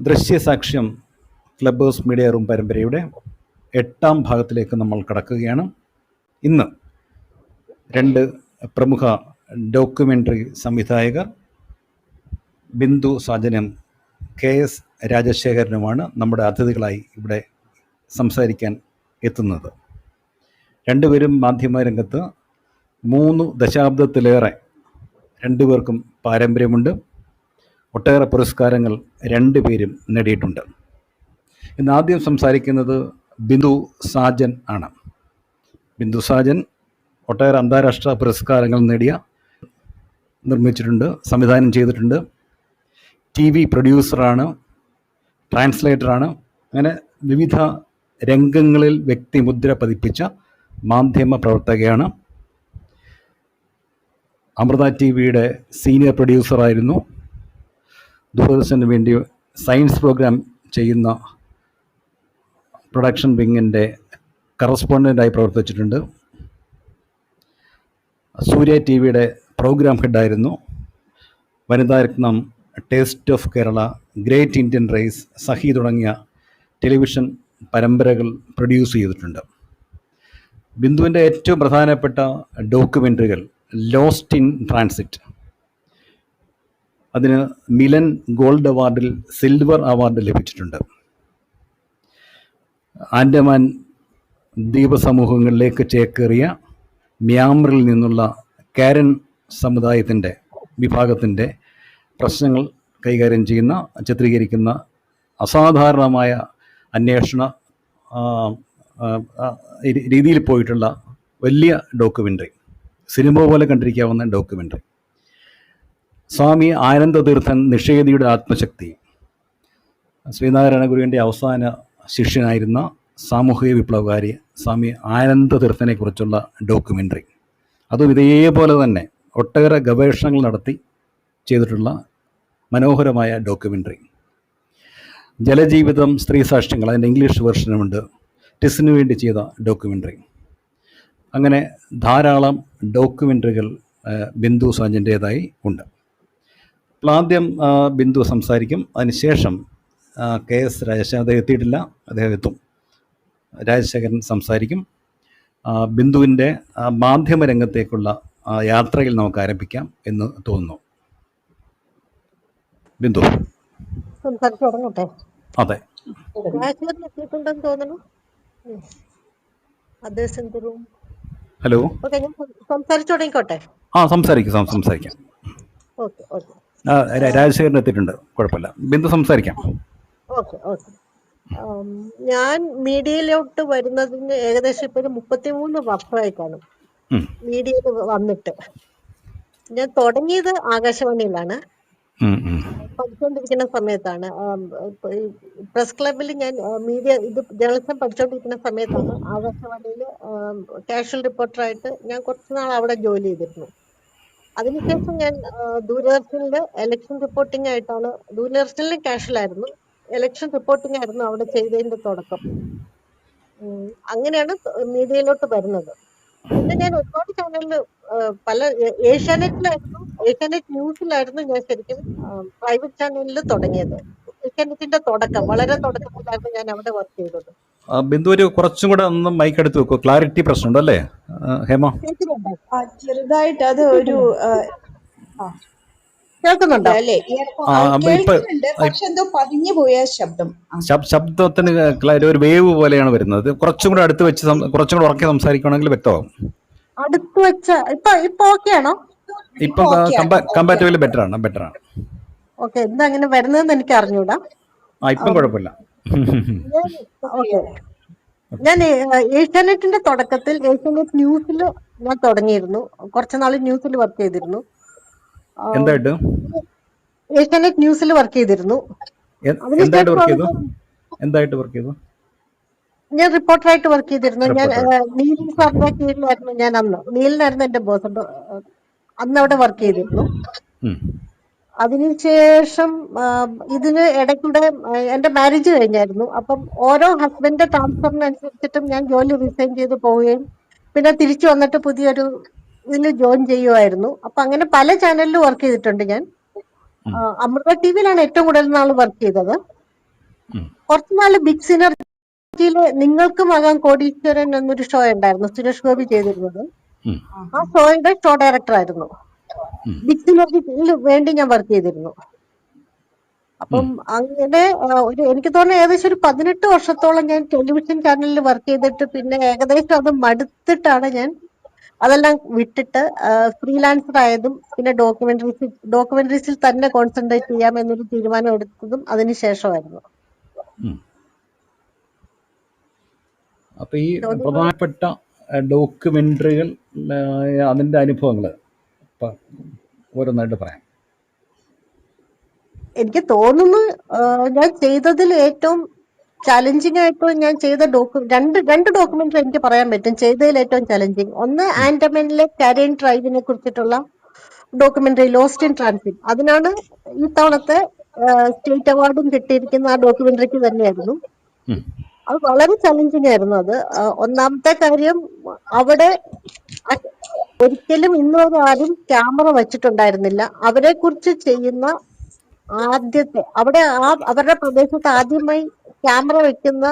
ദൃശ്യസാക്ഷ്യം ക്ലബ്ബേഴ്സ് media room പരമ്പരയുടെ 8ാം ഭാഗത്തിലേക്ക് നമ്മൾ കടക്കുകയാണ്. ഇന്ന് 2 പ്രമുഖ ഡോക്യുമെൻ്ററി സംവിധായകർ ബിന്ദു സാജനും KS രാജശേഖരനുമാണ് നമ്മുടെ അതിഥികളായി ഇവിടെ സംസാരിക്കാൻ എത്തുന്നത്. രണ്ടുപേരും മാധ്യമരംഗത്ത് 3 ദശാബ്ദത്തിലേറെ രണ്ടുപേർക്കും പാരമ്പര്യമുണ്ട്. ഒട്ടേറെ പുരസ്കാരങ്ങൾ രണ്ടുപേരും നേടിയിട്ടുണ്ട്. ഇന്ന് ആദ്യം സംസാരിക്കുന്നത് ബിന്ദു സാജൻ ആണ്. ബിന്ദു സാജൻ ഒട്ടേറെ അന്താരാഷ്ട്ര പുരസ്കാരങ്ങൾ നിർമ്മിച്ചിട്ടുണ്ട്, സംവിധാനം ചെയ്തിട്ടുണ്ട്. TV പ്രൊഡ്യൂസറാണ്, ട്രാൻസ്ലേറ്ററാണ്. അങ്ങനെ വിവിധ രംഗങ്ങളിൽ വ്യക്തിമുദ്ര പതിപ്പിച്ച മാധ്യമ പ്രവർത്തകയാണ്. അമൃത TVയുടെ സീനിയർ പ്രൊഡ്യൂസറായിരുന്നു. ദൂരദർശന് വേണ്ടി സയൻസ് പ്രോഗ്രാം ചെയ്യുന്ന പ്രൊഡക്ഷൻ വിങ്ങിൻ്റെ കറസ്പോണ്ടൻ്റായി പ്രവർത്തിച്ചിട്ടുണ്ട്. സൂര്യ TVയുടെ പ്രോഗ്രാം ഹെഡായിരുന്നു. Vanitharatnam, taste of Kerala, great Indian race, Sakhi തുടങ്ങിയ ടെലിവിഷൻ പരമ്പരകൾ പ്രൊഡ്യൂസ് ചെയ്തിട്ടുണ്ട്. ബിന്ദുവിൻ്റെ ഏറ്റവും പ്രധാനപ്പെട്ട ഡോക്യുമെൻ്ററികൾ ലോസ്റ്റ് ഇൻ ട്രാൻസിറ്റ്, അതിന് മിലൻ ഗോൾഡ് അവാർഡിൽ സിൽവർ അവാർഡ് ലഭിച്ചിട്ടുണ്ട്. ആൻഡമാൻ ദ്വീപസമൂഹങ്ങളിലേക്ക് ചേക്കേറിയ മ്യാൻമറിൽ നിന്നുള്ള കാരൻ സമുദായത്തിൻ്റെ വിഭാഗത്തിൻ്റെ പ്രശ്നങ്ങൾ കൈകാര്യം ചെയ്യുന്ന, ചിത്രീകരിക്കുന്ന അസാധാരണമായ അന്വേഷണ രീതിയിൽ പോയിട്ടുള്ള വലിയ ഡോക്യുമെൻ്ററി, സിനിമ പോലെ കണ്ടിരിക്കാവുന്ന ഡോക്യുമെൻ്ററി. സ്വാമി ആനന്ദതീർത്ഥൻ നിഷേധിയുടെ ആത്മശക്തി, ശ്രീനാരായണ ഗുരുവിൻ്റെ അവസാന ശിഷ്യനായിരുന്ന സാമൂഹിക വിപ്ലവകാരി സ്വാമി ആനന്ദതീർത്ഥനെക്കുറിച്ചുള്ള ഡോക്യുമെൻ്ററി. അതും ഇതേപോലെ തന്നെ ഒട്ടേറെ ഗവേഷണങ്ങൾ നടത്തി ചെയ്തിട്ടുള്ള മനോഹരമായ ഡോക്യുമെൻ്ററി. ജലജീവിതം, സ്ത്രീ സാക്ഷ്യങ്ങൾ, അതിൻ്റെ ഇംഗ്ലീഷ് വെർഷനുമുണ്ട്. ടിസിനു വേണ്ടി ചെയ്ത ഡോക്യുമെൻ്ററി. അങ്ങനെ ധാരാളം ഡോക്യുമെൻ്ററികൾ ബിന്ദു സാജൻ്റേതായി ഉണ്ട്. അപ്പോൾ ആദ്യം ബിന്ദു സംസാരിക്കും. അതിനുശേഷം KS രാജശേഖരൻ, അദ്ദേഹം എത്തിയിട്ടില്ല, അദ്ദേഹം എത്തും. രാജശേഖരൻ സംസാരിക്കും. ബിന്ദുവിൻ്റെ മാധ്യമരംഗത്തേക്കുള്ള യാത്രയിൽ നമുക്ക് ആരംഭിക്കാം എന്ന് തോന്നുന്നു. ബിന്ദു അതെ. ഹലോ, സംസാരിക്കാം. രാജശേഖരൻ എത്തിയിട്ടുണ്ട്, കുഴപ്പമില്ല. ബിന്ദു സംസാരിക്കാം. ഞാൻ മീഡിയയിലോട്ട് വരുന്നതിന് ഏകദേശം ഇപ്പൊ 33 വർഷമായി കാണും. മീഡിയയിൽ വന്നിട്ട് ഞാൻ തുടങ്ങിയത് ആകാശവാണിയിലാണ്, പഠിച്ചുകൊണ്ടിരിക്കുന്ന സമയത്താണ്. പ്രസ് ക്ലബിൽ ഞാൻ ജേർണലിസം പഠിച്ചുകൊണ്ടിരിക്കുന്ന സമയത്താണ് ആകാശവാണിയിൽ കാഷ്വൽ റിപ്പോർട്ടറായിട്ട് ഞാൻ കുറച്ച് നാൾ അവിടെ ജോലി ചെയ്തിരുന്നു. അതിനുശേഷം ഞാൻ ദൂരദർശനില് ഇലക്ഷൻ റിപ്പോർട്ടിംഗ് ആയിട്ടാണ്, ദൂരദർശനിലും കാഷ്വലായിരുന്നു, ഇലക്ഷൻ റിപ്പോർട്ടിംഗ് ആയിരുന്നു അവിടെ ചെയ്തതിന്റെ തുടക്കം. അങ്ങനെയാണ് മീഡിയയിലോട്ട് വരുന്നത്. പിന്നെ ഞാൻ ഒരുപാട് ചാനലിൽ പല ഏഷ്യാനെറ്റ് ന്യൂസിലായിരുന്നു ഞാൻ ശരിക്കും പ്രൈവറ്റ് ചാനലിൽ തുടങ്ങിയത്. ഏഷ്യാനെറ്റിന്റെ തുടക്കം, വളരെ തുടക്കത്തിലായിരുന്നു ഞാൻ അവിടെ വർക്ക് ചെയ്തത്. ബിന്ദു ഒരു കുറച്ചും കൂടെ ഒന്ന് മൈക്ക് എടുത്ത് വെക്കോ, ക്ലാരിറ്റി പ്രശ്നമുണ്ടോ അല്ലേ ഹേമ? ചെറുതായിട്ട് അത് ഒരു കേൾക്കുന്നുണ്ടോ? ശബ്ദത്തിന് ഒരു വേവ് പോലെയാണ് വരുന്നത്. കുറച്ചും കൂടെ അടുത്ത് വെച്ച് കുറച്ചും കൂടെ ഉറക്കെ സംസാരിക്കുകയാണെങ്കിൽ വ്യക്തമാകും. അടുത്ത് വെച്ച ഇപ്പൊ ഓക്കെ ആണോ? ഇപ്പൊ കമ്പാരിറ്റീവ്ലി ബെറ്റർ ആണ്. ഓക്കെ, എന്താ അങ്ങനെ വരുന്നതെന്ന് എനിക്ക് അറിഞ്ഞൂടാ. ഇപ്പം കുഴപ്പമില്ല. ഞാൻ ഏഷ്യാനെറ്റിന്റെ തുടക്കത്തിൽ ഏഷ്യാനെറ്റ് ന്യൂസിൽ ഞാൻ തുടങ്ങിയിരുന്നു. കുറച്ചുനാൾ ന്യൂസിൽ വർക്ക് ചെയ്തിരുന്നു. എന്തായിട്ട്? ഏഷ്യാനെറ്റ് ന്യൂസിൽ വർക്ക് ചെയ്തിരുന്നു. ഞാൻ റിപ്പോർട്ടറായിട്ട് വർക്ക് ചെയ്തിരുന്നു. ഞാൻ നീലിൻ സാറിന്റെ കീഴിലായിരുന്നു. ഞാൻ അന്ന് നീലിനായിരുന്നു എന്റെ ബോസ്. അന്ന് അവിടെ വർക്ക് ചെയ്തിരുന്നു. അതിനുശേഷം ഇതിന് ഇടയ്ക്കൂടെ എന്റെ മാരേജ് കഴിഞ്ഞായിരുന്നു. അപ്പം ഓരോ ഹസ്ബൻഡിന്റെ ട്രാൻസ്ഫറിനനുസരിച്ചിട്ടും ഞാൻ ജോലി റിസൈൻ ചെയ്ത് പോവുകയും പിന്നെ തിരിച്ചു വന്നിട്ട് പുതിയൊരു ഇതിൽ ജോയിൻ ചെയ്യുമായിരുന്നു. അപ്പൊ അങ്ങനെ പല ചാനലിലും വർക്ക് ചെയ്തിട്ടുണ്ട് ഞാൻ. അമൃത TVയിലാണ് ഏറ്റവും കൂടുതൽ നാൾ വർക്ക് ചെയ്തത്. ഉം. കുറച്ചുനാള് ബിഗ് സിനർജിയില് നിങ്ങൾക്കുമാകാം കോടീശ്വരൻ എന്നൊരു ഷോ ഉണ്ടായിരുന്നു, സുരേഷ് ഗോപി ചെയ്തിരുന്നത്. ഉം. ആ ഷോയുടെ ഷോ ഡയറക്ടർ ആയിരുന്നു. ഉം. ബിഗ് സിനർജിയിൽ വേണ്ടി ഞാൻ വർക്ക് ചെയ്തിരുന്നു. അപ്പം അങ്ങനെ എനിക്ക് തോന്നുന്നു ഏകദേശം ഒരു 18 വർഷത്തോളം ഞാൻ ടെലിവിഷൻ ചാനലിൽ വർക്ക് ചെയ്തിട്ട് പിന്നെ ഏകദേശം അത് മടുത്തിട്ടാണ് ഞാൻ അതെല്ലാം വിട്ടിട്ട് ഫ്രീലാൻസർ ആയതും പിന്നെ ഡോക്യുമെന്ററീസിൽ തന്നെ കോൺസെൻട്രേറ്റ് ചെയ്യാം എന്നൊരു തീരുമാനം എടുത്തതും അതിനുശേഷമായിരുന്നു. ഉം. അപ്പൊ ഈ പ്രധാനപ്പെട്ട ഡോക്യുമെന്ററികൾ, അതിന്റെ അനുഭവങ്ങൾ ഓരോന്നായിട്ട് പറയാം. എനിക്ക് തോന്നുന്നു ഞാൻ ചെയ്തതിൽ ഏറ്റവും ചലഞ്ചിങ് ആയിട്ട് ഞാൻ ചെയ്ത രണ്ട് ഡോക്യുമെന്ററി എനിക്ക് പറയാൻ പറ്റും ചെയ്തതിൽ ഏറ്റവും ചലഞ്ചിങ്. ഒന്ന് ആൻഡമാനിലെ കാരിയൻ ട്രൈബിനെ കുറിച്ചിട്ടുള്ള ഡോക്യുമെന്ററി ലോസ്റ്റ് ഇൻ ട്രാൻസിറ്റ്. അതിനാണ് ഈ തവണത്തെ സ്റ്റേറ്റ് അവാർഡും കിട്ടിയിരിക്കുന്ന ആ ഡോക്യുമെന്ററിക്ക് തന്നെയായിരുന്നു. ഉം. അത് വളരെ ചലഞ്ചിങ് ആയിരുന്നു. അത് ഒന്നാമത്തെ കാര്യം, അവിടെ ഒരിക്കലും ഇന്നുവരെ ആരും ക്യാമറ വെച്ചിട്ടുണ്ടായിരുന്നില്ല. അവരെ കുറിച്ച് ചെയ്യുന്ന ആദ്യത്തെ അവരുടെ പ്രദേശത്ത് ആദ്യമായി ക്യാമറ വെക്കുന്ന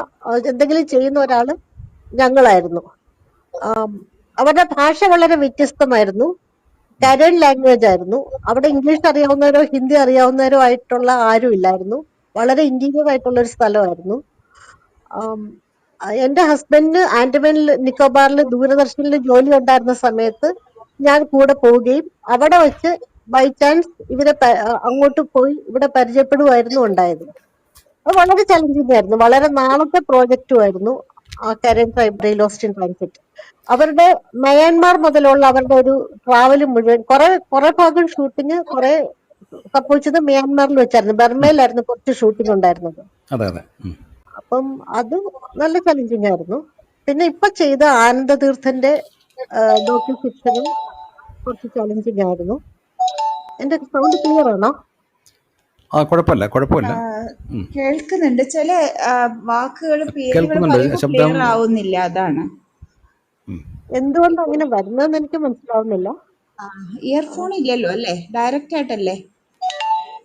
എന്തെങ്കിലും ചെയ്യുന്ന ഒരാള് ഞങ്ങളായിരുന്നു. അവരുടെ ഭാഷ വളരെ വ്യത്യസ്തമായിരുന്നു. കരൺ ലാംഗ്വേജ് ആയിരുന്നു. അവിടെ ഇംഗ്ലീഷ് അറിയാവുന്നവരോ ഹിന്ദി അറിയാവുന്നവരോ ആയിട്ടുള്ള ആരും ഇല്ലായിരുന്നു. വളരെ ഇന്റീരിയർ ആയിട്ടുള്ള ഒരു സ്ഥലമായിരുന്നു. എന്റെ ഹസ്ബൻഡിന് ആൻഡമാനിൽ നിക്കോബാറിൽ ദൂരദർശനിൽ ജോലി ഉണ്ടായിരുന്ന സമയത്ത് ഞാൻ കൂടെ പോവുകയും അവിടെ വെച്ച് ബൈ ചാൻസ് ഇവരെ അങ്ങോട്ട് പോയി ഇവിടെ പരിചയപ്പെടുകയായിരുന്നു ഉണ്ടായത്. അത് വളരെ ചലഞ്ചിങ് ആയിരുന്നു. വളരെ നാളത്തെ പ്രോജക്റ്റുമായിരുന്നു ആ Karan tribe lost in transit. അവരുടെ മയാൻമാർ മുതലുള്ള അവരുടെ ഒരു ട്രാവല് മുഴുവൻ കുറെ ഭാഗം ഷൂട്ടിങ് സംഭവിച്ചത് മ്യാൻമാറിൽ വെച്ചായിരുന്നു. ബർമയിലായിരുന്നു കുറച്ച് ഷൂട്ടിംഗ് ഉണ്ടായിരുന്നത്. അതെ അതെ. അപ്പം അത് നല്ല ചലഞ്ചിങ് ആയിരുന്നു. പിന്നെ ഇപ്പൊ ചെയ്ത ആനന്ദതീർത്ഥന്റെ ഡോക്യു ഫിക്ഷനും കുറച്ച് ചലഞ്ചിങ് ആയിരുന്നു. എന്റെ സൗണ്ട് ക്ലിയർ ആണോ? കുഴപ്പമില്ല. കേൾക്കുന്നുണ്ട്. ചില വാക്കുകളും പേരുകളും കേൾക്കുന്നുണ്ട്. പറയുമ്പോൾ ശബ്ദം ക്ലിയർ ആവുന്നില്ല. അതാണ് എന്തുകൊണ്ട് അങ്ങനെ വരുന്നതെന്ന് എനിക്ക് മനസ്സിലാവുന്നില്ല. ഇയർഫോൺ ഇല്ലല്ലോ അല്ലേ? ഡയറക്റ്റ് ആയിട്ടല്ലേ?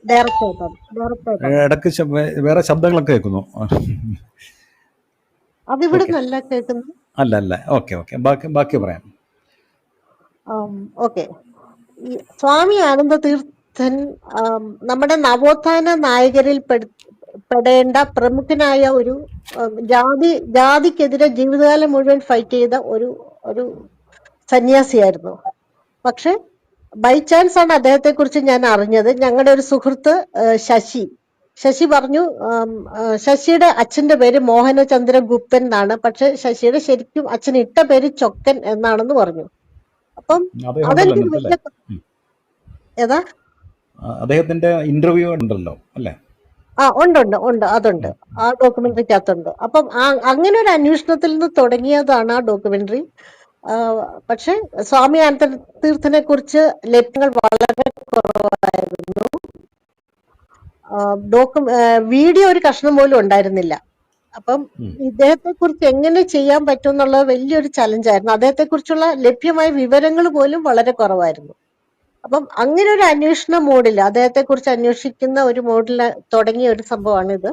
ഡയറക്റ്റ് ആയിട്ടാണ്. ഇടയ്ക്ക് വേറെ ശബ്ദങ്ങളൊക്കെ കേൾക്കുന്നു. അതിവിടെ നല്ല കേൾക്കുന്നു. അല്ല. ഓക്കെ. ബാക്കി പറയാം. ഓക്കെ. ഈ സ്വാമി ആനന്ദ തീർത്ഥൻ നമ്മുടെ നവോത്ഥാന നായകരിൽ പെടേണ്ട പ്രമുഖനായ ഒരു ജാതിക്കെതിരെ ജീവിതകാലം മുഴുവൻ ഫൈറ്റ് ചെയ്ത ഒരു സന്യാസിയായിരുന്നു. പക്ഷെ ബൈ ചാൻസ് ആണ് അദ്ദേഹത്തെ കുറിച്ച് ഞാൻ അറിഞ്ഞത്. ഞങ്ങളുടെ ഒരു സുഹൃത്ത് ശശി പറഞ്ഞു, ശശിയുടെ അച്ഛന്റെ പേര് മോഹനചന്ദ്ര ഗുപ്തൻ എന്നാണ്, പക്ഷെ ശശിയുടെ ശരിക്കും അച്ഛൻ ഇട്ട പേര് ചൊക്കൻ എന്നാണെന്ന് പറഞ്ഞു. അപ്പം അതെനിക്ക് വലിയ ഏതാ അദ്ദേഹത്തിന്റെ ഇന്റർവ്യൂ ഉണ്ടല്ലോ അല്ലേ? ഉണ്ട്. അതുണ്ട്, ആ ഡോക്യുമെന്ററിക്കകത്തുണ്ട്. അപ്പം അങ്ങനെ ഒരു അന്വേഷണത്തിൽ നിന്ന് തുടങ്ങിയതാണ് ആ ഡോക്യുമെന്ററി. പക്ഷെ സ്വാമി ആനന്ദ തീർത്ഥനെ കുറിച്ച് ലഭ്യങ്ങൾ വളരെ കുറവായിരുന്നു. വീഡിയോ ഒരു കഷ്ണം പോലും ഉണ്ടായിരുന്നില്ല. അപ്പം ഇദ്ദേഹത്തെ കുറിച്ച് എങ്ങനെ ചെയ്യാൻ പറ്റും എന്നുള്ളത് വലിയൊരു ചലഞ്ചായിരുന്നു. അദ്ദേഹത്തെ കുറിച്ചുള്ള ലഭ്യമായ വിവരങ്ങൾ പോലും വളരെ കുറവായിരുന്നു. അപ്പം അങ്ങനെ ഒരു അന്വേഷണ മോഡിൽ, അദ്ദേഹത്തെ കുറിച്ച് അന്വേഷിക്കുന്ന ഒരു മോഡിൽ തുടങ്ങിയ ഒരു സംഭവമാണ് ഇത്.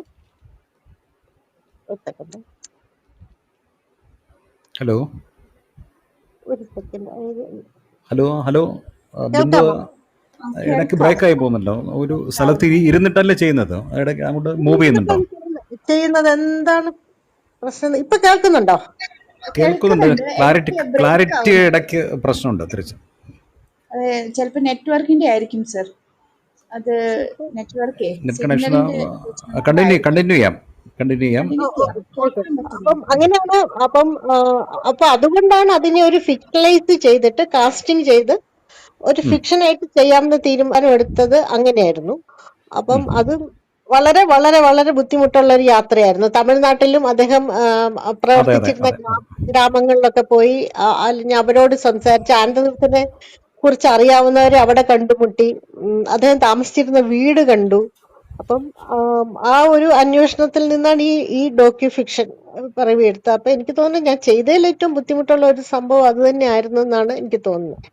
ഹലോ ഒരു സെക്കൻഡ്. ഹലോ ബിന്ദു, ഇടയ്ക്ക് ബ്രേക്ക് ആയി പോകുന്നല്ലോ. ഒരു സ്ഥലത്ത് ഇരുന്നിട്ടല്ലേ ചെയ്യുന്നത്? ഇടയ്ക്ക് അങ്ങോട്ട് മൂവ് ചെയ്യുന്നുണ്ടോ? ചെയ്യുന്നത് എന്താണ് പ്രശ്നം? ഇപ്പൊ കേൾക്കുന്നുണ്ടോ? കേൾക്കുന്നുണ്ട്. ക്ലാരിറ്റി ഇടയ്ക്ക് പ്രശ്നമുണ്ട്. തിരിച്ച് ചിലപ്പോ നെറ്റ്വർക്കിന്റെ ആയിരിക്കും സർ. അത് നെറ്റ്വർക്ക് കണ്ടിന്യൂ ചെയ്യാം. അപ്പം അങ്ങനെയാണ്. അപ്പൊ അതുകൊണ്ടാണ് അതിനെ ഒരു ഫിക്ഷനലൈസ് ചെയ്തിട്ട് കാസ്റ്റിംഗ് ചെയ്ത് ഒരു ഫിക്ഷനായിട്ട് ചെയ്യാമെന്ന് തീരുമാനം എടുത്തത്. അങ്ങനെയായിരുന്നു. അപ്പം അത് വളരെ വളരെ വളരെ ബുദ്ധിമുട്ടുള്ള ഒരു യാത്രയായിരുന്നു. തമിഴ്നാട്ടിലും അദ്ദേഹം പ്രവർത്തിച്ചിരുന്ന ഗ്രാമങ്ങളിലൊക്കെ പോയി അല്ലെങ്കിൽ അവരോട് സംസാരിച്ച് ആനന്ദതീർത്ഥനെ കുറിച്ച് അറിയാവുന്നവരെ അവിടെ കണ്ടുമുട്ടി. അദ്ദേഹം താമസിച്ചിരുന്ന വീട് കണ്ടു. അപ്പം ആ ഒരു അന്വേഷണത്തിൽ നിന്നാണ് ഈ ഡോക്യു ഫിക്ഷൻ പിറവിയെടുത്തത്. അപ്പൊ എനിക്ക് തോന്നുന്നു ഞാൻ ചെയ്തതിൽ ഏറ്റവും ബുദ്ധിമുട്ടുള്ള ഒരു സംഭവം അത് തന്നെ ആയിരുന്നു എന്നാണ് എനിക്ക് തോന്നുന്നത്.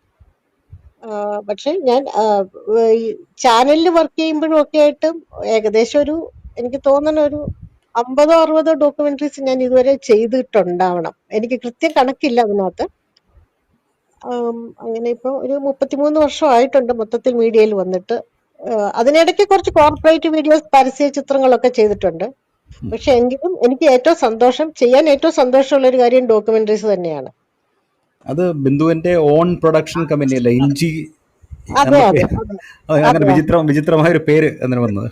പക്ഷെ ഞാൻ ചാനലിൽ വർക്ക് ചെയ്യുമ്പോഴും ഒക്കെ ആയിട്ട് ഏകദേശം എനിക്ക് തോന്നുന്ന ഒരു 50-60 ഡോക്യുമെന്ററീസ് ഞാൻ ഇതുവരെ ചെയ്തിട്ടുണ്ടാവണം. എനിക്ക് കൃത്യം കണക്കില്ല അതിനകത്ത്. അങ്ങനെ ഇപ്പൊ ഒരു 33 വർഷമായിട്ടുണ്ട് മൊത്തത്തിൽ മീഡിയയിൽ വന്നിട്ട്. അതിനിടയ്ക്ക് കുറച്ച് കോർപ്പറേറ്റ് വീഡിയോസ്, പരസ്യ ചിത്രങ്ങളൊക്കെ ചെയ്തിട്ടുണ്ട്. പക്ഷെ എങ്കിലും എനിക്ക് ചെയ്യാൻ ഏറ്റവും സന്തോഷമുള്ള ഒരു കാര്യം ഡോക്യുമെന്ററീസ് തന്നെയാണ്. അത് ബിന്ദുവിന്റെ ഓൺ പ്രൊഡക്ഷൻ കമ്പനി അല്ലേ, ഇഞ്ചി അതെ എന്ന അതെ പേര്? അതെ അങ്ങനെ അതെ വിചിത്രമായ ഒരു പേര് അങ്ങനെ വന്നത്.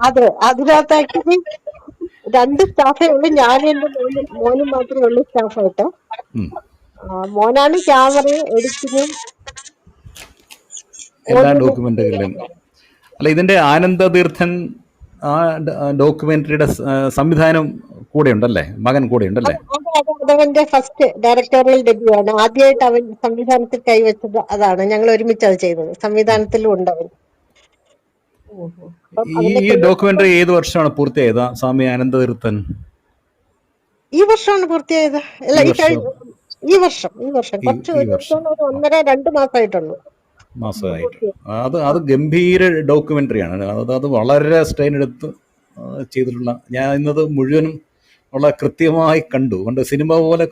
അതെ. അതിനകത്ത് ആക്ച്വലി 2 സ്റ്റാഫേ ഉള്ളൂ. ഞാനും എന്റെ മോനും മാത്രമേ ഉള്ളൂ സ്റ്റാഫായിട്ട്. ഉം. മോനാണ് ക്യാമറയും എഡിറ്റിങ്ങും എല്ലാ ഓഡിയോ. ഡോക്യുമെന്ററികളിലും. അല്ല, ഇതിന്റെ ആനന്ദതീർത്ഥൻ ആ ഡോക്യുമെന്ററിയുടെ സംവിധാനം കൂടെ ഉണ്ടല്ലേ, മകൻ കൂടെ ഉണ്ടല്ലേ? അവന്റെ ഫസ്റ്റ് ഡയറക്ടോറിയൽ ഡെബ്യൂ ആണ്. ആദ്യമായിട്ട് അവൻ സംവിധാനത്തിൽ കൈവച്ചത് അതാണ്. ഞങ്ങൾ ഒരുമിച്ച് അത് ചെയ്തത്. സംവിധാനത്തിലും ഉണ്ട് അവൻ. അപ്പം ഈ അതിന്റെ ഡോക്യുമെന്ററി ഏത് വർഷമാണ് പൂർത്തിയായത്, സ്വാമി ആനന്ദതീർത്ഥൻ? ഈ വർഷമാണ് പൂർത്തിയായത്. അല്ല, ഈ വർഷം ഈ വർഷം കുറച്ച് ഈ വർഷം ഒരു 1.5-2 മാസമായിട്ടുള്ളൂ. മാസമായിട്ട്. അത് ഗംഭീര ഡോക്യുമെന്ററിയാണ്. അത് വളരെ സ്ട്രെയിൻ എടുത്ത് ചെയ്തിട്ടുള്ള, ഞാൻ ഇന്നത് മുഴുവനും കൃത്യമായി കണ്ടു. സിനിമ പോലെ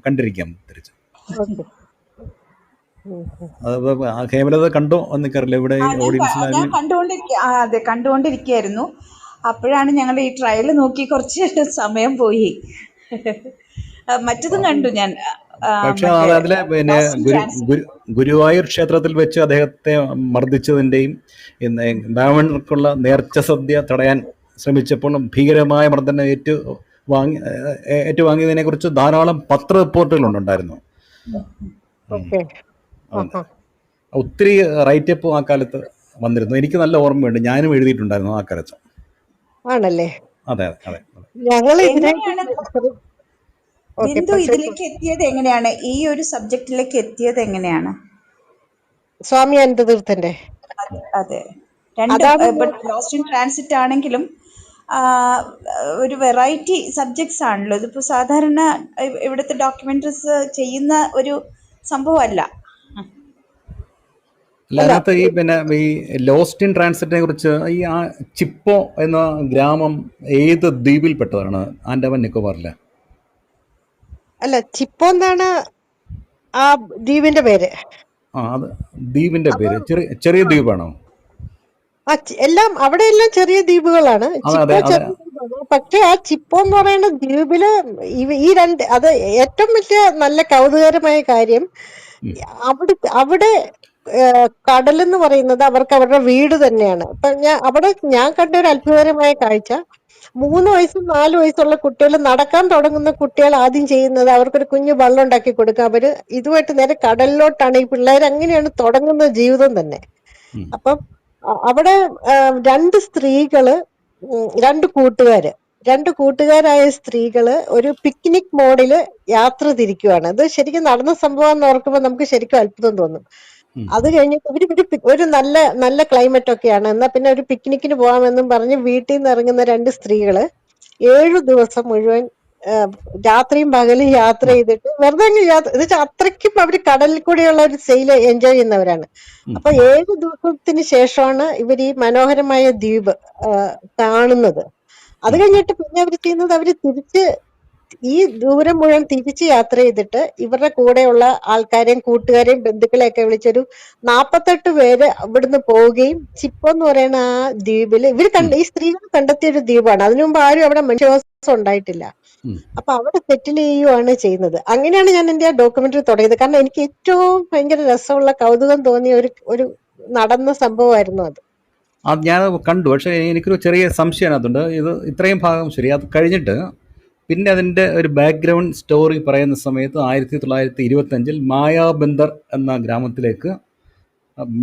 കണ്ടിരിക്കാം തിരിച്ച്. അത് ഹേമലത കണ്ടോ എന്നൊക്കെയറിയില്ല, ഇവിടെ ഞാൻ ഓഡിയൻസിലായാലും. കണ്ടുകൊണ്ടിരിക്കുകയായിരുന്നു. അപ്പോഴാണ് ഞങ്ങൾ ഈ ട്രയൽ നോക്കി കുറച്ച് സമയം പോയി. മറ്റതും കണ്ടു ഞാൻ. പക്ഷെ മറ്റേ അതിലെ പിന്നെ Lost in Transit. ഗുരുവായൂർ ക്ഷേത്രത്തിൽ വെച്ച് അദ്ദേഹത്തെ മർദ്ദിച്ചതിൻ്റെയും ബ്രാഹ്മണർക്കുള്ള നേർച്ച സദ്യ തടയാൻ ശ്രമിച്ചപ്പോൾ ഭീകരമായ മർദ്ദനം ഏറ്റുവാങ്ങിയതിനെ കുറിച്ച് ധാരാളം പത്ര റിപ്പോർട്ടുകളുണ്ടായിരുന്നു. ഒത്തിരി റൈറ്റപ്പ് ആ കാലത്ത് വന്നിരുന്നു. എനിക്ക് നല്ല ഓർമ്മയുണ്ട്, ഞാനും എഴുതിയിട്ടുണ്ടായിരുന്നു ആ കാലത്ത്. ആണല്ലേ? അതെ അതെ അതെ. ഞങ്ങള് എങ്ങനെയാണ് ബിന്ദു ഇതിലേക്ക് എത്തിയത്? എങ്ങനെയാണ് ഈ ഒരു സബ്ജക്റ്റിലേക്ക് എത്തിയത്? എങ്ങനെയാണ്? സ്വാമി അനന്തതീർത്ഥന്റെ. അതെ, ലോസ്റ്റ് ഇൻ ട്രാൻസിറ്റ് ആണെങ്കിലും ഒരു വെറൈറ്റി സബ്ജക്ട്സ് ആണല്ലോ. ഇതിപ്പോ സാധാരണ ഇവിടുത്തെ ഡോക്യുമെന്ററീസ് ചെയ്യുന്ന ഒരു സംഭവമല്ല. അതിനകത്ത് ഈ ലോസ്റ്റ് ഇൻ ട്രാൻസിറ്റിനെ കുറിച്ച് ചിപ്പോ എന്ന ഗ്രാമം ഏത് ദ്വീപിൽപ്പെട്ടതാണ്? ആൻഡമാൻ നിക്കോബാറിലെ? അല്ല, ചിപ്പോ എന്നാണ് ആ ദ്വീപിന്റെ പേര്. അത് ദ്വീപിന്റെ പേര് ചെറിയ ദ്വീപാണോ? എല്ലാം അവിടെ എല്ലാം ചെറിയ ദ്വീപുകളാണ്. പക്ഷെ ആ ചിപ്പോ എന്ന് പറയുന്ന ദ്വീപില് ഈ അത് ഏറ്റവും വലിയ നല്ല കൗതുകരമായ കാര്യം, അവിടെ കടലെന്ന് പറയുന്നത് അവർക്ക് അവരുടെ വീട് തന്നെയാണ്. അപ്പൊ ഞാൻ കണ്ട ഒരു അത്ഭുതകരമായ കാഴ്ച, 3 വയസ്സും 4 വയസ്സുള്ള കുട്ടികൾ, നടക്കാൻ തുടങ്ങുന്ന കുട്ടികൾ ആദ്യം ചെയ്യുന്നത് അവർക്കൊരു കുഞ്ഞു വള്ളം ഉണ്ടാക്കി കൊടുക്കുക. അവര് ഇതുമായിട്ട് നേരെ കടലിലോട്ടാണ് ഈ പിള്ളേർ അങ്ങനെയാണ് തുടങ്ങുന്ന ജീവിതം തന്നെ. അപ്പം അവിടെ 2 സ്ത്രീകള്, 2 കൂട്ടുകാരായ സ്ത്രീകള് ഒരു പിക്നിക് മോഡില് യാത്ര തിരിക്കുവാണ്. അത് ശരിക്കും നടന്ന സംഭവം എന്ന് ഓർക്കുമ്പോൾ നമുക്ക് ശരിക്കും അത്ഭുതം തോന്നും. അത് കഴിഞ്ഞിട്ട് ഒരു നല്ല ക്ലൈമറ്റ് ഒക്കെയാണ്. എന്നാ പിന്നെ ഒരു പിക്നിക്കിന് പോകാമെന്നും പറഞ്ഞ് വീട്ടിൽ നിന്ന് ഇറങ്ങുന്ന 2 സ്ത്രീകള് 7 ദിവസം മുഴുവൻ രാത്രിയും പകലും യാത്ര ചെയ്തിട്ട് വെറുതെ അത്രയ്ക്കും അവര് കടലിൽ കൂടെയുള്ള ഒരു സെയിൽ എൻജോയ് ചെയ്യുന്നവരാണ്. അപ്പൊ 7 ദിവസത്തിന് ശേഷമാണ് ഇവർ ഈ മനോഹരമായ ദ്വീപ് കാണുന്നത്. അത് കഴിഞ്ഞിട്ട് പിന്നെ അവര് ചെയ്യുന്നത്, അവര് ഈ ദൂരം മുഴുവൻ തിരിച്ച് യാത്ര ചെയ്തിട്ട് ഇവരുടെ കൂടെയുള്ള ആൾക്കാരെയും കൂട്ടുകാരെയും ബന്ധുക്കളെയൊക്കെ വിളിച്ചൊരു 48 പേര് ഇവിടുന്ന് പോവുകയും ചിപ്പോ എന്ന് പറയുന്ന ആ ദ്വീപില് ഈ സ്ത്രീകൾ കണ്ടെത്തിയ ഒരു ദ്വീപാണ്. അതിനു മുമ്പ് ആരും അവിടെ മനുഷ്യവാസം ഉണ്ടായിട്ടില്ല. അപ്പൊ അവിടെ സെറ്റിൽ ചെയ്യുകയാണ് ചെയ്യുന്നത്. അങ്ങനെയാണ് ഞാൻ എന്റെ ആ ഡോക്യുമെന്ററി തുടങ്ങിയത്. കാരണം എനിക്ക് ഏറ്റവും ഭയങ്കര രസമുള്ള കൗതുകം തോന്നിയ ഒരു നടന്ന സംഭവമായിരുന്നു അത്. ഞാൻ കണ്ടു. പക്ഷെ എനിക്കൊരു ചെറിയ സംശയം അതിനകത്തുണ്ട്. ഇത് ഇത്രയും ഭാഗം ശരി, അത് കഴിഞ്ഞിട്ട് പിന്നെ അതിൻ്റെ ഒരു ബാക്ക്ഗ്രൗണ്ട് സ്റ്റോറി പറയുന്ന സമയത്ത് 1925 മായാബന്ദർ എന്ന ഗ്രാമത്തിലേക്ക്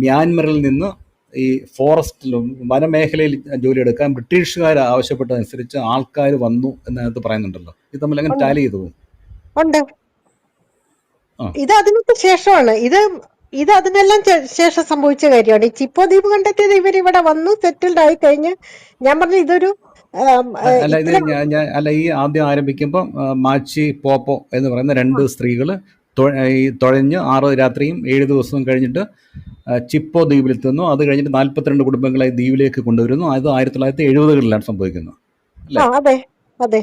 മ്യാൻമറിൽ നിന്ന് ഈ ഫോറസ്റ്റിലും വനമേഖലയിൽ ജോലിയെടുക്കാൻ ബ്രിട്ടീഷുകാർ ആവശ്യപ്പെട്ടതനുസരിച്ച് ആൾക്കാർ വന്നു എന്നതിനകത്ത് പറയുന്നുണ്ടല്ലോ. ഇത് തമ്മിൽ അങ്ങനെ ടാലി ചെയ്തു ഉണ്ട്. ഇത് അതിനൊക്കെ ശേഷമാണ്. ഇത് അതിനെല്ലാം ശേഷം സംഭവിച്ച കാര്യമാണ്. ഈ ചിപ്പോ ദ്വീപ് കണ്ടെത്തിയത് ഇവരിവിടെ വന്നു സെറ്റിൽഡ് ആയി കഴിഞ്ഞ്. ഞാൻ പറഞ്ഞു ഇതൊരു ഈ ആദ്യം ആരംഭിക്കുമ്പോൾ മാച്ചി പോപ്പോ എന്ന് പറയുന്ന 2 സ്ത്രീകൾ ഈ തുഴഞ്ഞ് 6 രാത്രിയും 7 ദിവസവും കഴിഞ്ഞിട്ട് ചിപ്പോ ദ്വീപിലെത്തുന്നു. അത് കഴിഞ്ഞിട്ട് 42 കുടുംബങ്ങളെ ദ്വീപിലേക്ക് കൊണ്ടുവരുന്നു. അത് 1970-കളിലാണ് സംഭവിക്കുന്നത്, അല്ലേ? അതെ അതെ,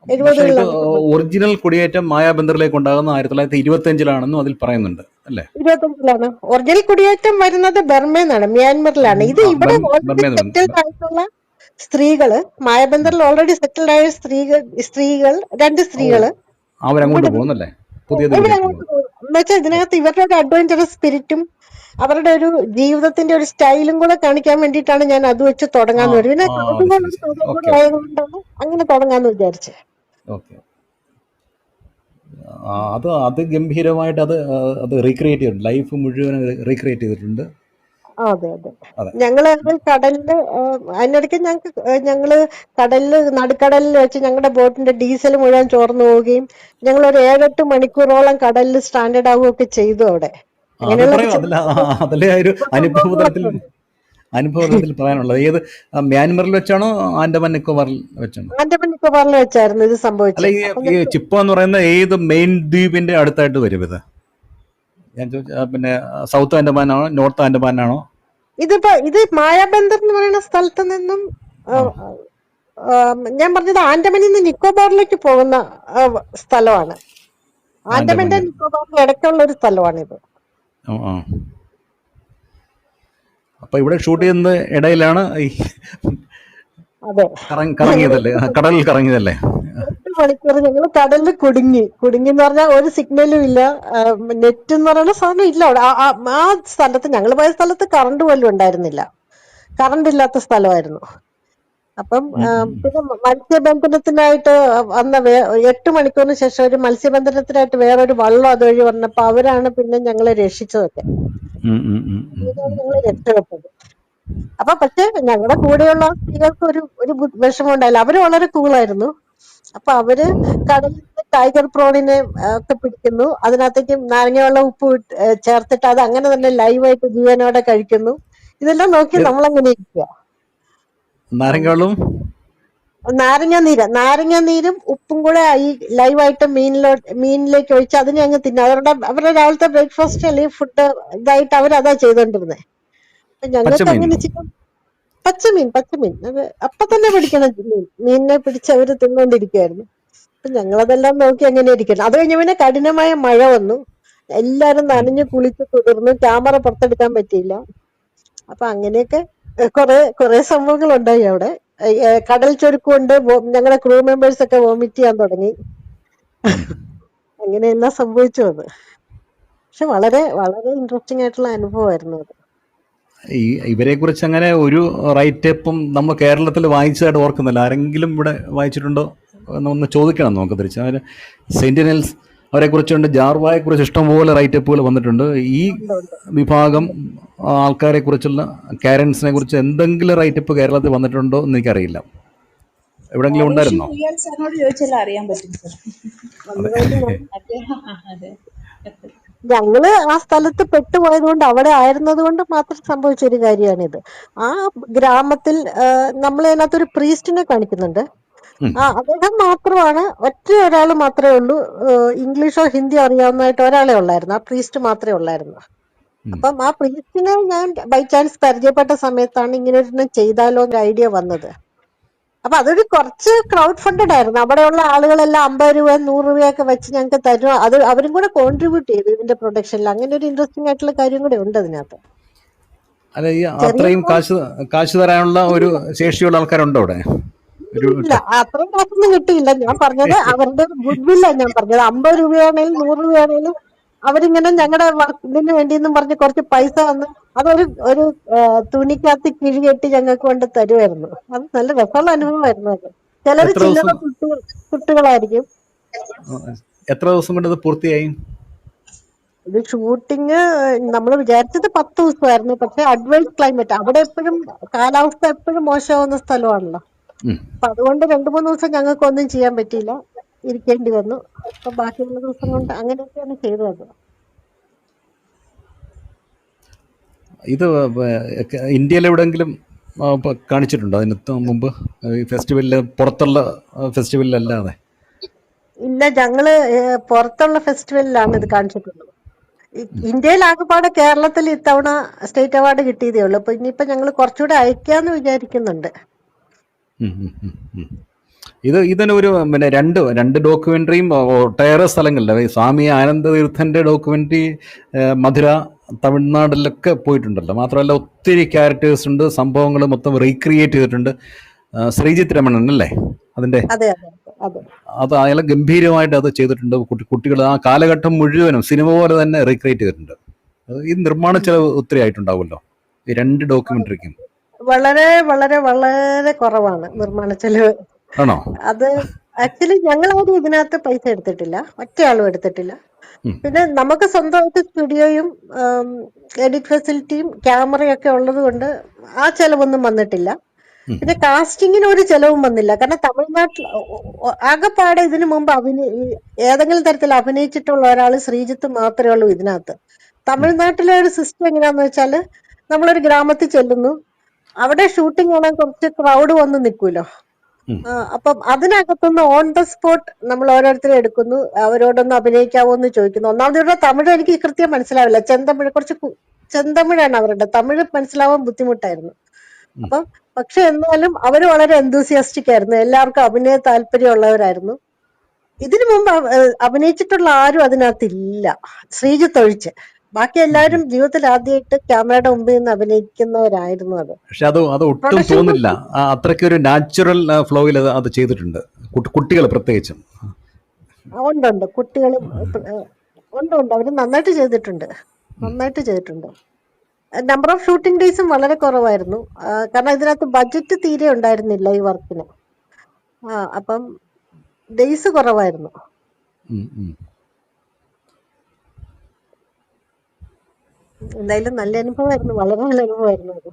പക്ഷെ ഇത് 70കളിലാണ് സംഭവിച്ചത്. ഒറിജിനൽ കുടിയേറ്റം മായാബന്ദറിലേക്ക് ഉണ്ടാകുന്ന 1925 അതിൽ പറയുന്നുണ്ട് അല്ലേ? 25ലാണ് ഒറിജിനൽ കുടിയേറ്റം വരുന്നത് ബർമേന്നാണ്, മ്യാൻമറിലാണ്. ഇത് ഇവിടെ ഓൾറെഡി സെറ്റിൽഡ് ആയിട്ടുള്ള സ്ത്രീകള്, മായാബന്ദറിൽ ഓൾറെഡി സെറ്റിൽഡ് ആയ സ്ത്രീകൾ 2 സ്ത്രീകള് അവരങ്ങോട്ട് ഇവിടെ പോകുന്നല്ലേ, പുതിയ ഇവിടെ ദ്വീപിലേക്ക് അങ്ങോട്ട് പോകും. പോകും. എന്നുവെച്ചാൽ ഇതിനകത്ത് ഇവരുടെ ഒരു അഡ്വഞ്ചറസ് സ്പിരിറ്റും അവരുടെ ഒരു ജീവിതത്തിന്റെ ഒരു സ്റ്റൈലും കൂടെ കാണിക്കാൻ വേണ്ടിയിട്ടാണ് ഞാൻ അത് വെച്ച് തുടങ്ങാന്ന് വരും. പിന്നെ അത് ശരി ശരി. കഥ കൂടെ ഓക്കെ ഓക്കെ ആയതുകൊണ്ടാണ് അങ്ങനെ തുടങ്ങാന്ന് വിചാരിച്ചത്. ഓക്കെ. അത് ഗംഭീരമായിട്ട് അത് റീക്രിയേറ്റ് ചെയ്തിട്ടുണ്ട്, ലൈഫ് മുഴുവൻ റീക്രിയേറ്റ് ചെയ്തിട്ടുണ്ട്. അതെ അതെ. അതെ. ഞങ്ങള് കടലില് അതിനിടയ്ക്ക് ഞങ്ങള് നടുക്കടലിൽ വെച്ച് ഞങ്ങളുടെ ബോട്ടിന്റെ ഡീസൽ മുഴുവൻ ചോർന്നു പോവുകയും ഞങ്ങൾ ഒരു 7-8 മണിക്കൂറോളം കടലിൽ സ്റ്റാൻഡേർഡ് ആവുകയൊക്കെ ചെയ്തു അവിടെ. അത് അങ്ങനെയുള്ള പറയും, അതിലെ ഒരു അനുഭവത്തിൽ പറയാനുള്ളത്. ഏത് മ്യാൻമറിൽ വെച്ചാണോ ആൻഡമാൻ നിക്കോബാറിൽ വെച്ചാണോ? ആൻഡമാൻ നിക്കോബാറിൽ വെച്ചായിരുന്നു ഇത് അല്ല, സംഭവിച്ചത്. ഈ ചിപ്പോ എന്ന് പറയുന്ന ഏത് മെയിൻ ദ്വീപിന്റെ അടുത്തായിട്ട് വരും ഇത്? ഞാൻ പിന്നെ സൗത്ത് ആൻഡമാനാണോ നോർത്ത് ആൻഡമാനാണോ? ഇത് മായാബന്ദർ എന്ന് പറയുന്ന സ്ഥലത്ത് നിന്നും ഞാൻ പറഞ്ഞത് ആൻഡമാനിൽ നിന്ന് നിക്കോബാറിലേക്ക് പോകുന്ന സ്ഥലമാണ്. ആൻഡമാന്റെ നിക്കോബാറിന് ഇടയ്ക്കുള്ള ഒരു സ്ഥലമാണിത്. അപ്പൊ ഇവിടെ ഷൂട്ട് ചെയ്യുന്ന ഇടയിലാണ് ഈ കറങ്ങിയതല്ലേ, കടലിൽ കറങ്ങിയതല്ലേ? 8 മണിക്കൂർ ഞങ്ങൾ കടലിൽ കുടുങ്ങി എന്ന് പറഞ്ഞാൽ ഒരു സിഗ്നലും ഇല്ല, നെറ്റ് എന്ന് പറയുന്ന സാധനം ഇല്ല അവിടെ. ആ സ്ഥലത്ത് ഞങ്ങൾ പോയ സ്ഥലത്ത് കറണ്ട് പോലും ഉണ്ടായിരുന്നില്ല, കറണ്ട് ഇല്ലാത്ത സ്ഥലമായിരുന്നു. അപ്പം പിന്നെ മത്സ്യബന്ധനത്തിനായിട്ട് വന്ന 8 മണിക്കൂറിന് ശേഷം ഒരു മത്സ്യബന്ധനത്തിനായിട്ട് വേറൊരു വള്ളം അതുവഴി വന്നപ്പോ അവരാണ് പിന്നെ ഞങ്ങളെ രക്ഷിച്ചതൊക്കെ. ഞങ്ങളെ രക്ഷപ്പെട്ടത്. അപ്പൊ പക്ഷെ ഞങ്ങളുടെ കൂടെയുള്ള സ്ത്രീകൾക്ക് ഒരു വിഷമം ഉണ്ടായില്ല. അവര് വളരെ കൂളായിരുന്നു. അപ്പൊ അവര് കടലിൽ ടൈഗർ പ്രോണിനെ ഒക്കെ പിടിക്കുന്നു, അതിനകത്തേക്ക് നാരങ്ങ വെള്ളം ഉപ്പ് ചേർത്തിട്ട് അത് അങ്ങനെ തന്നെ ലൈവായിട്ട് ജീവനോടെ കഴിക്കുന്നു. ഇതെല്ലാം നോക്കി നമ്മളങ്ങനെ ഇരിക്കുക. നാരങ്ങ നീരും ഉപ്പും കൂടെ ഈ ലൈവായിട്ട് മീനിലേക്ക് ഒഴിച്ച് അതിനെ അങ്ങ് തിന്നുക. അവരുടെ രാവിലത്തെ ബ്രേക്ക്ഫാസ്റ്റ് അല്ലെങ്കിൽ ഫുഡ് ഇതായിട്ട് അവരതാ ചെയ്തോണ്ടിരുന്നത്. ഞങ്ങൾക്ക് അങ്ങനെ ചെയ്യാം. പച്ചമീൻ അത് അപ്പൊ തന്നെ പിടിക്കണം. മീനിനെ പിടിച്ച് അവര് തിന്നുകൊണ്ടിരിക്കുവായിരുന്നു. അപ്പൊ ഞങ്ങളതെല്ലാം നോക്കി അങ്ങനെ ഇരിക്കണം. അത് കഴിഞ്ഞ പിന്നെ കഠിനമായ മഴ വന്നു, എല്ലാരും നനഞ്ഞു കുളിച്ച് കുതിർന്നു, ക്യാമറ പുറത്തെടുക്കാൻ പറ്റിയില്ല. അപ്പൊ അങ്ങനെയൊക്കെ കുറെ സംഭവങ്ങൾ ഉണ്ടായി അവിടെ. കടൽ ചൊരുക്കൊണ്ട് ഞങ്ങളുടെ ക്രൂ മെമ്പേഴ്സ് ഒക്കെ വോമിറ്റ് ചെയ്യാൻ തുടങ്ങി. അങ്ങനെയെല്ലാം സംഭവിച്ചു അത്. പക്ഷെ വളരെ വളരെ ഇൻട്രസ്റ്റിംഗ് ആയിട്ടുള്ള അനുഭവമായിരുന്നു അത്. ഇവരെ കുറിച്ച് അങ്ങനെ ഒരു റൈറ്റപ്പും നമ്മൾ കേരളത്തിൽ വായിച്ചതായിട്ട് ഓർക്കുന്നില്ല. ആരെങ്കിലും ഇവിടെ വായിച്ചിട്ടുണ്ടോ ഒന്ന് ചോദിക്കണം നമുക്ക് തിരിച്ച്. അവർ സെന്റിനൽസ് അവരെ കുറിച്ചുണ്ട്, ജാർവായെ കുറിച്ച് ഇഷ്ടംപോലെ റൈറ്റപ്പുകൾ വന്നിട്ടുണ്ട്. ഈ വിഭാഗം ആൾക്കാരെ കുറിച്ചുള്ള കാരൻസിനെ കുറിച്ച് എന്തെങ്കിലും റൈറ്റപ്പ് കേരളത്തിൽ വന്നിട്ടുണ്ടോ എന്ന് എനിക്കറിയില്ല. എവിടെങ്കിലും ഉണ്ടായിരുന്നോ? അറിയാൻ പറ്റും. ഞങ്ങള് ആ സ്ഥലത്ത് പെട്ടുപോയത് കൊണ്ട്, അവിടെ ആയിരുന്നത് കൊണ്ട് മാത്രം സംഭവിച്ചൊരു കാര്യമാണിത്. ആ ഗ്രാമത്തിൽ നമ്മൾ അതിനകത്തൊരു പ്രീസ്റ്റിനെ കാണിക്കുന്നുണ്ട്. അദ്ദേഹം മാത്രമാണ്, ഒരാൾ മാത്രമേ ഉള്ളൂ ഇംഗ്ലീഷോ ഹിന്ദിയോ അറിയാവുന്നതായിട്ട് ഒരാളെ ഉള്ളായിരുന്നു. ആ പ്രീസ്റ്റ് മാത്രമേ ഉള്ളായിരുന്നു. അപ്പം ആ പ്രീസ്റ്റിനെ ഞാൻ ബൈ ചാൻസ് പരിചയപ്പെട്ട സമയത്താണ് ഇങ്ങനെ ഒരു ചെയ്താലോ ഒരു ഐഡിയ വന്നത്. അപ്പൊ അതൊരു കുറച്ച് ക്രൗഡ് ഫണ്ടഡ് ആയിരുന്നു. അവിടെയുള്ള ആളുകളെല്ലാം 50 രൂപ 100 രൂപയൊക്കെ വെച്ച് ഞങ്ങൾക്ക് തരും. അത് അവരും കൂടെ കോൺട്രിബ്യൂട്ട് ചെയ്തു ഇതിന്റെ പ്രൊഡക്ഷനിൽ. അങ്ങനെ ഒരു ഇൻട്രസ്റ്റിംഗ് ആയിട്ടുള്ള കാര്യം കൂടെ ഉണ്ട് അതിനകത്ത്. അല്ല, ഈ അത്രയും കാശ് തരാനുള്ള ഒരു ശേഷിയുള്ള ആൾക്കാരുണ്ടോ അവിടെ? ഇല്ല, അത്രയും കാശൊന്നും കിട്ടിയില്ല. ഞാൻ പറഞ്ഞത് അവരുടെ ഗുഡ് വില്ലാണ് ഞാൻ പറഞ്ഞത്. 50 രൂപയാണേലും 100 രൂപയാണേലും അവരിങ്ങനെ ഞങ്ങളുടെ ഇതിന് വേണ്ടിയെന്നും പറഞ്ഞ് കുറച്ച് പൈസ വന്ന് ഒരു തുണിക്കകത്ത് കിഴികെട്ടി ഞങ്ങൾക്ക് കൊണ്ട് തരുമായിരുന്നു. അത് നല്ല രസമുള്ള അനുഭവമായിരുന്നു. അത് ചിലര് ചില്ലറ കുട്ടികളായിരിക്കും. എത്ര ദിവസം കൊണ്ട് പൂർത്തിയായി ഇത്? ഷൂട്ടിങ് നമ്മൾ വിചാരിച്ചത് 10 ദിവസമായിരുന്നു. പക്ഷെ അഡ്വേഴ്സ് ക്ലൈമറ്റ്, അവിടെ എപ്പോഴും കാലാവസ്ഥ എപ്പോഴും മോശമാവുന്ന സ്ഥലമാണല്ലോ. അപ്പൊ അതുകൊണ്ട് 2-3 ദിവസം ഞങ്ങൾക്ക് ഒന്നും ചെയ്യാൻ പറ്റിയില്ല, ഇരിക്കേണ്ടി വന്നു. അപ്പൊ ബാക്കിയുള്ള ദിവസം കൊണ്ട് അങ്ങനെയൊക്കെയാണ് ചെയ്തത്. ഇത് ഇന്ത്യയിൽ എവിടെയെങ്കിലും കാണിച്ചിട്ടുണ്ടോ അതിന് മുമ്പ്? ഫെസ്റ്റിവലില്, പുറത്തുള്ള ഫെസ്റ്റിവലിലല്ലാതെ? ഇല്ല, ഞങ്ങള് പുറത്തുള്ള ഫെസ്റ്റിവലിലാണ് ഇത് കാണിച്ചിട്ടുള്ളത്. ഇന്ത്യയിൽ ആകെപ്പാടെ കേരളത്തിൽ ഇത്തവണ സ്റ്റേറ്റ് അവാർഡ് കിട്ടിയതേ ഉള്ളൂ. അപ്പൊ ഇനിയിപ്പോ ഞങ്ങൾ കുറച്ചുകൂടെ അയക്കാന്ന് വിചാരിക്കുന്നുണ്ട്. ഇതിനൊരു പിന്നെ രണ്ട് ഡോക്യുമെന്ററിയും ഒട്ടേറെ സ്ഥലങ്ങളിലെ സ്വാമി ആനന്ദ തീർത്ഥന്റെ ഡോക്യുമെന്ററി മധുര തമിഴ്നാട്ടിലൊക്കെ പോയിട്ടുണ്ടല്ലോ. മാത്രമല്ല ഒത്തിരി ക്യാരക്ടേഴ്സ് ഉണ്ട്, സംഭവങ്ങൾ മൊത്തം റീക്രിയേറ്റ് ചെയ്തിട്ടുണ്ട്. ശ്രീജിത്ത് രമണൻ അല്ലേ അതിന്റെ? അതെ അതെ അതെ അത് അയാൾ ഗംഭീരമായിട്ട് അത് ചെയ്തിട്ടുണ്ട്. കുട്ടികൾ ആ കാലഘട്ടം മുഴുവനും സിനിമ പോലെ തന്നെ റീക്രിയേറ്റ് ചെയ്തിട്ടുണ്ട്. ഈ നിർമ്മാണ ചെലവ് ഒത്തിരി ആയിട്ടുണ്ടാവുമല്ലോ ഈ രണ്ട് ഡോക്യുമെന്ററിക്കും? വളരെ വളരെ വളരെ കുറവാണ് നിർമ്മാണ ചെലവ്. ആണോ? അത് ആക്ച്വലി ഞങ്ങളാരും ഇതിനകത്ത് പൈസ എടുത്തിട്ടില്ല, ഒറ്റയാളും എടുത്തിട്ടില്ല. പിന്നെ നമുക്ക് സ്വന്തമായിട്ട് സ്റ്റുഡിയോയും എഡിറ്റ് ഫെസിലിറ്റിയും ക്യാമറയും ഒക്കെ ഉള്ളത് കൊണ്ട് ആ ചെലവൊന്നും വന്നിട്ടില്ല. പിന്നെ കാസ്റ്റിങ്ങിന് ഒരു ചെലവും വന്നില്ല. കാരണം തമിഴ്നാട്ടിൽ ആകെപ്പാടെ ഇതിനു മുമ്പ് ഏതെങ്കിലും തരത്തിൽ അഭിനയിച്ചിട്ടുള്ള ഒരാൾ ശ്രീജിത്ത് മാത്രമേ ഉള്ളൂ ഇതിനകത്ത്. തമിഴ്നാട്ടിലെ ഒരു സിസ്റ്റം എങ്ങനെയാന്ന് വെച്ചാല്, നമ്മളൊരു ഗ്രാമത്തിൽ ചെല്ലുന്നു, അവിടെ ഷൂട്ടിംഗ് കാണാൻ കുറച്ച് ക്രൗഡ് വന്ന് നിൽക്കുമല്ലോ. അപ്പം അതിനകത്തുനിന്ന് ഓൺ ദ സ്പോട്ട് നമ്മൾ ഓരോരുത്തരെ എടുക്കുന്നു, അവരോടൊന്ന് അഭിനയിക്കാവോ എന്ന് ചോദിക്കുന്നു. ഒന്നാമത് തമിഴ് എനിക്ക് കൃത്യം മനസ്സിലാവില്ല, കുറച്ച് ചെന്തമിഴാണ് അവരുടെ, തമിഴ് മനസ്സിലാവാൻ ബുദ്ധിമുട്ടായിരുന്നു. അപ്പം പക്ഷെ എന്നാലും അവര് വളരെ എന്തൂസിയാസ്റ്റിക് ആയിരുന്നു, എല്ലാവർക്കും അഭിനയ താല്പര്യമുള്ളവരായിരുന്നു. ഇതിനു മുമ്പ് അഭിനയിച്ചിട്ടുള്ള ആരും അതിനകത്തില്ല, ശ്രീജിത്ത് ഒഴിച്ച്. ബാക്കി എല്ലാവരും ജീവിതത്തിൽ ആദ്യമായിട്ട് ക്യാമറയുടെ മുമ്പിൽ നിന്ന് അഭിനയിക്കുന്നവരായിരുന്നു. പക്ഷെ അത് ഒട്ടും തോന്നില്ല, അത്രയ്ക്ക് ഒരു നാച്ചുറൽ ഫ്ലോയിൽ അത് ചെയ്തിട്ടുണ്ട്. കുട്ടികൾ പ്രത്യേകിച്ചും ഉണ്ട്, കുട്ടികളും ഉണ്ട്, അവര് നന്നായിട്ട് ചെയ്തിട്ടുണ്ട്. നമ്പർ ഓഫ് ഷൂട്ടിംഗ് ഡേയ്സും വളരെ കുറവായിരുന്നു. കാരണം ഇതിനകത്ത് ബഡ്ജറ്റ് തീരെ ഉണ്ടായിരുന്നില്ല ഈ വർക്കിന്. അപ്പം ഡേയ്സ് കുറവായിരുന്നു. എന്തായാലും നല്ല അനുഭവമായിരുന്നു, വളരെ നല്ല അനുഭവമായിരുന്നു അത്.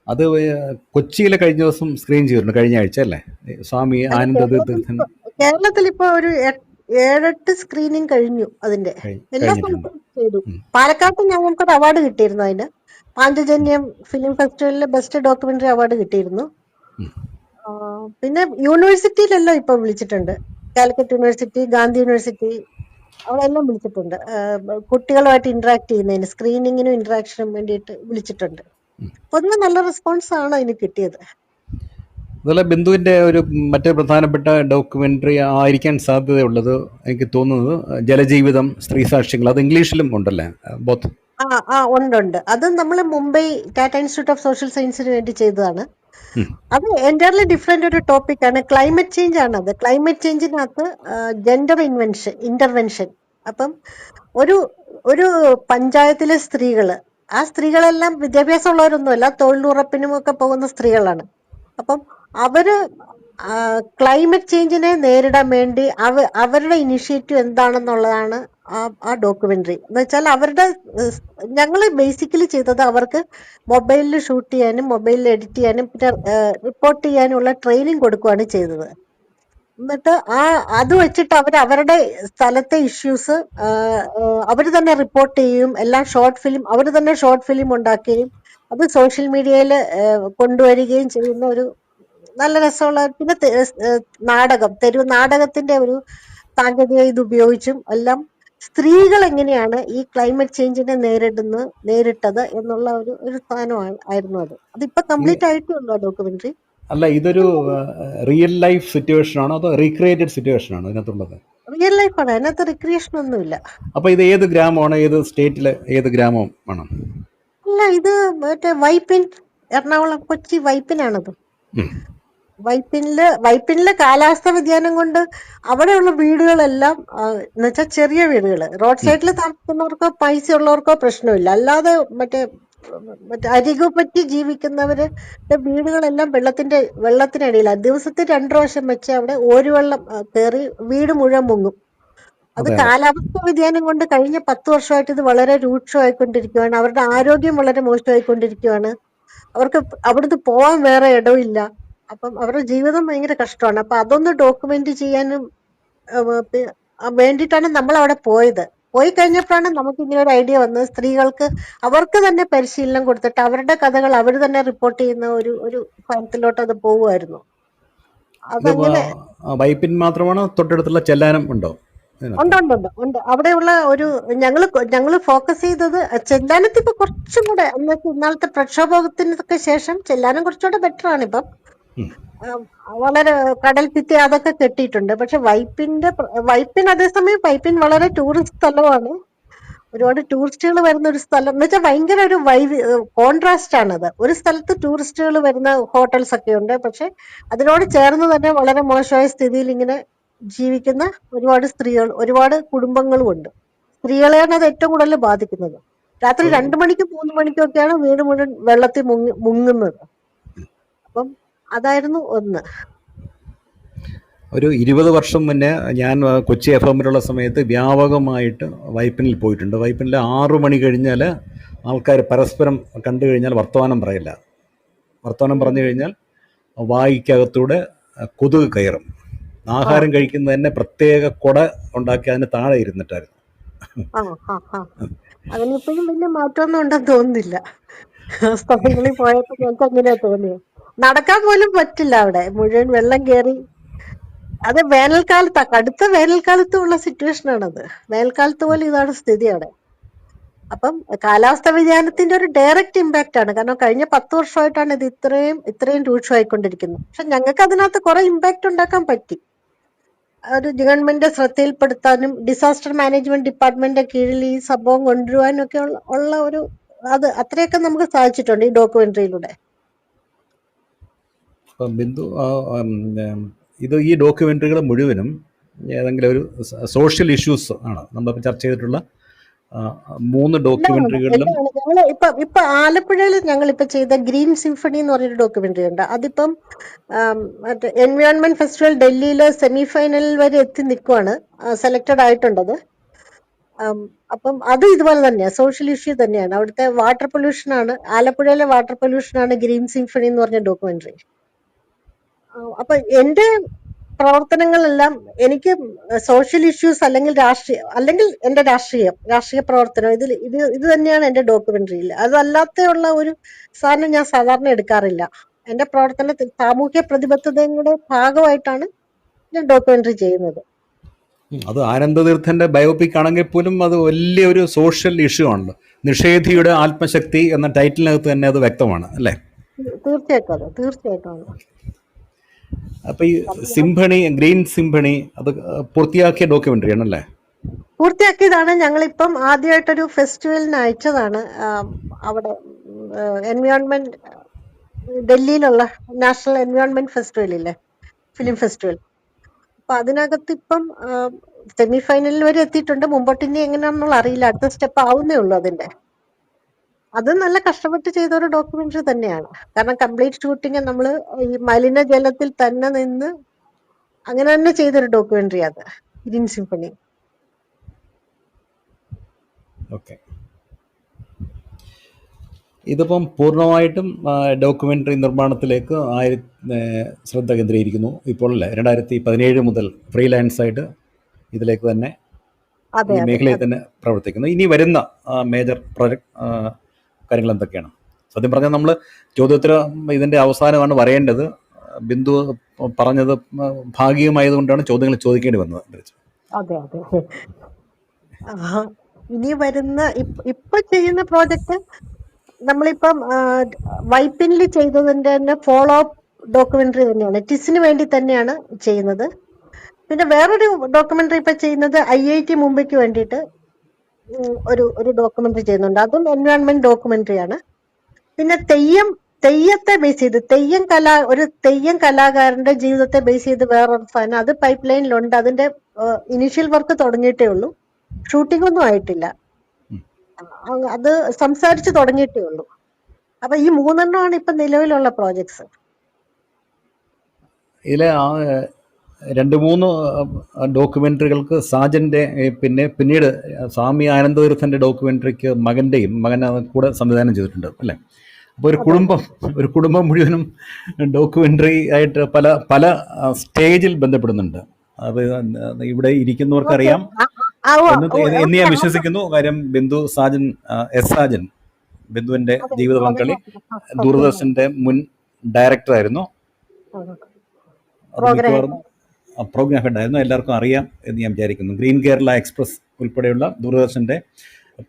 അത് കൊച്ചിയിലെ കഴിഞ്ഞ ദിവസം സ്ക്രീൻ ചെയ്തിട്ടുണ്ട്, കഴിഞ്ഞ ആഴ്ച അല്ലേ? സ്വാമി ആനന്ദ തീർത്ഥൻ കേരളത്തിൽ ഇപ്പൊ ഒരു 7-8 സ്ക്രീനിങ് കഴിഞ്ഞു അതിന്റെ. എല്ലാ സ്ഥലത്തും ചെയ്തു. പാലക്കാട്ട് ഞങ്ങൾക്കൊരു അവാർഡ് കിട്ടിയിരുന്നു അതിന്. Panchajanyam film ഫെസ്റ്റിവലിലെ best documentary award കിട്ടിയിരുന്നു. പിന്നെ യൂണിവേഴ്സിറ്റിയിലെല്ലാം ഇപ്പൊ വിളിച്ചിട്ടുണ്ട്. കാലിക്കറ്റ് യൂണിവേഴ്സിറ്റി, ഗാന്ധി യൂണിവേഴ്സിറ്റി, അവിടെ എല്ലാം വിളിച്ചിട്ടുണ്ട്. കുട്ടികളുമായിട്ട് ഇന്ററാക്ട് ചെയ്യുന്നതിന്, സ്ക്രീനിങ്ങിനും ഇന്ററാക്ഷനും വേണ്ടിയിട്ട് വിളിച്ചിട്ടുണ്ട്. പൊതുവെ നല്ല റെസ്പോൺസ് ആണ് അതിന് കിട്ടിയത്. അതുപോലെ ബിന്ദുവിന്റെ ഒരു മറ്റേ പ്രധാനപ്പെട്ട ഡോക്യുമെന്ററി ആയിരിക്കാൻ സാധ്യതയുള്ളത് എനിക്ക് തോന്നുന്നത് ജലജീവിതം, സ്ത്രീ സാക്ഷ്യങ്ങൾ. അത് ഇംഗ്ലീഷിലും ഉണ്ടല്ലേ? ബോത്ത് ഉണ്ട്. അത് നമ്മൾ Mumbai Tata institute of social സയൻസിന് വേണ്ടി ചെയ്തതാണ്. അത് എൻറ്റയർലി ഡിഫറെന്റ് ഒരു ടോപ്പിക്കാണ്. ക്ലൈമറ്റ് ചേഞ്ച് ആണ്. അത് ക്ലൈമറ്റ് ചേഞ്ചിനകത്ത് ജെൻഡർ ഇന്റർവെൻഷൻ. അപ്പം ഒരു പഞ്ചായത്തിലെ സ്ത്രീകള്, ആ സ്ത്രീകളെല്ലാം വിദ്യാഭ്യാസം ഉള്ളവരൊന്നുമല്ല, തൊഴിലുറപ്പിനും ഒക്കെ പോകുന്ന സ്ത്രീകളാണ്. അപ്പം അവര് ക്ലൈമറ്റ് ചേഞ്ചിനെ നേരിടാൻ വേണ്ടി അവരുടെ ഇനിഷ്യേറ്റീവ് എന്താണെന്നുള്ളതാണ് ആ ഡോക്യുമെന്ററി. എന്ന് വെച്ചാൽ ഞങ്ങൾ ബേസിക്കലി ചെയ്തത് അവർക്ക് മൊബൈലിൽ ഷൂട്ട് ചെയ്യാനും മൊബൈലിൽ എഡിറ്റ് ചെയ്യാനും പിന്നെ റിപ്പോർട്ട് ചെയ്യാനുള്ള ട്രെയിനിങ് കൊടുക്കുകയാണ് ചെയ്തത്. എന്നിട്ട് അത് വെച്ചിട്ട് അവരുടെ സ്ഥലത്തെ ഇഷ്യൂസ് അവർ തന്നെ റിപ്പോർട്ട് ചെയ്യും. എല്ലാം അവർ തന്നെ ഷോർട്ട് ഫിലിം ഉണ്ടാക്കുകയും അത് സോഷ്യൽ മീഡിയയിൽ കൊണ്ടുവരികയും ചെയ്യുന്ന ഒരു നല്ല രസമുള്ള. പിന്നെ തെരുവ് നാടകത്തിന്റെ ഒരു സാങ്കേതിക ഇത് ഉപയോഗിച്ചും എല്ലാം സ്ത്രീകൾ എങ്ങനെയാണ് ഈ ക്ലൈമറ്റ് ചേഞ്ചിനെ നേരിട്ടത് എന്നുള്ള ഒരു സാധനമായിരുന്നു അത്. അതിപ്പോ കംപ്ലീറ്റ് ആയിട്ടുള്ള ഡോക്യുമെന്ററി അല്ല, ഇതൊരു റിയൽ ലൈഫ് സിറ്റുവേഷൻ ആണോ അതോ റീക്രിയേറ്റഡ് സിറ്റുവേഷൻ ആണോ ഇതിനകത്തുള്ളത്? റിയൽ ലൈഫാണ്, അതിനകത്ത് റിക്രിയേഷൻ ഒന്നുമില്ല. അപ്പൊ ഇത് ഏത് ഗ്രാമമാണ്, ഏത് സ്റ്റേറ്റിലെ ഏത് ഗ്രാമം ആണ്? അല്ല, ഇത് മറ്റേ വൈപ്പിൻ, എറണാകുളം കൊച്ചി വൈപ്പിനാണത്. വൈപ്പിനിലെ കാലാവസ്ഥ വ്യതിയാനം കൊണ്ട് അവിടെയുള്ള വീടുകളെല്ലാം എന്നുവെച്ചാൽ ചെറിയ വീടുകൾ, റോഡ് സൈഡിൽ താമസിക്കുന്നവർക്കോ പൈസ ഉള്ളവർക്കോ പ്രശ്നമില്ല. അല്ലാതെ മറ്റേ അരികുപറ്റി ജീവിക്കുന്നവരുടെ വീടുകളെല്ലാം വെള്ളത്തിനടിയിലാണ്. ദിവസത്തിൽ 2 പ്രാവശ്യം വെച്ച് അവിടെ ഓരുവെള്ളം കയറി വീട് മുഴുവൻ മുങ്ങും. അത് കാലാവസ്ഥ വ്യതിയാനം കൊണ്ട് കഴിഞ്ഞ 10 വർഷമായിട്ട് ഇത് വളരെ രൂക്ഷമായിക്കൊണ്ടിരിക്കുകയാണ്. അവരുടെ ആരോഗ്യം വളരെ മോശമായിക്കൊണ്ടിരിക്കുകയാണ്. അവർക്ക് അവിടുന്ന് പോകാൻ വേറെ ഇടമില്ല. അപ്പം അവരുടെ ജീവിതം ഭയങ്കര കഷ്ടമാണ്. അപ്പൊ അതൊന്ന് ഡോക്യുമെന്റ് ചെയ്യാനും വേണ്ടിയിട്ടാണ് നമ്മൾ അവിടെ പോയത്. പോയി കഴിഞ്ഞപ്പോഴാണ് നമുക്ക് ഇങ്ങനെ ഒരു ഐഡിയ വന്നത്. സ്ത്രീകൾക്ക് അവർക്ക് തന്നെ പരിശീലനം കൊടുത്തിട്ട് അവരുടെ കഥകൾ അവർ തന്നെ റിപ്പോർട്ട് ചെയ്യുന്ന ഒരു ഫലത്തിലോട്ട് അത് പോവുമായിരുന്നു. അതങ്ങനെ വൈപ്പിൻ മാത്രമാണോ തൊട്ടടുത്തുള്ള ചെല്ലാനം ഉണ്ടോ? ഉണ്ട്. അവിടെയുള്ള ഞങ്ങള് ഫോക്കസ് ചെയ്തത് ചെല്ലാനത്ത് ഇപ്പൊ കുറച്ചും കൂടെ ഇന്നലത്തെ പ്രക്ഷോഭത്തിനൊക്കെ ശേഷം ചെല്ലാനം കുറച്ചുകൂടെ ബെറ്റർ ആണ് ഇപ്പം. വളരെ കടൽ ഭിത്തി അതൊക്കെ കെട്ടിയിട്ടുണ്ട്. പക്ഷെ വൈപ്പിൻ അതേസമയം വൈപ്പിൻ വളരെ ടൂറിസ്റ്റ് സ്ഥലമാണ്. ഒരുപാട് ടൂറിസ്റ്റുകൾ വരുന്ന ഒരു സ്ഥലം എന്ന് വെച്ചാൽ ഭയങ്കര ഒരു കോൺട്രാസ്റ്റ് ആണത്. ഒരു സ്ഥലത്ത് ടൂറിസ്റ്റുകൾ വരുന്ന ഹോട്ടൽസ് ഒക്കെ ഉണ്ട്, പക്ഷെ അതിനോട് ചേർന്ന് തന്നെ വളരെ മോശമായ സ്ഥിതിയിൽ ഇങ്ങനെ ജീവിക്കുന്ന ഒരുപാട് സ്ത്രീകൾ, ഒരുപാട് കുടുംബങ്ങളും ഉണ്ട്. സ്ത്രീകളെയാണ് അത് ഏറ്റവും കൂടുതൽ ബാധിക്കുന്നത്. രാത്രി 2 മണിക്കും 3 മണിക്കും ഒക്കെയാണ് വീട് മുഴുവൻ വെള്ളത്തിൽ മുങ്ങുന്നത്. അപ്പം അതായിരുന്നു ഒന്ന്. ഒരു 20 വർഷം മുന്നേ ഞാൻ കൊച്ചി FM-ലുള്ള സമയത്ത് വ്യാപകമായിട്ട് വൈപ്പിനിൽ പോയിട്ടുണ്ട്. വൈപ്പിനിൽ 6 മണി കഴിഞ്ഞാൽ ആൾക്കാർ പരസ്പരം കണ്ടു കഴിഞ്ഞാൽ വർത്തമാനം പറയില്ല. വർത്തമാനം പറഞ്ഞു കഴിഞ്ഞാൽ വായിക്കകത്തൂടെ കൊതുക് കയറും. ആഹാരം കഴിക്കുന്നത് തന്നെ പ്രത്യേക കുട ഉണ്ടാക്കി അതിന് താഴെ ഇരുന്നിട്ടായിരുന്നു. അതിനിപ്പോഴും വലിയ മാറ്റമൊന്നും ഉണ്ടെന്ന് തോന്നുന്നില്ല. സ്ഥലങ്ങളിൽ പോയപ്പോ ഞങ്ങൾക്ക് അങ്ങനെയാ തോന്നിയത്. നടക്കാൻ പോലും പറ്റില്ല, അവിടെ മുഴുവൻ വെള്ളം കയറി. അത് വേനൽക്കാലത്താ, കടുത്ത വേനൽക്കാലത്തും ഉള്ള സിറ്റുവേഷൻ ആണത്. വേനൽക്കാലത്ത് പോലും ഇതാണ് സ്ഥിതി അവിടെ. അപ്പം കാലാവസ്ഥാ വ്യതിയാനത്തിന്റെ ഒരു ഡയറക്റ്റ് ഇമ്പാക്റ്റ് ആണ്. കാരണം കഴിഞ്ഞ 10 വർഷമായിട്ടാണ് ഇത് ഇത്രയും രൂക്ഷമായിക്കൊണ്ടിരിക്കുന്നത്. പക്ഷെ ഞങ്ങൾക്ക് അതിനകത്ത് കുറെ ഇമ്പാക്റ്റ് ഉണ്ടാക്കാൻ പറ്റി. ഒരു ഗവൺമെന്റ് ശ്രദ്ധയിൽപ്പെടുത്താനും ഡിസാസ്റ്റർ മാനേജ്മെന്റ് ഡിപ്പാർട്ട്മെന്റിന്റെ കീഴിൽ ഈ സംഭവം കൊണ്ടുവരുവാനും ഒക്കെ ഉള്ള ഒരു അത്രയൊക്കെ നമുക്ക് സാധിച്ചിട്ടുണ്ട് ഈ ഡോക്യുമെന്ററിയിലൂടെ. ബിന്ദു, ഈ ഡോക്യുമെൻ്ററികൾ മുഴുവനും ഏതെങ്കിലും ഒരു സോഷ്യൽ ഇഷ്യൂസ് ആണ് നമ്മളിപ്പോൾ ചർച്ച ചെയ്തിട്ടുള്ള 3 ഡോക്യുമെൻ്ററികളിലും. ഞങ്ങൾ ഇപ്പൊ ആലപ്പുഴയിൽ ഞങ്ങളിപ്പോ ചെയ്ത ഗ്രീൻ സിംഫണി എന്ന് പറഞ്ഞൊരു ഡോക്യുമെന്ററി ഉണ്ട്. അതിപ്പം മറ്റേ എൻവയോൺമെന്റ് ഫെസ്റ്റിവൽ ഡൽഹിയിലെ സെമി ഫൈനലിൽ വരെ എത്തി നിൽക്കുവാണ്, സെലക്ടഡ് ആയിട്ടുണ്ടത്. അപ്പം അത് ഇതുപോലെ തന്നെയാണ്, സോഷ്യൽ ഇഷ്യൂ തന്നെയാണ്. അവിടുത്തെ വാട്ടർ പൊല്യൂഷൻ ആണ്, ആലപ്പുഴയിലെ വാട്ടർ പൊല്യൂഷൻ ആണ് ഗ്രീൻ സിംഫണി എന്ന് പറഞ്ഞ ഡോക്യുമെന്ററി. അപ്പൊ എന്റെ പ്രവർത്തനങ്ങളെല്ലാം എനിക്ക് സോഷ്യൽ ഇഷ്യൂസ് അല്ലെങ്കിൽ എന്റെ രാഷ്ട്രീയ പ്രവർത്തനം ഇത് തന്നെയാണ് എന്റെ ഡോക്യുമെന്ററിയിൽ. അതല്ലാത്തുള്ള ഒരു സാധനം ഞാൻ സാധാരണ എടുക്കാറില്ല. എന്റെ പ്രവർത്തനത്തിൽ സാമൂഹ്യ പ്രതിബദ്ധതയുടെ ഭാഗമായിട്ടാണ് ഞാൻ ഡോക്യുമെന്ററി ചെയ്യുന്നത്. അത് ആനന്ദതീർത്ഥന്റെ ബയോപിക് ആണെങ്കിൽ പോലും അത് വലിയൊരു സോഷ്യൽ ഇഷ്യൂ ആണല്ലോ. നിഷേധിയുടെ ആത്മശക്തി എന്ന ടൈറ്റിലിനകത്ത് തന്നെ അത് വ്യക്തമാണ്, അല്ലേ? തീർച്ചയായിട്ടും. അപ്പൊ ഈ ഗ്രീൻ സിംഫണി അത് പൂർത്തിയാക്കിയ ഡോക്യുമെന്ററി ആണല്ലേ? പൂർത്തിയാക്കിയതാണ്. ഞങ്ങളിപ്പം ആദ്യമായിട്ടൊരു ഫെസ്റ്റിവലിന് അയച്ചതാണ്. അവിടെ എൻവയോൺമെന്റ് ഡൽഹിയിലുള്ള നാഷണൽ എൻവയോൺമെന്റ് ഫെസ്റ്റിവൽ ഇല്ലേ, ഫിലിം ഫെസ്റ്റിവൽ. അപ്പൊ അതിനകത്ത് ഇപ്പം സെമി ഫൈനലിൽ വരെ എത്തിയിട്ടുണ്ട്. മുമ്പോട്ട് ഇനി എങ്ങനെയാണെന്നുള്ള അറിയില്ല, അടുത്ത സ്റ്റെപ്പ് ആവുന്നേ ഉള്ളൂ അതിന്റെ. അത് നല്ല കഷ്ടപ്പെട്ട് ചെയ്ത ഒരു ഡോക്യുമെന്ററി തന്നെയാണ്. കാരണം കംപ്ലീറ്റ് ഷൂട്ടിങ് നമ്മൾ ഈ മലിനജലത്തിൽ തന്നെ നിന്ന് അങ്ങനെ തന്നെ ചെയ്തൊരു ഡോക്യുമെന്ററി അത് ഗ്രീൻ സിംഫണി. ഓക്കെ, ഇതിപ്പം പൂർണ്ണമായിട്ടും ഡോക്യുമെന്ററി നിർമ്മാണത്തിലേക്ക് ശ്രദ്ധ കേന്ദ്രീകരിക്കുന്നു ഇപ്പോൾ, അല്ലേ? 2017 മുതൽ ഫ്രീലാൻസ് ആയിട്ട് ഇതിലേക്ക് തന്നെ ഈ മേഖലയിൽ തന്നെ പ്രവർത്തിക്കുന്നു. ഇനി വരുന്ന മേജർ പ്രൊജക്ട് കാര്യങ്ങൾ എന്തൊക്കെയാണ്? സത്യം പറഞ്ഞാൽ നമ്മൾ ഇതിന്റെ അവസാനമാണ് പറയേണ്ടത്. ബിന്ദു പറഞ്ഞത് ഭാഗികമായതുകൊണ്ടാണ് ചോദ്യങ്ങൾ ചോദിക്കേണ്ടി വന്നത്. അതെ. ഇനി വരുന്ന ഇപ്പൊ ചെയ്യുന്ന പ്രോജക്റ്റ് നമ്മളിപ്പം വൈപ്പിനിൽ ചെയ്തതിന്റെ തന്നെ ഫോളോ അപ്പ് ഡോക്യുമെന്ററി തന്നെയാണ്. ടിസിന് വേണ്ടി തന്നെയാണ് ചെയ്യുന്നത്. പിന്നെ വേറൊരു ഡോക്യുമെന്ററി ഇപ്പൊ ചെയ്യുന്നത് IIT മുംബൈക്ക് വേണ്ടിയിട്ട് ഒരു ഡോക്യുമെന്ററി ചെയ്യുന്നുണ്ട്. അതും എൻവയോൺമെന്റ് ഡോക്യുമെന്ററി ആണ്. പിന്നെ തെയ്യത്തെ ബേസ് ചെയ്ത് തെയ്യം കലാകാരന്റെ ജീവിതത്തെ ബേസ് ചെയ്ത് വേറൊരു സാധനം, അത് പൈപ്പ് ലൈനിലുണ്ട്. അതിന്റെ ഇനീഷ്യൽ വർക്ക് തുടങ്ങിയിട്ടേ ഉള്ളൂ, ഷൂട്ടിംഗ് ഒന്നും ആയിട്ടില്ല. അത് സംസാരിച്ച് തുടങ്ങിയിട്ടേ ഉള്ളൂ. അപ്പൊ ഈ 3 ഇപ്പൊ നിലവിലുള്ള പ്രോജക്ട്സ്. ഇതിലെ 2-3 ഡോക്യുമെന്ററികൾക്ക് സാജന്റെ പിന്നീട് സ്വാമി ആനന്ദതീർത്ഥന്റെ ഡോക്യുമെന്ററിക്ക് മകൻ കൂടെ സംവിധാനം ചെയ്തിട്ടുണ്ട്, അല്ലേ? അപ്പോൾ ഒരു കുടുംബം മുഴുവനും ഡോക്യുമെന്ററി ആയിട്ട് പല സ്റ്റേജിൽ ബന്ധപ്പെടുന്നുണ്ട്. അത് ഇവിടെ ഇരിക്കുന്നവർക്ക് അറിയാം എന്ന് ഞാൻ വിശ്വസിക്കുന്നു. കാര്യം സാജൻ ബിന്ദുവിന്റെ ജീവിത പങ്കാളി ദൂരദർശന്റെ മുൻ ഡയറക്ടറായിരുന്നു, പ്രോഗ്രാം ഹെഡായിരുന്നു. എല്ലാവർക്കും അറിയാം എന്ന് ഞാൻ വിചാരിക്കുന്നു. ഗ്രീൻ കേരള എക്സ്പ്രസ് ഉൾപ്പെടെയുള്ള ദൂരദർശന്റെ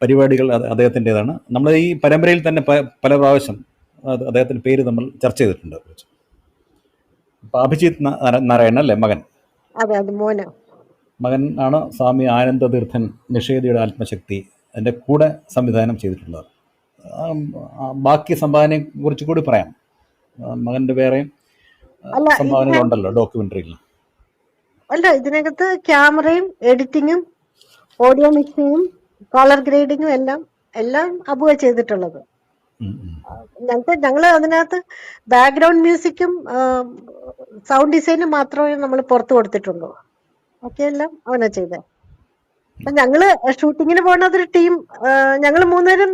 പരിപാടികൾ അദ്ദേഹത്തിൻ്റെതാണ്. നമ്മൾ ഈ പരമ്പരയിൽ തന്നെ പല പ്രാവശ്യം അദ്ദേഹത്തിൻ്റെ പേര് നമ്മൾ ചർച്ച ചെയ്തിട്ടുണ്ട്. അപ്പോൾ അഭിജിത്ത് നാരായണൻ അല്ലേ മകൻ? അതെ മോന. മകൻ ആണ് സ്വാമി ആനന്ദതീർത്ഥൻ നിഷേധിയുടെ ആത്മശക്തി അതിൻ്റെ കൂടെ സംവിധാനം ചെയ്തിട്ടുള്ളത്. ബാക്കി സംഭാവനയെ കുറിച്ച് കൂടി പറയാം. മകൻ്റെ വേറെയും സംഭാവനകളുണ്ടല്ലോ ഡോക്യുമെൻ്ററിയിൽ. അല്ല, ഇതിനകത്ത് ക്യാമറയും എഡിറ്റിങ്ങും ഓഡിയോ മിക്സിങ്ങും കളർ ഗ്രേഡിങ്ങും എല്ലാം അബുവ ചെയ്തിട്ടുള്ളത്. ഞങ്ങള് അതിനകത്ത് ബാക്ക്ഗ്രൗണ്ട് മ്യൂസിക്കും സൗണ്ട് ഡിസൈനും മാത്രമേ നമ്മൾ പുറത്തു കൊടുത്തിട്ടുള്ളൂ. ഒക്കെ എല്ലാം അവനാ ചെയ്തത്. അപ്പൊ ഞങ്ങള് ഷൂട്ടിങ്ങിന് പോകുന്നത് ഒരു ടീം, ഞങ്ങൾ 3 പേരും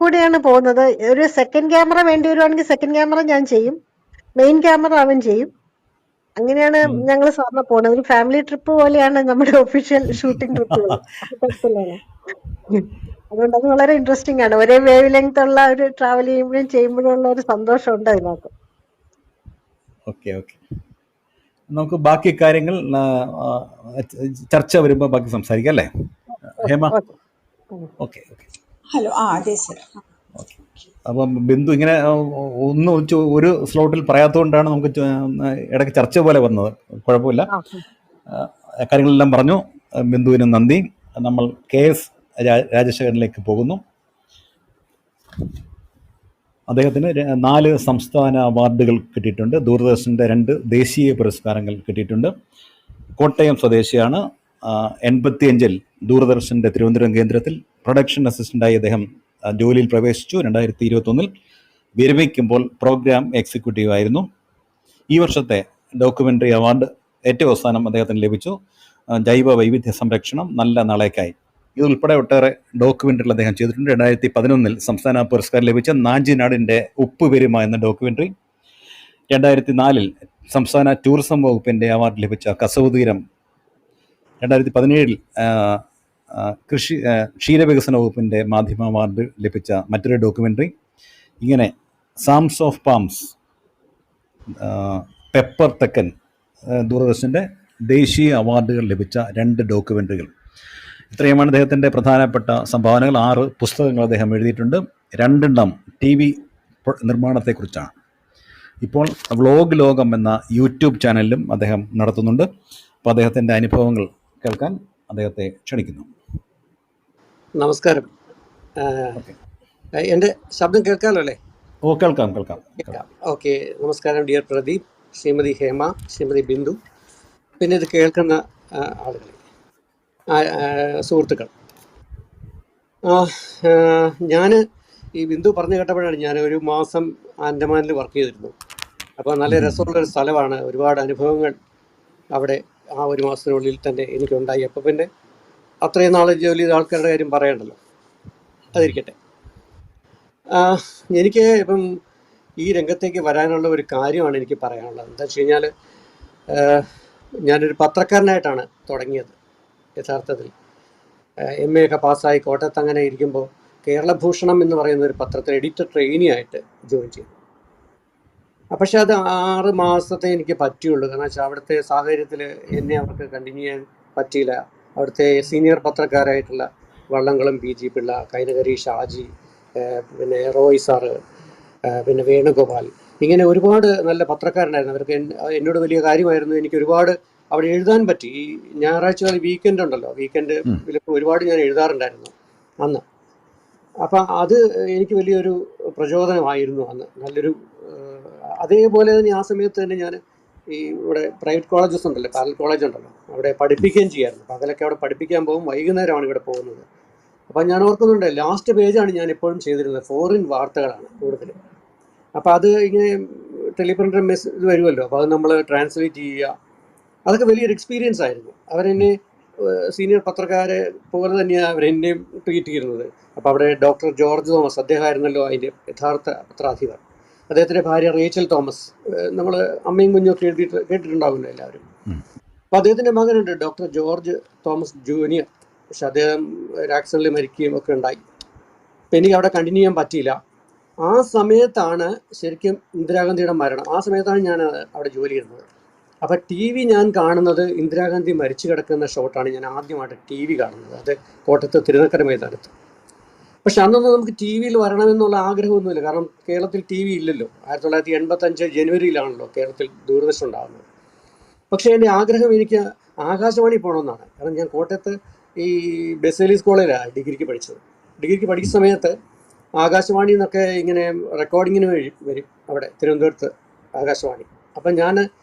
കൂടിയാണ് പോകുന്നത്. ഒരു സെക്കൻഡ് ക്യാമറ വേണ്ടി വരുവാണെങ്കിൽ സെക്കൻഡ് ക്യാമറ ഞാൻ ചെയ്യും, മെയിൻ ക്യാമറ അവൻ ചെയ്യും. അങ്ങനെയാണ് ഞങ്ങൾ സാറിന് പോകുന്നത്. ഒരു ഫാമിലി ട്രിപ്പ് പോലെയാണ് നമ്മുടെ ഒഫീഷ്യൽ ഷൂട്ടിംഗ് ട്രിപ്പുകൾ. അതുകൊണ്ട് അത് വളരെ ഇൻട്രസ്റ്റിംഗ് ആണ്. ഒരേ വേവ് ലെങ്ത് ഉള്ള ഒരു ട്രാവൽ ചെയ്യുമ്പോഴും ഉള്ള ഒരു സന്തോഷം ഉണ്ട് അതിനകത്ത്. ഓക്കെ ഓക്കെ, നമുക്ക് ബാക്കി കാര്യങ്ങൾ ചർച്ച വരുമ്പോൾ ബാക്കി സംസാരിക്കാം അല്ലേ ഹേമ? Okay okay. ഹലോ, അതെ സർ. ഓക്കെ. അപ്പം ബിന്ദു ഇങ്ങനെ ഒരു സ്ലോട്ടിൽ പറയാത്തതുകൊണ്ടാണ് നമുക്ക് ഇടയ്ക്ക് ചർച്ച പോലെ വന്നത്. കുഴപ്പമില്ല, കാര്യങ്ങളെല്ലാം പറഞ്ഞു. ബിന്ദുവിന് നന്ദി. നമ്മൾ KS രാജശേഖരനിലേക്ക് പോകുന്നു. അദ്ദേഹത്തിന് 4 സംസ്ഥാന അവാർഡുകൾ കിട്ടിയിട്ടുണ്ട്. ദൂരദർശൻ്റെ 2 ദേശീയ പുരസ്കാരങ്ങൾ കിട്ടിയിട്ടുണ്ട്. കോട്ടയം സ്വദേശിയാണ്. 85-ൽ ദൂരദർശൻ്റെ തിരുവനന്തപുരം കേന്ദ്രത്തിൽ പ്രൊഡക്ഷൻ അസിസ്റ്റൻ്റായി അദ്ദേഹം ജോലിയിൽ പ്രവേശിച്ചു. 2021-ൽ വിരമിക്കുമ്പോൾ പ്രോഗ്രാം എക്സിക്യൂട്ടീവ് ആയിരുന്നു. ഈ വർഷത്തെ ഡോക്യുമെൻ്ററി അവാർഡ് ഏറ്റവും അവസാനം അദ്ദേഹത്തിന് ലഭിച്ചു. ജൈവ വൈവിധ്യ സംരക്ഷണം നല്ല നാളേക്കായി. ഇതുൾപ്പെടെ ഒട്ടേറെ ഡോക്യുമെൻ്ററികൾ അദ്ദേഹം ചെയ്തിട്ടുണ്ട്. 2011-ൽ സംസ്ഥാന പുരസ്കാരം ലഭിച്ച നാഞ്ചിനാടിൻ്റെ ഉപ്പ് പെരുമ എന്ന ഡോക്യുമെൻ്ററി, 2004-ൽ സംസ്ഥാന ടൂറിസം വകുപ്പിൻ്റെ അവാർഡ് ലഭിച്ച കസവുതീരം, 2017-ൽ ക്ഷീരവികസന വകുപ്പിൻ്റെ മാധ്യമ അവാർഡ് ലഭിച്ച മറ്റൊരു ഡോക്യുമെൻ്ററി. ഇങ്ങനെ സാംസ് ഓഫ് പാംസ്, പെപ്പർ തെക്കൻ, ദൂരദർശൻ്റെ ദേശീയ അവാർഡുകൾ ലഭിച്ച 2 ഡോക്യുമെൻ്ററികൾ. ഇത്രയുമാണ് അദ്ദേഹത്തിൻ്റെ പ്രധാനപ്പെട്ട സംഭാവനകൾ. 6 പുസ്തകങ്ങൾ അദ്ദേഹം എഴുതിയിട്ടുണ്ട്. 2 TV നിർമ്മാണത്തെക്കുറിച്ചാണ്. ഇപ്പോൾ വ്ലോഗ് ലോകം എന്ന യൂട്യൂബ് ചാനലിലും അദ്ദേഹം നടത്തുന്നുണ്ട്. അപ്പോൾ അദ്ദേഹത്തിൻ്റെ അനുഭവങ്ങൾ കേൾക്കാൻ അദ്ദേഹത്തെ ക്ഷണിക്കുന്നു. നമസ്കാരം. എൻ്റെ ശബ്ദം കേൾക്കാമല്ലോ അല്ലേ? ഓ, കേൾക്കാം. ഓക്കെ. നമസ്കാരം ഡിയർ പ്രദീപ്, ശ്രീമതി ഹേമ, ശ്രീമതി ബിന്ദു, പിന്നെ ഇത് കേൾക്കുന്ന ആളുകളെ, സുഹൃത്തുക്കൾ. ഞാൻ ഈ ബിന്ദു പറഞ്ഞു കേട്ടപ്പോഴാണ്, ഞാൻ ഒരു മാസം ആൻഡമാനിൽ വർക്ക് ചെയ്തിരുന്നു. അപ്പോൾ നല്ല രസമുള്ളൊരു സ്ഥലമാണ്. ഒരുപാട് അനുഭവങ്ങൾ അവിടെ ആ ഒരു മാസത്തിനുള്ളിൽ തന്നെ എനിക്കുണ്ടായി. അപ്പോൾ പിന്നെ അത്രയും നാൾ ജോലി ചെയ്ത ആൾക്കാരുടെ കാര്യം പറയണ്ടല്ലോ, അതിരിക്കട്ടെ. എനിക്ക് ഇപ്പം ഈ രംഗത്തേക്ക് വരാനുള്ള ഒരു കാര്യമാണ് എനിക്ക് പറയാനുള്ളത്. എന്താ വെച്ച് കഴിഞ്ഞാൽ, ഞാനൊരു പത്രക്കാരനായിട്ടാണ് തുടങ്ങിയത്. യഥാർത്ഥത്തിൽ MA ഒക്കെ പാസ്സായി കോട്ടയത്ത് അങ്ങനെ ഇരിക്കുമ്പോൾ കേരളഭൂഷണം എന്ന് പറയുന്ന ഒരു പത്രത്തിൽ എഡിറ്റർ ട്രെയിനി ആയിട്ട് ജോയിൻ ചെയ്തു. പക്ഷെ അത് 6 മാസത്തെ എനിക്ക് പറ്റിയുള്ളൂ. കാരണം വെച്ചാൽ അവിടുത്തെ സാഹചര്യത്തിൽ എന്നെ അവർക്ക് കണ്ടിന്യൂ ചെയ്യാൻ പറ്റിയില്ല. അവിടുത്തെ സീനിയർ പത്രക്കാരായിട്ടുള്ള വള്ളംകുളം PG പിള്ള, കൈനകരി ഷാജി, പിന്നെ റോയ് സാറ്, പിന്നെ വേണുഗോപാൽ, ഇങ്ങനെ ഒരുപാട് നല്ല പത്രക്കാരുണ്ടായിരുന്നു. അവർക്ക് എന്നോട് വലിയ കാര്യമായിരുന്നു. എനിക്ക് ഒരുപാട് അവിടെ എഴുതാൻ പറ്റി. ഈ ഞായറാഴ്ചകൾ വീക്കെൻഡ് ഉണ്ടല്ലോ, വീക്കെൻഡിൽ ഒരുപാട് ഞാൻ എഴുതാറുണ്ടായിരുന്നു അന്ന്. അപ്പം അത് എനിക്ക് വലിയൊരു പ്രചോദനമായിരുന്നു അന്ന്. നല്ലൊരു അതേപോലെ തന്നെ ആ സമയത്ത് തന്നെ ഞാൻ ഈ ഇവിടെ പ്രൈവറ്റ് കോളേജസ് ഉണ്ടല്ലോ, പാരൽ കോളേജ് ഉണ്ടല്ലോ, അവിടെ പഠിപ്പിക്കുകയും ചെയ്യായിരുന്നു. പകലൊക്കെ അവിടെ പഠിപ്പിക്കാൻ പോകും, വൈകുന്നേരമാണ് ഇവിടെ പോകുന്നത്. അപ്പം ഞാൻ ഓർക്കുന്നുണ്ട്, ലാസ്റ്റ് പേജാണ് ഞാൻ എപ്പോഴും ചെയ്തിരുന്നത് ഫോറിൻ വാർത്തകളാണ് കൂടുതലും. അപ്പോൾ അത് ഇങ്ങനെ ടെലിപ്രിൻ്റർ ഇത് വരുമല്ലോ, അപ്പോൾ അത് നമ്മൾ ട്രാൻസ്ലേറ്റ് ചെയ്യുക, അതൊക്കെ വലിയൊരു എക്സ്പീരിയൻസ് ആയിരുന്നു. അവരെന്നെ സീനിയർ പത്രക്കാരെ പോലെ തന്നെയാണ് അവരെന്നെയും ട്രീറ്റ് ചെയ്യുന്നത്. അപ്പോൾ അവിടെ ഡോക്ടർ ജോർജ് തോമസ്, അദ്ദേഹമായിരുന്നല്ലോ അതിൻ്റെ യഥാർത്ഥ പത്രാധിപർ. അദ്ദേഹത്തിൻ്റെ ഭാര്യ റേച്ചൽ തോമസ്, നമ്മൾ അമ്മയും കുഞ്ഞൊക്കെ കേട്ടിട്ടുണ്ടാവുമല്ലോ എല്ലാവരും. അപ്പോൾ അദ്ദേഹത്തിൻ്റെ മകനുണ്ട് ഡോക്ടർ ജോർജ് തോമസ് ജൂനിയർ. പക്ഷെ അദ്ദേഹം ആക്സിഡൻറ്റിൽ മരിക്കുകയും ഒക്കെ ഉണ്ടായി. അപ്പം എനിക്ക് അവിടെ കണ്ടിന്യൂ ചെയ്യാൻ പറ്റിയില്ല. ആ സമയത്താണ് ശരിക്കും ഇന്ദിരാഗാന്ധിയുടെ മരണം. ആ സമയത്താണ് ഞാൻ അവിടെ ജോലി ചെയ്യുന്നത്. അപ്പം TV ഞാൻ കാണുന്നത് ഇന്ദിരാഗാന്ധി മരിച്ചു കിടക്കുന്ന ഷോട്ടാണ് ഞാൻ ആദ്യമായിട്ട് TV കാണുന്നത്. അത് കോട്ടയത്ത് തിരുനക്കര മൈതാനത്ത്. പക്ഷെ അന്നൊന്നും നമുക്ക് ടി വിയിൽ വരണമെന്നുള്ള ആഗ്രഹമൊന്നുമില്ല. കാരണം കേരളത്തിൽ ടി വി ഇല്ലല്ലോ. 1985 ജനുവരിയിലാണല്ലോ കേരളത്തിൽ ദൂരദർശൻ ഉണ്ടാകുന്നത്. പക്ഷേ എൻ്റെ ആഗ്രഹം എനിക്ക് ആകാശവാണി പോകണമെന്നാണ്. കാരണം ഞാൻ കോട്ടയത്ത് ഈ ബെസേലീസ് കോളേജിലാണ് ഡിഗ്രിക്ക് പഠിച്ചത്. ഡിഗ്രിക്ക് പഠിക്കുന്ന സമയത്ത് ആകാശവാണി എന്നൊക്കെ ഇങ്ങനെ റെക്കോർഡിങ്ങിന് വരും അവിടെ തിരുവനന്തപുരത്ത് ആകാശവാണി. അപ്പം ഞാൻ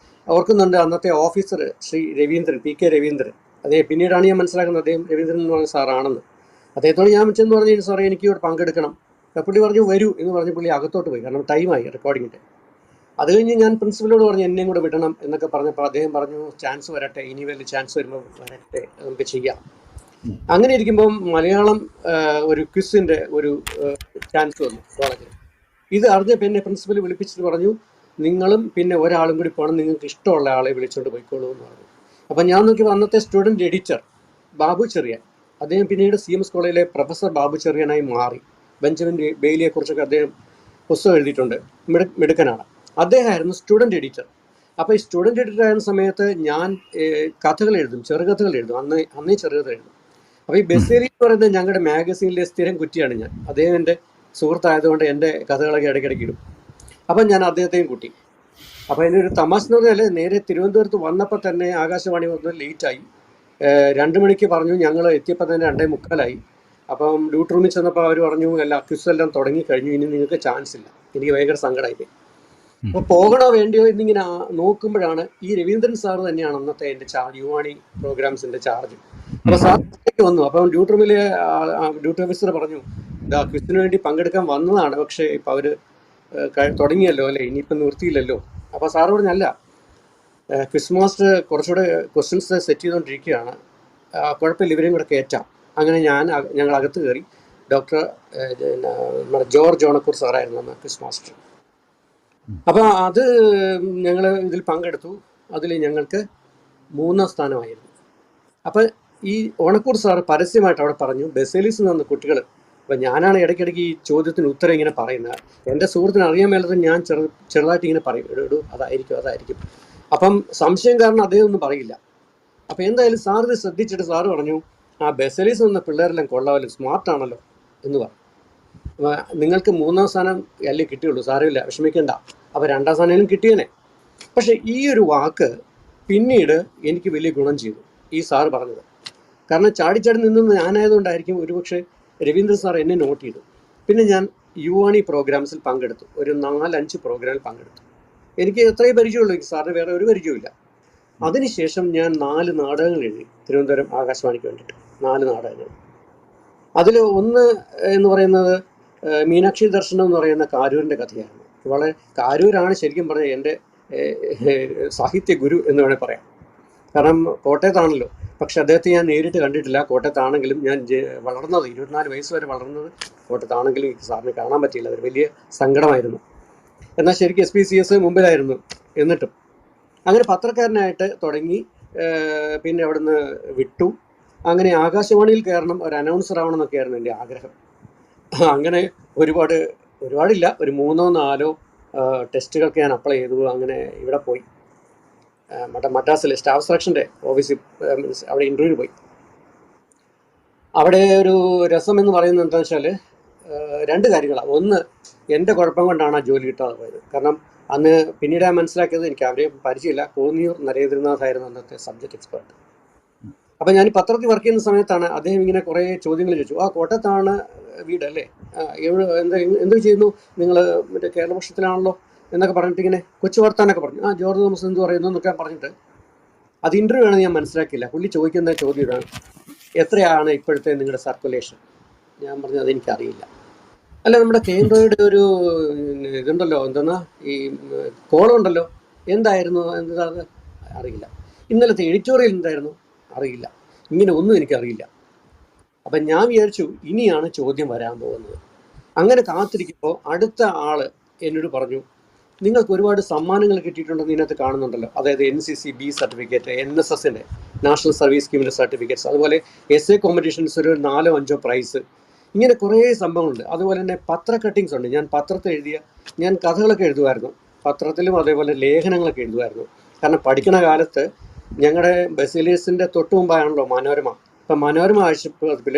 ഓർക്കുന്നുണ്ട്, അന്നത്തെ officer Shri Raveendran, P K Raveendran, പിന്നീടാണ് ഞാൻ മനസ്സിലാക്കുന്നത് അദ്ദേഹം രവീന്ദ്രൻ എന്ന് പറഞ്ഞ സാറാണെന്ന്. അദ്ദേഹത്തോട് ഞാൻ ചെന്ന് പറഞ്ഞു, സാറേ എനിക്ക് ഇവിടെ പങ്കെടുക്കണം. പുള്ളി പറഞ്ഞു വരൂ എന്ന് പറഞ്ഞ് പുള്ളി അകത്തോട്ട് പോയി. കാരണം ടൈമായി റെക്കോർഡിങ്ങിൻ്റെ. അത് കഴിഞ്ഞ് ഞാൻ പ്രിൻസിപ്പലിനോട് പറഞ്ഞു എന്നെയും കൂടെ വിടണം എന്നൊക്കെ പറഞ്ഞപ്പോൾ അദ്ദേഹം പറഞ്ഞു ചാൻസ് വരട്ടെ, ഇനി വലിയ ചാൻസ് വരുമ്പോൾ വരട്ടെ, നമുക്ക് ചെയ്യാം. അങ്ങനെ ഇരിക്കുമ്പം മലയാളം ഒരു ക്വിസിൻ്റെ ഒരു ചാൻസ് വന്നു കോളേജിൽ. ഇത് അറിഞ്ഞപ്പോൾ എന്നെ പ്രിൻസിപ്പൽ വിളിപ്പിച്ചിട്ട് പറഞ്ഞു, നിങ്ങളും പിന്നെ ഒരാളും കൂടി പോകണം, നിങ്ങൾക്ക് ഇഷ്ടമുള്ള ആളെ വിളിച്ചുകൊണ്ട് പോയിക്കോളൂ എന്ന് പറഞ്ഞു. അപ്പം ഞാൻ നോക്കിയപ്പോൾ അന്നത്തെ സ്റ്റുഡൻറ്റ് എഡിറ്റർ ബാബു ചെറിയാൻ, അദ്ദേഹം പിന്നീട് CMS കോളേജിലെ പ്രൊഫസർ ബാബു ചെറിയാനായി മാറി. ബെഞ്ചമിൻ ബെയ്ലിയെക്കുറിച്ചൊക്കെ അദ്ദേഹം പുസ്തകം എഴുതിയിട്ടുണ്ട്, മിടുക്കനാണ്. അദ്ദേഹമായിരുന്നു സ്റ്റുഡൻറ്റ് എഡിറ്റർ. അപ്പോൾ ഈ സ്റ്റുഡൻറ്റ് എഡിറ്റർ ആയിരുന്ന സമയത്ത് ഞാൻ കഥകൾ എഴുതും, ചെറുകഥകൾ എഴുതും. അന്നേ ചെറുകഥ എഴുതും. അപ്പോൾ ഈ ബെസേലി എന്ന് പറയുന്നത് ഞങ്ങളുടെ മാഗസീനിലെ സ്ഥിരം കുറ്റിയാണ് ഞാൻ. അദ്ദേഹം എൻ്റെ സുഹൃത്തായതുകൊണ്ട് എൻ്റെ കഥകളൊക്കെ ഇടയ്ക്കിടയ്ക്ക് ഇടും. അപ്പം ഞാൻ അദ്ദേഹത്തെയും കൂട്ടി. അപ്പോൾ എൻ്റെ ഒരു തമാശ എന്ന് പറഞ്ഞാൽ നേരെ തിരുവനന്തപുരത്ത് വന്നപ്പോൾ തന്നെ ആകാശവാണി വന്ന് ലേറ്റായി. 2 മണിക്ക് പറഞ്ഞു, ഞങ്ങൾ എത്തിയപ്പോൾ തന്നെ 2:45. അപ്പം ഡ്യൂട്ടി റൂമിൽ ചെന്നപ്പോൾ അവർ പറഞ്ഞു ക്വിസെല്ലാം തുടങ്ങിക്കഴിഞ്ഞു, ഇനി നിങ്ങൾക്ക് ചാൻസ് ഇല്ല. എനിക്ക് ഭയങ്കര സങ്കടമായിപ്പോയി. അപ്പോൾ പോകണോ വേണ്ടിയോ എന്നിങ്ങനെ നോക്കുമ്പോഴാണ് ഈ രവീന്ദ്രൻ സാറ് തന്നെയാണ് അന്നത്തെ എൻ്റെ യുവാണി പ്രോഗ്രാംസിൻ്റെ ചാർജ്. അപ്പോൾ സാറിലേക്ക് വന്നു. അപ്പം ഡ്യൂട്ടി റൂമിലെ ഡ്യൂട്ടി ഓഫീസർ പറഞ്ഞു, ക്വിസിന് വേണ്ടി പങ്കെടുക്കാൻ വന്നതാണ്, പക്ഷേ ഇപ്പം അവർ തുടങ്ങിയല്ലോ അല്ലേ, ഇനിയിപ്പം നിർത്തിയില്ലല്ലോ. അപ്പോൾ സാറ് പറഞ്ഞല്ല, ക്വിസ് മാസ്റ്റർ കുറച്ചുകൂടെ ക്വസ്റ്റ്യൻസ് സെറ്റ് ചെയ്തുകൊണ്ടിരിക്കുകയാണ്, കുഴപ്പമില്ല ഇവരെയും കൂടെ കയറ്റാം. അങ്ങനെ ഞങ്ങൾ അകത്ത് കയറി. നമ്മുടെ ജോർജ് ഓണക്കൂർ സാറായിരുന്നു അന്ന് ക്വിസ് മാസ്റ്റർ. അപ്പോൾ അത് ഞങ്ങൾ ഇതിൽ പങ്കെടുത്തു. അതിൽ ഞങ്ങൾക്ക് 3ാം സ്ഥാനമായിരുന്നു. അപ്പോൾ ഈ ഓണക്കൂർ സാറ് പരസ്യമായിട്ട് അവിടെ പറഞ്ഞു, ബെസേലീസിൽ നിന്ന് കുട്ടികൾ, അപ്പം ഞാനാണ് ഇടയ്ക്കിടയ്ക്ക് ഈ ചോദ്യത്തിന് ഉത്തരം ഇങ്ങനെ പറയുന്നത്. എൻ്റെ സുഹൃത്തിന് അറിയാൻ മേലത് ഞാൻ ചെറുതായിട്ട് ഇങ്ങനെ പറയും, ഇടൂ അതായിരിക്കും. അപ്പം സംശയം കാരണം അദ്ദേഹം ഒന്നും പറയില്ല. അപ്പോൾ എന്തായാലും സാർ ഇത് ശ്രദ്ധിച്ചിട്ട് സാറ് പറഞ്ഞു, ബെസേലീസ് നിന്ന പിള്ളേരെല്ലാം കൊള്ളാമല്ലോ, സ്മാർട്ടാണല്ലോ എന്ന് പറഞ്ഞു. നിങ്ങൾക്ക് 3ാം സ്ഥാനം അല്ലേ കിട്ടിയുള്ളൂ, സാരമില്ല വിഷമിക്കണ്ട, അപ്പോൾ 2ാം സ്ഥാനം കിട്ടിയേനെ. പക്ഷേ ഈ ഒരു വാക്ക് പിന്നീട് എനിക്ക് വലിയ ഗുണം ചെയ്തു, ഈ സാറ് പറഞ്ഞത്. കാരണം ചാടിച്ചാടി നിന്നത് ഞാനായതുകൊണ്ടായിരിക്കും ഒരുപക്ഷെ രവീന്ദ്രൻ സാർ എന്നെ നോട്ട് ചെയ്തു. പിന്നെ ഞാൻ യുവാണി പ്രോഗ്രാംസിൽ പങ്കെടുത്തു. ഒരു 4-5 പ്രോഗ്രാമിൽ പങ്കെടുത്തു. എനിക്ക് എത്രയും പരിചയമുള്ളൂ, എനിക്ക് സാറിന് വേറെ ഒരു പരിചയമില്ല. അതിനുശേഷം ഞാൻ 4 നാടകങ്ങൾ എഴുതി തിരുവനന്തപുരം ആകാശവാണിക്ക് വേണ്ടിയിട്ട്. 4 നാടകങ്ങൾ. അതിൽ ഒന്ന് എന്ന് പറയുന്നത് മീനാക്ഷി ദർശനം എന്ന് പറയുന്ന കാരൂരിൻ്റെ കഥയായിരുന്നു. വളരെ കാരൂരാണ് ശരിക്കും പറഞ്ഞാൽ എൻ്റെ സാഹിത്യ ഗുരു എന്ന് വേണേൽ പറയാം. കാരണം കോട്ടയത്താണല്ലോ, പക്ഷെ അദ്ദേഹത്തെ ഞാൻ നേരിട്ട് കണ്ടിട്ടില്ല. കോട്ടയത്താണെങ്കിലും ഞാൻ വളർന്നത് 24 വയസ്സ് വരെ വളർന്നത് കോട്ടയത്താണെങ്കിലും എനിക്ക് സാറിനെ കാണാൻ പറ്റിയില്ല. അതൊരു വലിയ സങ്കടമായിരുന്നു. എന്നാൽ ശരിക്കും SPCS മുമ്പിലായിരുന്നു. എന്നിട്ടും അങ്ങനെ പത്രക്കാരനായിട്ട് തുടങ്ങി, പിന്നെ അവിടുന്ന് വിട്ടു. അങ്ങനെ ആകാശവാണിയിൽ കയറണം, ഒരു അനൗൺസർ ആവണം എന്നൊക്കെയായിരുന്നു എൻ്റെ ആഗ്രഹം. അങ്ങനെ ഒരുപാടില്ല, ഒരു 3-4 ടെസ്റ്റുകൾക്ക് ഞാൻ അപ്ലൈ ചെയ്തു. അങ്ങനെ ഇവിടെ പോയി, മദ്രാസിൽ സ്റ്റാഫ് സെലക്ഷൻ്റെ ഓഫീസിൽ അവിടെ ഇൻ്റർവ്യൂവിന് പോയി. അവിടെ ഒരു രസം എന്ന് പറയുന്നത് എന്താണെന്ന് വെച്ചാൽ 2 കാര്യങ്ങളാണ്. ഒന്ന്, എൻ്റെ കുഴപ്പം കൊണ്ടാണ് ആ ജോലി കിട്ടാതെ പോയത്. കാരണം അന്ന് പിന്നീട് ഞാൻ മനസ്സിലാക്കിയത്, എനിക്ക് അവരെ പരിചയമില്ല, കോന്നിയൂർ നരേന്ദ്രനാഥ് ആയിരുന്നു അന്നത്തെ സബ്ജക്റ്റ് എക്സ്പേർട്ട്. അപ്പം ഞാൻ പത്രത്തിൽ വർക്ക് ചെയ്യുന്ന സമയത്താണ് അദ്ദേഹം ഇങ്ങനെ കുറേ ചോദ്യങ്ങൾ ചോദിച്ചു. കോട്ടയത്താണ് വീടല്ലേ, എന്ത് ചെയ്യുന്നു നിങ്ങൾ, മറ്റേ കേരളപക്ഷത്തിലാണല്ലോ എന്നൊക്കെ പറഞ്ഞിട്ട് ഇങ്ങനെ കൊച്ചു വർത്താനൊക്കെ പറഞ്ഞു. ജോർജ് തോമസ് എന്ത് പറയുന്നു എന്നൊക്കെ പറഞ്ഞിട്ട്, അത് ഇൻ്റർവ്യൂ ആണെന്ന് ഞാൻ മനസ്സിലാക്കിയില്ല. പുള്ളി ചോദിക്കുന്ന ചോദ്യം ഇതാണ്, എത്രയാണ് ഇപ്പോഴത്തെ നിങ്ങളുടെ സർക്കുലേഷൻ? ഞാൻ പറഞ്ഞു അതെനിക്കറിയില്ല. അല്ല, നമ്മുടെ കേന്ദ്രയുടെ ഒരു ഇതുണ്ടല്ലോ, എന്തെന്നാ ഈ കോളം ഉണ്ടല്ലോ, എന്തായിരുന്നു, എന്താ അറിയില്ല. ഇന്നലത്തെ എഡിറ്റോറിയൽ എന്തായിരുന്നു, അറിയില്ല. ഇങ്ങനെ ഒന്നും എനിക്കറിയില്ല. അപ്പം ഞാൻ വിചാരിച്ചു ഇനിയാണ് ചോദ്യം വരാൻ പോകുന്നത്. അങ്ങനെ കാത്തിരിക്കുമ്പോൾ അടുത്ത ആൾ എന്നോട് പറഞ്ഞു, നിങ്ങൾക്ക് ഒരുപാട് സമ്മാനങ്ങൾ കിട്ടിയിട്ടുണ്ടെന്ന് ഇതിനകത്ത് കാണുന്നുണ്ടല്ലോ. അതായത് NCC B സർട്ടിഫിക്കറ്റ്, NSSൻ്റെ നാഷണൽ സർവീസ് സ്കീമിൻ്റെ സർട്ടിഫിക്കറ്റ്സ്, അതുപോലെ SA കോമ്പറ്റീഷൻസ് ഒരു 4-5 പ്രൈസ്, ഇങ്ങനെ കുറേ സംഭവങ്ങളുണ്ട്. അതുപോലെ തന്നെ പത്ര കട്ടിങ്സ് ഉണ്ട്. ഞാൻ പത്രത്തിൽ ഞാൻ കഥകളൊക്കെ എഴുതുമായിരുന്നു പത്രത്തിലും, അതേപോലെ ലേഖനങ്ങളൊക്കെ എഴുതുമായിരുന്നു. കാരണം പഠിക്കുന്ന കാലത്ത് ഞങ്ങളുടെ ബെസേലിയസിൻ്റെ തൊട്ട് മുമ്പാണല്ലോ മനോരമ. ഇപ്പം മനോരമ ആഴ്ചപ്പതിപ്പിൽ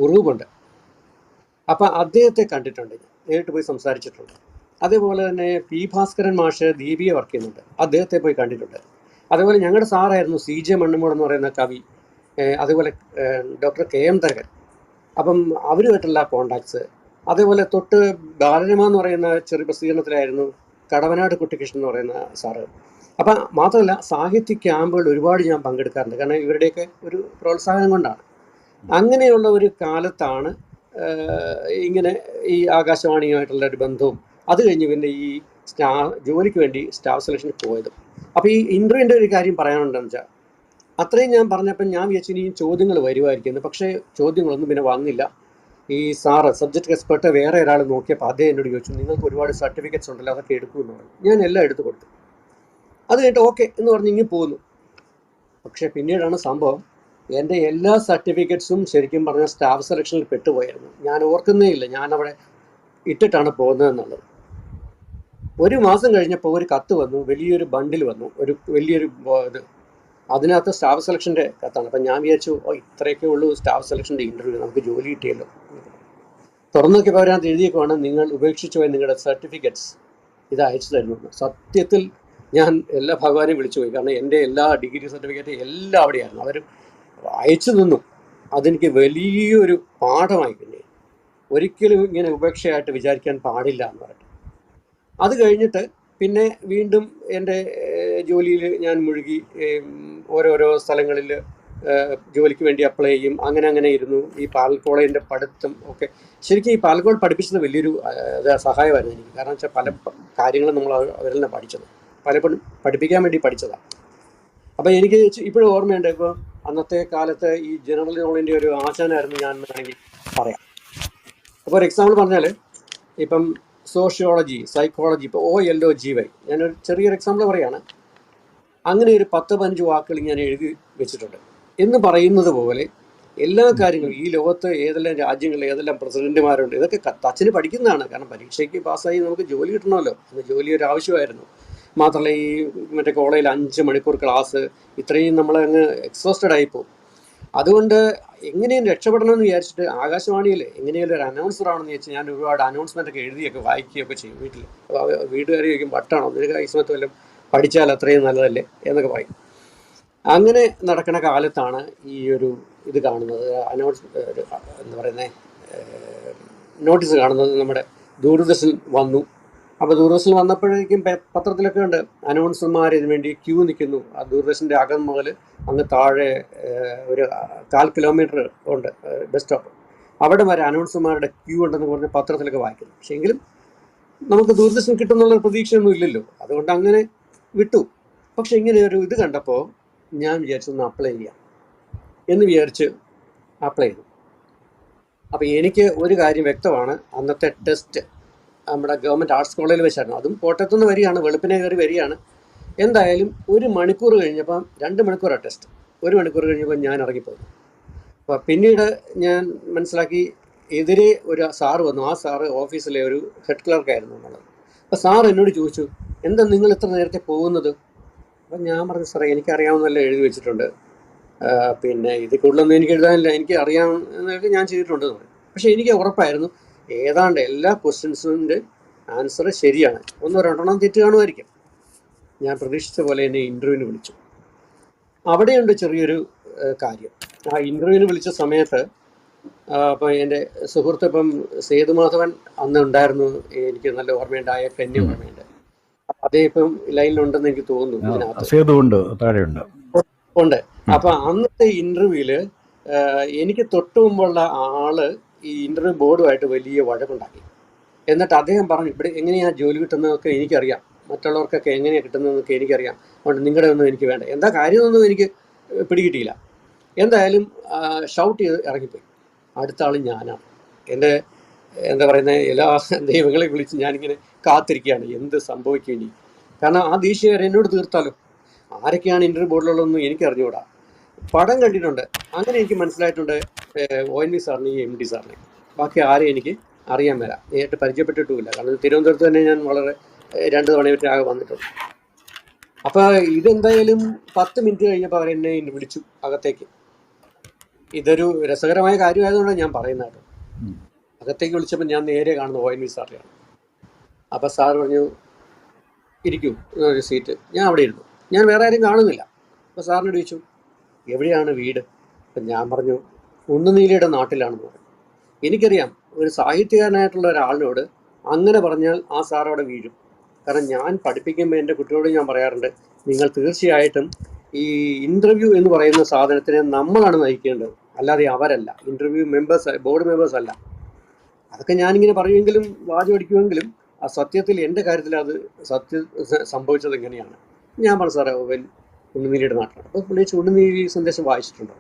ഉറൂബുണ്ട്. അപ്പം അദ്ദേഹത്തെ കണ്ടിട്ടുണ്ട്, ഞാൻ നേരിട്ട് പോയി സംസാരിച്ചിട്ടുണ്ട്. അതേപോലെ തന്നെ പി ഭാസ്കരൻ മാഷ് ദീപിയെ വർക്ക് ചെയ്യുന്നുണ്ട്, അദ്ദേഹത്തെ പോയി കണ്ടിട്ടുണ്ട്. അതേപോലെ ഞങ്ങളുടെ സാറായിരുന്നു CJ മണ്ണുമൂട് എന്ന് പറയുന്ന കവി, അതേപോലെ ഡോക്ടർ KM തരകൻ. അപ്പം അവരുമായിട്ടുള്ള കോണ്ടാക്ട്സ്. അതേപോലെ തൊട്ട് ബാലരമ എന്ന് പറയുന്ന ചെറിയ പ്രസിദ്ധീകരണത്തിലായിരുന്നു കടവനാട് കുട്ടിക്കൃഷ്ണൻ എന്ന് പറയുന്ന സാറ്. അപ്പം മാത്രമല്ല സാഹിത്യ ക്യാമ്പുകൾ ഒരുപാട് ഞാൻ പങ്കെടുക്കാറുണ്ട്, കാരണം ഇവരുടെയൊക്കെ ഒരു പ്രോത്സാഹനം കൊണ്ടാണ്. അങ്ങനെയുള്ള ഒരു കാലത്താണ് ഇങ്ങനെ ഈ ആകാശവാണിയുമായിട്ടുള്ള ഒരു ബന്ധവും അത് കഴിഞ്ഞ് പിന്നെ ഈ ജോലിക്ക് വേണ്ടി സ്റ്റാഫ് സെലക്ഷന് പോയതും. അപ്പോൾ ഈ ഇൻ്റർവ്യൂവിൻ്റെ ഒരു കാര്യം പറയാനുണ്ടെന്ന് വെച്ചാൽ, അത്രയും ഞാൻ പറഞ്ഞപ്പോൾ ഞാൻ വിചാരിച്ചു ഇനി ചോദ്യങ്ങൾ വരുമായിരിക്കുന്നു. പക്ഷേ ചോദ്യങ്ങളൊന്നും പിന്നെ വന്നില്ല. ഈ സാറ് സബ്ജക്റ്റ് എക്സ്പെർട്ട് വേറെ ഒരാൾ നോക്കിയപ്പോൾ അദ്ദേഹം എന്നോട് ചോദിച്ചു, നിങ്ങൾക്ക് ഒരുപാട് സർട്ടിഫിക്കറ്റ്സ് ഉണ്ടല്ലോ, അതൊക്കെ എടുക്കുമെന്ന് പറഞ്ഞു. ഞാൻ എല്ലാം എടുത്തു കൊടുത്തു. അത് കഴിഞ്ഞിട്ട് ഓക്കെ എന്ന് പറഞ്ഞ് ഇങ്ങനെ പോകുന്നു. പക്ഷേ പിന്നീടാണ് സംഭവം, എൻ്റെ എല്ലാ സർട്ടിഫിക്കറ്റ്സും ശരിക്കും പറഞ്ഞാൽ സ്റ്റാഫ് സെലക്ഷനിൽ പെട്ടുപോയായിരുന്നു. ഞാൻ ഓർക്കുന്നേ ഇല്ല ഞാൻ അവിടെ ഇട്ടിട്ടാണ് പോകുന്നതെന്നുള്ളത്. ഒരു മാസം കഴിഞ്ഞപ്പോൾ ഒരു കത്ത് വന്നു, വലിയൊരു ബണ്ടിൽ വന്നു, ഒരു വലിയൊരു ഇത്. അതിനകത്ത് സ്റ്റാഫ് സെലക്ഷൻ്റെ കത്താണ്. അപ്പം ഞാൻ വിചാരിച്ചു, ഇത്രയൊക്കെ ഉള്ളൂ സ്റ്റാഫ് സെലക്ഷൻ്റെ ഇൻ്റർവ്യൂ, നമുക്ക് ജോലി കിട്ടിയല്ലോ. തുറന്നു നോക്കിയപ്പോൾ അവരത് എഴുതിയേക്കുവാണ്, നിങ്ങൾ ഉപേക്ഷിച്ചു പോയ നിങ്ങളുടെ സർട്ടിഫിക്കറ്റ്സ് ഇത് അയച്ചു തരുന്നു. സത്യത്തിൽ ഞാൻ എല്ലാ ഭഗവാനെയും വിളിച്ചു പോയി, കാരണം എൻ്റെ എല്ലാ ഡിഗ്രി സർട്ടിഫിക്കറ്റ് എല്ലാം അവിടെയായിരുന്നു. അവർ അയച്ചു നിന്നു. അതെനിക്ക് വലിയൊരു പാഠമായി. പിന്നെ ഒരിക്കലും ഇങ്ങനെ ഉപേക്ഷയായിട്ട് വിചാരിക്കാൻ പാടില്ല എന്ന് പറഞ്ഞു. അത് കഴിഞ്ഞിട്ട് പിന്നെ വീണ്ടും എൻ്റെ ജോലിയിൽ ഞാൻ മുഴുകി. ഓരോരോ സ്ഥലങ്ങളിൽ ജോലിക്ക് വേണ്ടി അപ്ലൈ ചെയ്യും. അങ്ങനെ ഇരുന്നു. ഈ പാൽക്കോളേജിൻ്റെ പഠിത്തം ഒക്കെ ശരിക്കും ഈ പാൽക്കോട് പഠിപ്പിച്ചത് വലിയൊരു സഹായമായിരുന്നു എനിക്ക്. കാരണം വെച്ചാൽ പല കാര്യങ്ങളും നമ്മൾ അവരിൽ നിന്ന് പഠിച്ചത്, പലപ്പോഴും പഠിപ്പിക്കാൻ വേണ്ടി പഠിച്ചതാണ്. അപ്പം എനിക്ക് ഇപ്പോഴും ഓർമ്മയുണ്ട്. ഇപ്പോൾ അന്നത്തെ കാലത്ത് ഈ ജനറൽ നോളജിൻ്റെ ഒരു ആശാനായിരുന്നു ഞാൻ വേണമെങ്കിൽ പറയാം. അപ്പോൾ ഒരു എക്സാമ്പിൾ പറഞ്ഞാൽ, ഇപ്പം സോഷ്യോളജി, സൈക്കോളജി, ഇപ്പോൾ OLOGY, ഞാനൊരു ചെറിയൊരു എക്സാമ്പിൾ പറയുകയാണ്. അങ്ങനെ ഒരു 10-15 വാക്കുകൾ ഞാൻ എഴുതി വെച്ചിട്ടുണ്ട്. എന്ന് പറയുന്നത് പോലെ എല്ലാ കാര്യങ്ങളും ഈ ലോകത്ത് ഏതെല്ലാം രാജ്യങ്ങളിൽ ഏതെല്ലാം പ്രസിഡന്റുമാരുണ്ട്, ഇതൊക്കെ തച്ചിന് പഠിക്കുന്നതാണ്. കാരണം പരീക്ഷയ്ക്ക് പാസ്സായി നമുക്ക് ജോലി കിട്ടണമല്ലോ, അന്ന് ജോലി ഒരു ആവശ്യമായിരുന്നു. മാത്രമല്ല ഈ മറ്റേ കോളേജിൽ 5 മണിക്കൂർ ക്ലാസ്, ഇത്രയും നമ്മൾ അങ്ങ് എക്സോസ്റ്റഡ് ആയിപ്പോവും. അതുകൊണ്ട് എങ്ങനെയും രക്ഷപ്പെടണമെന്ന് വിചാരിച്ചിട്ട് ആകാശവാണിയിൽ എങ്ങനെയാലും ഒരു അനൗൺസർ ആണെന്ന് വെച്ചാൽ ഞാൻ ഒരുപാട് അനൗൺസ്മെൻ്റ് ഒക്കെ എഴുതിയൊക്കെ വായിക്കുകയൊക്കെ ചെയ്യും വീട്ടിൽ. വീട്ടുകാർ ചോദിക്കും, വട്ടാണോ നിനക്ക് ഐസ്മത്ത് വല്ലതും പഠിച്ചാൽ അത്രയും നല്ലതല്ലേ എന്നൊക്കെ പറയും. അങ്ങനെ നടക്കുന്ന കാലത്താണ് ഈ ഒരു ഇത് കാണുന്നത്, എന്താ പറയുന്നത്, നോട്ടീസ് കാണുന്നത്. നമ്മുടെ ദൂരദർശൻ വന്നു. അപ്പോൾ ദൂരദർശൻ വന്നപ്പോഴേക്കും പത്രത്തിലൊക്കെ ഉണ്ട്, അനൗൺസർമാർ ഇതിനു വേണ്ടി ക്യൂ നിൽക്കുന്നു. ആ ദൂരദർശൻ്റെ അകം മുതൽ അങ്ങ് താഴെ ഒരു 1/4 കിലോമീറ്റർ ഉണ്ട് ബസ് സ്റ്റോപ്പ്, അവിടെ വരെ അനൗൺസർമാരുടെ ക്യൂ ഉണ്ടെന്ന് പറഞ്ഞ് പത്രത്തിലൊക്കെ വായിക്കുന്നു. പക്ഷേ എങ്കിലും നമുക്ക് ദൂരദർശൻ കിട്ടുമെന്നുള്ളൊരു പ്രതീക്ഷയൊന്നും ഇല്ലല്ലോ, അതുകൊണ്ട് അങ്ങനെ വിട്ടു. പക്ഷെ ഇങ്ങനെ ഒരു ഇത് കണ്ടപ്പോൾ ഞാൻ വിചാരിച്ചൊന്ന് അപ്ലൈ ചെയ്യാം എന്ന് വിചാരിച്ച് അപ്ലൈ ചെയ്തു. അപ്പോൾ എനിക്ക് ഒരു കാര്യം വ്യക്തമാണ്, അന്നത്തെ ടെസ്റ്റ് നമ്മുടെ ഗവൺമെൻറ് ആർട്സ് കോളേജിൽ വെച്ചായിരുന്നു. അതും കോട്ടയത്തുനിന്ന് വരികയാണ്, വെളുപ്പിനെ കയറി വരികയാണ്. എന്തായാലും 1 മണിക്കൂർ കഴിഞ്ഞപ്പം 2 മണിക്കൂറാണ് ടെസ്റ്റ്. 1 മണിക്കൂർ കഴിഞ്ഞപ്പോൾ ഞാൻ ഇറങ്ങിപ്പോയി. അപ്പോൾ പിന്നീട് ഞാൻ മനസ്സിലാക്കി, എതിരെ ഒരു സാറ് വന്നു. ആ സാറ് ഓഫീസിലെ ഒരു ഹെഡ് ക്ലർക്കായിരുന്നു എന്നുള്ളത്. അപ്പോൾ സാർ എന്നോട് ചോദിച്ചു, എന്താ നിങ്ങൾ ഇത്ര നേരത്തെ പോകുന്നത്? അപ്പം ഞാൻ പറഞ്ഞു, സാറേ എനിക്കറിയാവുന്നതെല്ലാം എഴുതി വെച്ചിട്ടുണ്ട്, പിന്നെ ഇത് കൂടുതലൊന്നും എനിക്ക് എഴുതാനില്ല, എനിക്ക് അറിയാവുന്നതൊക്കെ ഞാൻ ചെയ്തിട്ടുണ്ടെന്ന് പറഞ്ഞു. പക്ഷേ എനിക്ക് ഉറപ്പായിരുന്നു ഏതാണ്ട് എല്ലാ ക്വസ്റ്റ്യൻസിൻ്റെ ആൻസർ ശരിയാണ്, 1-2 തെറ്റ് കാണുമായിരിക്കും. ഞാൻ പ്രതീക്ഷിച്ച പോലെ എന്നെ ഇൻ്റർവ്യൂവിന് വിളിച്ചു. അവിടെയുണ്ട് ചെറിയൊരു കാര്യം. ആ ഇൻ്റർവ്യൂവിന് വിളിച്ച സമയത്ത് അപ്പം എൻ്റെ സുഹൃത്ത് ഇപ്പം സേതുമാധവൻ അന്ന് ഉണ്ടായിരുന്നു, എനിക്ക് നല്ല ഓർമ്മയുണ്ട്, അയാൾക്ക് എന്നെ ഓർമ്മയുണ്ട്. അതേ ഇപ്പം ലൈനിലുണ്ടെന്ന് എനിക്ക് തോന്നുന്നു. ഇതിനകത്ത് ഉണ്ട്. അപ്പം അന്നത്തെ ഇൻ്റർവ്യൂവിൽ എനിക്ക് തൊട്ട് മുമ്പുള്ള ആള് ഈ ഇൻ്റർവ്യൂ ബോർഡുമായിട്ട് വലിയ വഴക്കുണ്ടാക്കി. എന്നിട്ട് അദ്ദേഹം പറഞ്ഞു, ഇവിടെ എങ്ങനെയാണ് ജോലി കിട്ടുന്നതൊക്കെ എനിക്കറിയാം, മറ്റുള്ളവർക്കൊക്കെ എങ്ങനെയാണ് കിട്ടുന്നതെന്നൊക്കെ എനിക്കറിയാം, അതുകൊണ്ട് നിങ്ങളുടെ ഒന്നും എനിക്ക് വേണ്ട. എന്താ കാര്യമൊന്നും എനിക്ക് പിടികിട്ടിയില്ല. എന്തായാലും ഷൗട്ട് ചെയ്ത് ഇറങ്ങിപ്പോയി. അടുത്ത ആൾ ഞാനാണ്. എൻ്റെ എന്താ പറയുന്നത്, എല്ലാ ദൈവങ്ങളെ വിളിച്ച് ഞാനിങ്ങനെ കാത്തിരിക്കുകയാണ് എന്ത് സംഭവിക്കും ഇനി. കാരണം ആ ദേശീയകാരൻ എന്നോട് തീർത്താലോ. ആരൊക്കെയാണ് ഇൻ്റർവ്യൂ ബോർഡിലുള്ളതെന്നും എനിക്ക് അറിഞ്ഞുകൂടാ. പടം കണ്ടിട്ടുണ്ട്, അങ്ങനെ എനിക്ക് മനസ്സിലായിട്ടുണ്ട് ONV സാറിനെയും MD സാറിനെയും. ബാക്കി ആരെയും എനിക്ക് അറിയാൻ മേല, നേരിട്ട് പരിചയപ്പെട്ടിട്ടുമില്ല. കാരണം തിരുവനന്തപുരത്ത് തന്നെ ഞാൻ വളരെ 2 തവണ ആകെ വന്നിട്ടുണ്ട്. അപ്പോൾ ഇതെന്തായാലും 10 മിനിറ്റ് കഴിഞ്ഞപ്പോൾ അവരെന്നെ വിളിച്ചു അകത്തേക്ക്. ഇതൊരു രസകരമായ കാര്യമായതുകൊണ്ടാണ് ഞാൻ പറയുന്നത് കേട്ടോ. അകത്തേക്ക് വിളിച്ചപ്പോൾ ഞാൻ നേരെ കാണുന്ന ONV സാറിനെയാണ്. അപ്പോൾ സാർ പറഞ്ഞു ഇരിക്കൂ ഒരു സീറ്റ്. ഞാൻ അവിടെ ഇരുന്നു. ഞാൻ വേറെ ആരും കാണുന്നില്ല. അപ്പോൾ സാറിനോട് ചോദിച്ചു എവിടെയാണ് വീട്? അപ്പം ഞാൻ പറഞ്ഞു ഉണ്ണുനീലിയുടെ നാട്ടിലാണെന്ന് പറഞ്ഞു. എനിക്കറിയാം ഒരു സാഹിത്യകാരനായിട്ടുള്ള ഒരാളിനോട് അങ്ങനെ പറഞ്ഞാൽ ആ സാർ അവിടെ വീഴും. കാരണം ഞാൻ പഠിപ്പിക്കുമ്പോൾ എൻ്റെ കുട്ടികളോട് ഞാൻ പറയാറുണ്ട്, നിങ്ങൾ തീർച്ചയായിട്ടും ഈ ഇൻ്റർവ്യൂ എന്ന് പറയുന്ന സാധനത്തിനെ നമ്മളാണ് നയിക്കേണ്ടത്, അല്ലാതെ അവരല്ല. ഇൻ്റർവ്യൂ മെമ്പേഴ്സ്, ബോർഡ് മെമ്പേഴ്സ് അല്ല. അതൊക്കെ ഞാനിങ്ങനെ പറയുമെങ്കിലും വാചടിക്കുമെങ്കിലും ആ സത്യത്തിൽ എൻ്റെ കാര്യത്തിൽ അത് സംഭവിച്ചത് എങ്ങനെയാണ്. ഞാൻ പറഞ്ഞു സാറേ ഉണ്ണുനീലിയുടെ നാട്ടിലാണ്. അപ്പോൾ പുള്ളി ഉണ്ണുനീലി സന്ദേശം വായിച്ചിട്ടുണ്ടോ?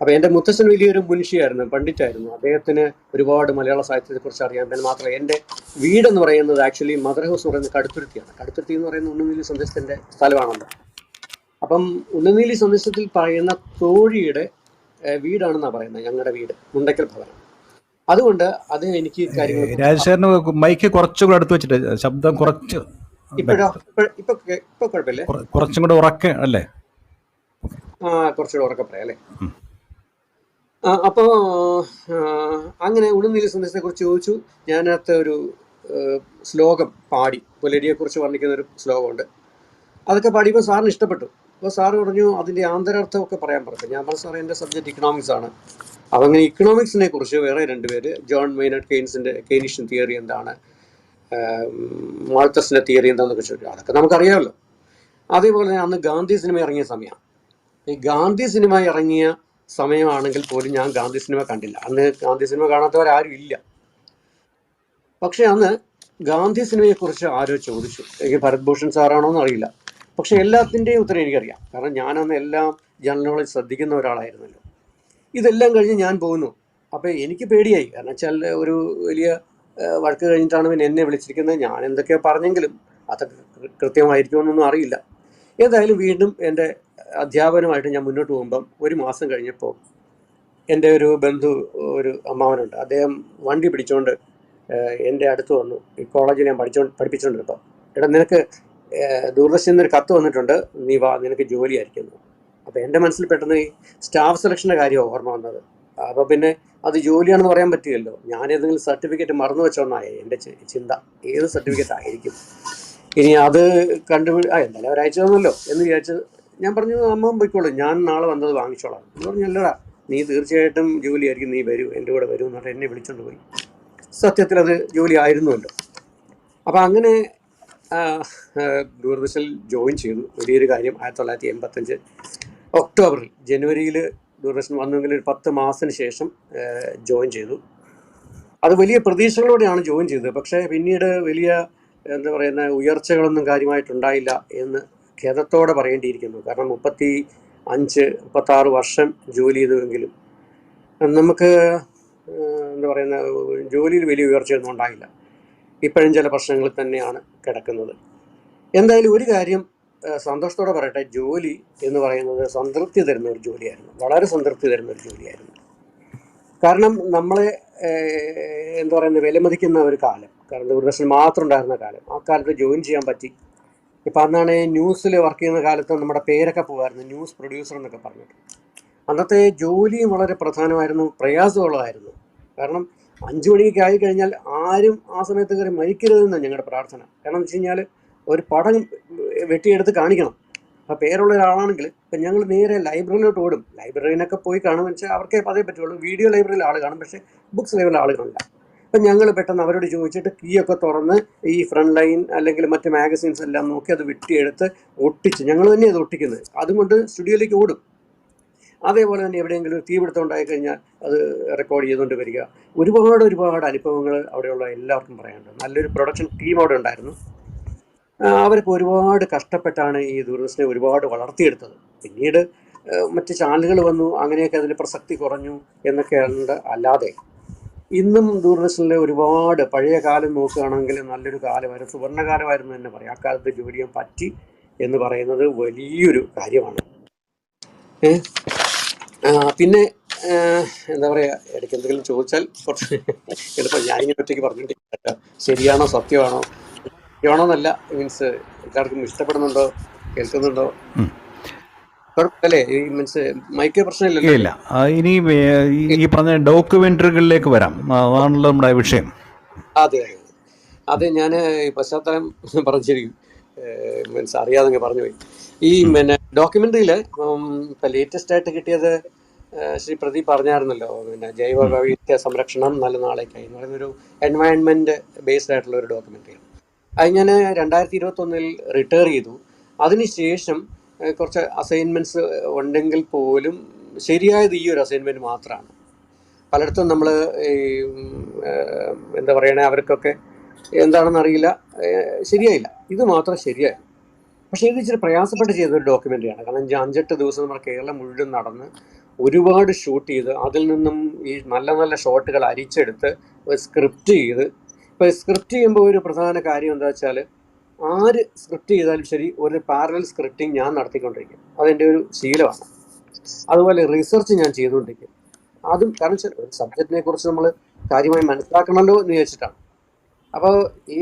അപ്പോൾ എൻ്റെ മുത്തശ്ശൻ വലിയൊരു മുൻഷിയായിരുന്നു, പണ്ഡിറ്റായിരുന്നു. അദ്ദേഹത്തിന് ഒരുപാട് മലയാള സാഹിത്യത്തെക്കുറിച്ച് അറിയാൻ. പിന്നെ മാത്രമല്ല എൻ്റെ വീടെന്ന് പറയുന്നത് ആക്ച്വലി മദർ ഹൗസ് എന്ന് പറയുന്നത് കടുത്തുരുത്തിയാണ്. കടുത്തുരുത്തി എന്ന് പറയുന്ന ഉണ്ണുനീലി സന്ദേശത്തിൻ്റെ സ്ഥലമാണല്ലോ. അപ്പം ഉണ്ണുനീലി സന്ദേശത്തിൽ പറയുന്ന തോഴിയുടെ വീടാണെന്നാണ് പറയുന്നത് ഞങ്ങളുടെ വീട്, മുണ്ടയ്ക്കൽ ഭവനം. അതുകൊണ്ട് അത് എനിക്ക് കാര്യങ്ങൾ രാജശേഖരന് മൈക്ക് കുറച്ചുകൂടെ അടുത്ത് വെച്ചിട്ട് ശബ്ദം കുറച്ച് ഇപ്പൊ കുഴപ്പമില്ലേ? കുറച്ചും കൂടെ ഉറക്കെ അല്ലേ? കുറച്ചുകൂടെ ഉറക്കെ പറയാം അല്ലേ? അപ്പോൾ അങ്ങനെ ഉണ്ണുനീലി സന്ദേശത്തെ കുറിച്ച് ചോദിച്ചു. ഞാനകത്ത് ഒരു ശ്ലോകം പാടി, പുലരിയെക്കുറിച്ച് വർണ്ണിക്കുന്ന ഒരു ശ്ലോകമുണ്ട്. അതൊക്കെ പാടിയപ്പോൾ സാറിന് ഇഷ്ടപ്പെട്ടു. അപ്പോൾ സാറ് പറഞ്ഞു അതിൻ്റെ ആന്തരാർത്ഥമൊക്കെ പറയാൻ പറഞ്ഞു. ഞാൻ പറഞ്ഞു സാറേ എൻ്റെ സബ്ജക്റ്റ് ഇക്കണോമിക്സ് ആണ്. അപ്പം അങ്ങനെ ഇക്കണോമിക്സിനെ കുറിച്ച് വേറെ 2 പേര്, ജോൺ മെയ്നാർഡ് കെയ്ൻസിൻ്റെ കെയ്നീഷ്യൻ തിയറി എന്താണ്, മാൾത്തസിൻ്റെ തിയറി എന്താണെന്നൊക്കെ ചോദിച്ചു. അതൊക്കെ നമുക്കറിയാമല്ലോ. അതേപോലെ തന്നെ അന്ന് ഗാന്ധി സിനിമ ഇറങ്ങിയ സമയമാണ്. ഈ ഗാന്ധി സിനിമ ഇറങ്ങിയ സമയമാണെങ്കിൽ പോലും ഞാൻ ഗാന്ധി സിനിമ കണ്ടില്ല. അന്ന് ഗാന്ധി സിനിമ കാണാത്തവരാരും ഇല്ല. പക്ഷെ അന്ന് ഗാന്ധി സിനിമയെക്കുറിച്ച് ആരോ ചോദിച്ചു. എനിക്ക് ഭരത് ഭൂഷൺ സാറാണോന്ന് അറിയില്ല. പക്ഷെ എല്ലാത്തിൻ്റെയും ഉത്തരം എനിക്കറിയാം. കാരണം ഞാനന്ന് എല്ലാം ജനറൽ നോളജ് ശ്രദ്ധിക്കുന്ന ഒരാളായിരുന്നല്ലോ. ഇതെല്ലാം കഴിഞ്ഞ് ഞാൻ പോകുന്നു. അപ്പോൾ എനിക്ക് പേടിയായി. കാരണം വെച്ചാൽ ഒരു വലിയ വഴക്ക് കഴിഞ്ഞിട്ടാണ് പിന്നെ എന്നെ വിളിച്ചിരിക്കുന്നത്. ഞാൻ എന്തൊക്കെയോ പറഞ്ഞെങ്കിലും അതൊക്കെ കൃത്യമായിരിക്കുമെന്നൊന്നും അറിയില്ല. ഏതായാലും വീണ്ടും എൻ്റെ അധ്യാപനമായിട്ട് ഞാൻ മുന്നോട്ട് പോകുമ്പം 1 മാസം കഴിഞ്ഞപ്പോൾ എൻ്റെ ഒരു ബന്ധു, ഒരു അമ്മാവനുണ്ട്, അദ്ദേഹം വണ്ടി പിടിച്ചുകൊണ്ട് എൻ്റെ അടുത്ത് വന്നു. ഈ കോളേജിൽ ഞാൻ പഠിപ്പിച്ചുകൊണ്ടിരുന്നപ്പോൾ, എടാ നിനക്ക് ദൂരദർശനിൽ നിന്നൊരു കത്ത് വന്നിട്ടുണ്ട്, നീ വാ, നിനക്ക് ജോലി ആയിരിക്കുന്നു. അപ്പോൾ എൻ്റെ മനസ്സിൽ പെട്ടെന്ന് ഈ സ്റ്റാഫ് സെലക്ഷൻ്റെ കാര്യമാണ് ഓർമ്മ വന്നത്. അപ്പോൾ പിന്നെ അത് ജോലിയാണെന്ന് പറയാൻ പറ്റില്ലല്ലോ. ഞാൻ ഏതെങ്കിലും സർട്ടിഫിക്കറ്റ് മറന്നു വെച്ചോന്നായി എൻ്റെ ചിന്ത. ഏത് സർട്ടിഫിക്കറ്റ് ആയിരിക്കും ഇനി അത് എന്തായാലും ഒരാഴ്ച തന്നല്ലോ എന്ന് വിചാരിച്ച് ഞാൻ പറഞ്ഞു അമ്മ പോയിക്കോളൂ, ഞാൻ നാളെ വന്നത് വാങ്ങിച്ചോളാം എന്ന് പറഞ്ഞു. അല്ലടാ, നീ തീർച്ചയായിട്ടും ജോലി ആയിരിക്കും, നീ വരൂ, എൻ്റെ കൂടെ വരൂ എന്ന് പറഞ്ഞാൽ എന്നെ വിളിച്ചുകൊണ്ട് പോയി. സത്യത്തിൽ അത് ജോലി ആയിരുന്നുവല്ലോ. അപ്പം അങ്ങനെ ദൂരദർശനിൽ ജോയിൻ ചെയ്തു. വലിയൊരു കാര്യം. 1985 ഒക്ടോബറിൽ, ജനുവരിയിൽ ദൂരദർശൻ വന്നെങ്കിൽ ഒരു 10 മാസത്തിന് ശേഷം ജോയിൻ ചെയ്തു. അത് വലിയ പ്രതീക്ഷകളോടെയാണ് ജോയിൻ ചെയ്തത്. പക്ഷേ പിന്നീട് വലിയ എന്താ പറയുന്ന ഉയർച്ചകളൊന്നും കാര്യമായിട്ടുണ്ടായില്ല എന്ന് ഖേദത്തോടെ പറയേണ്ടിയിരിക്കുന്നു. കാരണം 35-36 വർഷം ജോലി ചെയ്തുവെങ്കിലും നമുക്ക് എന്താ പറയുന്ന ജോലിയിൽ വലിയ ഉയർച്ചയൊന്നും ഉണ്ടായില്ല. ഇപ്പോഴും ചില പ്രശ്നങ്ങളിൽ തന്നെയാണ് കിടക്കുന്നത്. എന്തായാലും ഒരു കാര്യം സന്തോഷത്തോടെ പറയട്ടെ, ജോലി എന്ന് പറയുന്നത് സംതൃപ്തി തരുന്ന ഒരു ജോലിയായിരുന്നു. വളരെ സംതൃപ്തി തരുന്ന ഒരു ജോലിയായിരുന്നു. കാരണം നമ്മളെ എന്താ പറയുന്നത് വിലമതിക്കുന്ന ഒരു കാലം, കാരണം ദൂരദർശൻ മാത്രം ഉണ്ടായിരുന്ന കാലം, ആ കാലത്ത് ജോയിൻ ചെയ്യാൻ പറ്റി. ഇപ്പം അന്നാണ് ന്യൂസിൽ വർക്ക് ചെയ്യുന്ന കാലത്ത് നമ്മുടെ പേരൊക്കെ പോകുമായിരുന്നു, ന്യൂസ് പ്രൊഡ്യൂസർ എന്നൊക്കെ പറഞ്ഞിട്ട്. അന്നത്തെ ജോലിയും വളരെ പ്രധാനമായിരുന്നു, പ്രയാസമുള്ളതായിരുന്നു. കാരണം 5 മണിക്ക് ആയി കഴിഞ്ഞാൽ ആരും ആ സമയത്ത് കയറി മരിക്കരുതെന്നാണ് ഞങ്ങളുടെ പ്രാർത്ഥന. കാരണം എന്ന് വെച്ച് കഴിഞ്ഞാൽ ഒരു പടം വെട്ടിയെടുത്ത് കാണിക്കണം. അപ്പോൾ പേരുള്ള ഒരാളാണെങ്കിൽ ഇപ്പം ഞങ്ങൾ നേരെ ലൈബ്രറിയിലോട്ട് ഓടും. ലൈബ്രറിയിലൊക്കെ പോയി കാണുമെന്ന് വെച്ചാൽ അവർക്കേ അതേ പറ്റുള്ളൂ. വീഡിയോ ലൈബ്രറിയിൽ ആൾ കാണും, പക്ഷേ ബുക്സ് ലൈബ്രറിയിൽ ആൾ കാണില്ല. അപ്പം ഞങ്ങൾ പെട്ടെന്ന് അവരോട് ചോദിച്ചിട്ട് കീയൊക്കെ തുറന്ന് ഈ ഫ്രണ്ട് ലൈൻ അല്ലെങ്കിൽ മറ്റ് മാഗസീൻസ് എല്ലാം നോക്കി അത് വെട്ടിയെടുത്ത് ഒട്ടിച്ച്, ഞങ്ങൾ തന്നെയാണ് അത് ഒട്ടിക്കുന്നത്, അതുകൊണ്ട് സ്റ്റുഡിയോയിലേക്ക് ഓടും. അതേപോലെ തന്നെ എവിടെയെങ്കിലും തീപിടുത്തം ഉണ്ടായിക്കഴിഞ്ഞാൽ അത് റെക്കോർഡ് ചെയ്തുകൊണ്ട് വരിക. ഒരുപാട് അനുഭവങ്ങൾ അവിടെയുള്ള എല്ലാവർക്കും പറയാനുണ്ട്. നല്ലൊരു പ്രൊഡക്ഷൻ ടീം അവിടെ ഉണ്ടായിരുന്നു. അവർക്ക് ഒരുപാട് കഷ്ടപ്പെട്ടാണ് ഈ ദൂരദർശനെ ഒരുപാട് വളർത്തിയെടുത്തത്. പിന്നീട് മറ്റ് ചാനലുകൾ വന്നു, അങ്ങനെയൊക്കെ അതിന് പ്രസക്തി കുറഞ്ഞു എന്നൊക്കെയുണ്ട്. അല്ലാതെ ഇന്നും ദൂരദർശനിലെ ഒരുപാട് പഴയ കാലം നോക്കുകയാണെങ്കിൽ നല്ലൊരു കാലമായിരുന്നു, സുവർണ്ണകാലമായിരുന്നു തന്നെ പറയാം. അക്കാലത്ത് ജോലി ചെയ്യാൻ പറ്റി എന്ന് പറയുന്നത് വലിയൊരു കാര്യമാണ്. പിന്നെ എന്താ പറയുക, ഇടയ്ക്ക് എന്തെങ്കിലും ചോദിച്ചാൽ കുറച്ച് എളുപ്പം ഞാനിങ്ങനെ ഒറ്റയ്ക്ക് പറഞ്ഞിട്ട് ശരിയാണോ സത്യമാണോ എന്നല്ല, മീൻസ് എല്ലാവർക്കും ഇഷ്ടപ്പെടുന്നുണ്ടോ കേൾക്കുന്നുണ്ടോ? കുഴപ്പമില്ലല്ലേ? ഈ മീൻസ് മൈക്ക് പ്രശ്നമില്ലല്ലോ? ഇല്ല. ഇനി ഈ പറഞ്ഞ ഡോക്യുമെന്ററികളിലേക്ക് വരാം. അതാണല്ലോ നമ്മുടെ വിഷയം. അതെ അതെ അതെ, ഞാൻ ഈ പശ്ചാത്തലം പറഞ്ഞിരിക്കും, മീൻസ് അറിയാതെ പറഞ്ഞു പോയി. ഈ പിന്നെ ഡോക്യുമെന്ററിയിൽ ഇപ്പം ലേറ്റസ്റ്റ് ആയിട്ട് കിട്ടിയത് ശ്രീ പ്രദീപ് പറഞ്ഞായിരുന്നല്ലോ, പിന്നെ ജൈവ വൈവിധ്യ സംരക്ഷണം നല്ല നാളേക്കായി എന്ന് പറയുന്നൊരു എൻവയൺമെന്റ് ബേസ്ഡ് ആയിട്ടുള്ള ഒരു ഡോക്യുമെന്ററിയാണ്. അത് ഞാൻ 2021 റിട്ടയർ ചെയ്തു. അതിനുശേഷം കുറച്ച് അസൈൻമെന്റ്സ് ഉണ്ടെങ്കിൽ പോലും ശരിയായത് ഈ ഒരു അസൈൻമെന്റ് മാത്രമാണ്. പലയിടത്തും നമ്മൾ ഈ എന്താ പറയണേ, അവർക്കൊക്കെ എന്താണെന്ന് അറിയില്ല, ശരിയായില്ല. ഇത് മാത്രം ശരിയായി. പക്ഷേ ഇത് ഇച്ചിരി പ്രയാസപ്പെട്ട് ചെയ്തൊരു ഡോക്യുമെൻ്ററിയാണ്. കാരണം 5-8 ദിവസം നമ്മൾ കേരളം മുഴുവൻ നടന്ന് ഒരുപാട് ഷൂട്ട് ചെയ്ത് അതിൽ നിന്നും ഈ നല്ല നല്ല ഷോട്ടുകൾ അരിച്ചെടുത്ത് സ്ക്രിപ്റ്റ് ചെയ്ത്. ഇപ്പോൾ സ്ക്രിപ്റ്റ് ചെയ്യുമ്പോൾ ഒരു പ്രധാന കാര്യം എന്താ വെച്ചാൽ, ആര് സ്ക്രിപ്റ്റ് ചെയ്താലും ശരി ഒരു പാരലൽ സ്ക്രിപ്റ്റിംഗ് ഞാൻ നടത്തിക്കൊണ്ടിരിക്കും. അതെൻ്റെ ഒരു ശീലമാണ്. അതുപോലെ റിസർച്ച് ഞാൻ ചെയ്തുകൊണ്ടിരിക്കും. അതും കാരണം ഒരു സബ്ജക്റ്റിനെ കുറിച്ച് നമ്മൾ കാര്യമായി മനസ്സിലാക്കണമല്ലോ എന്ന് വിചാരിച്ചിട്ടാണ്. അപ്പോൾ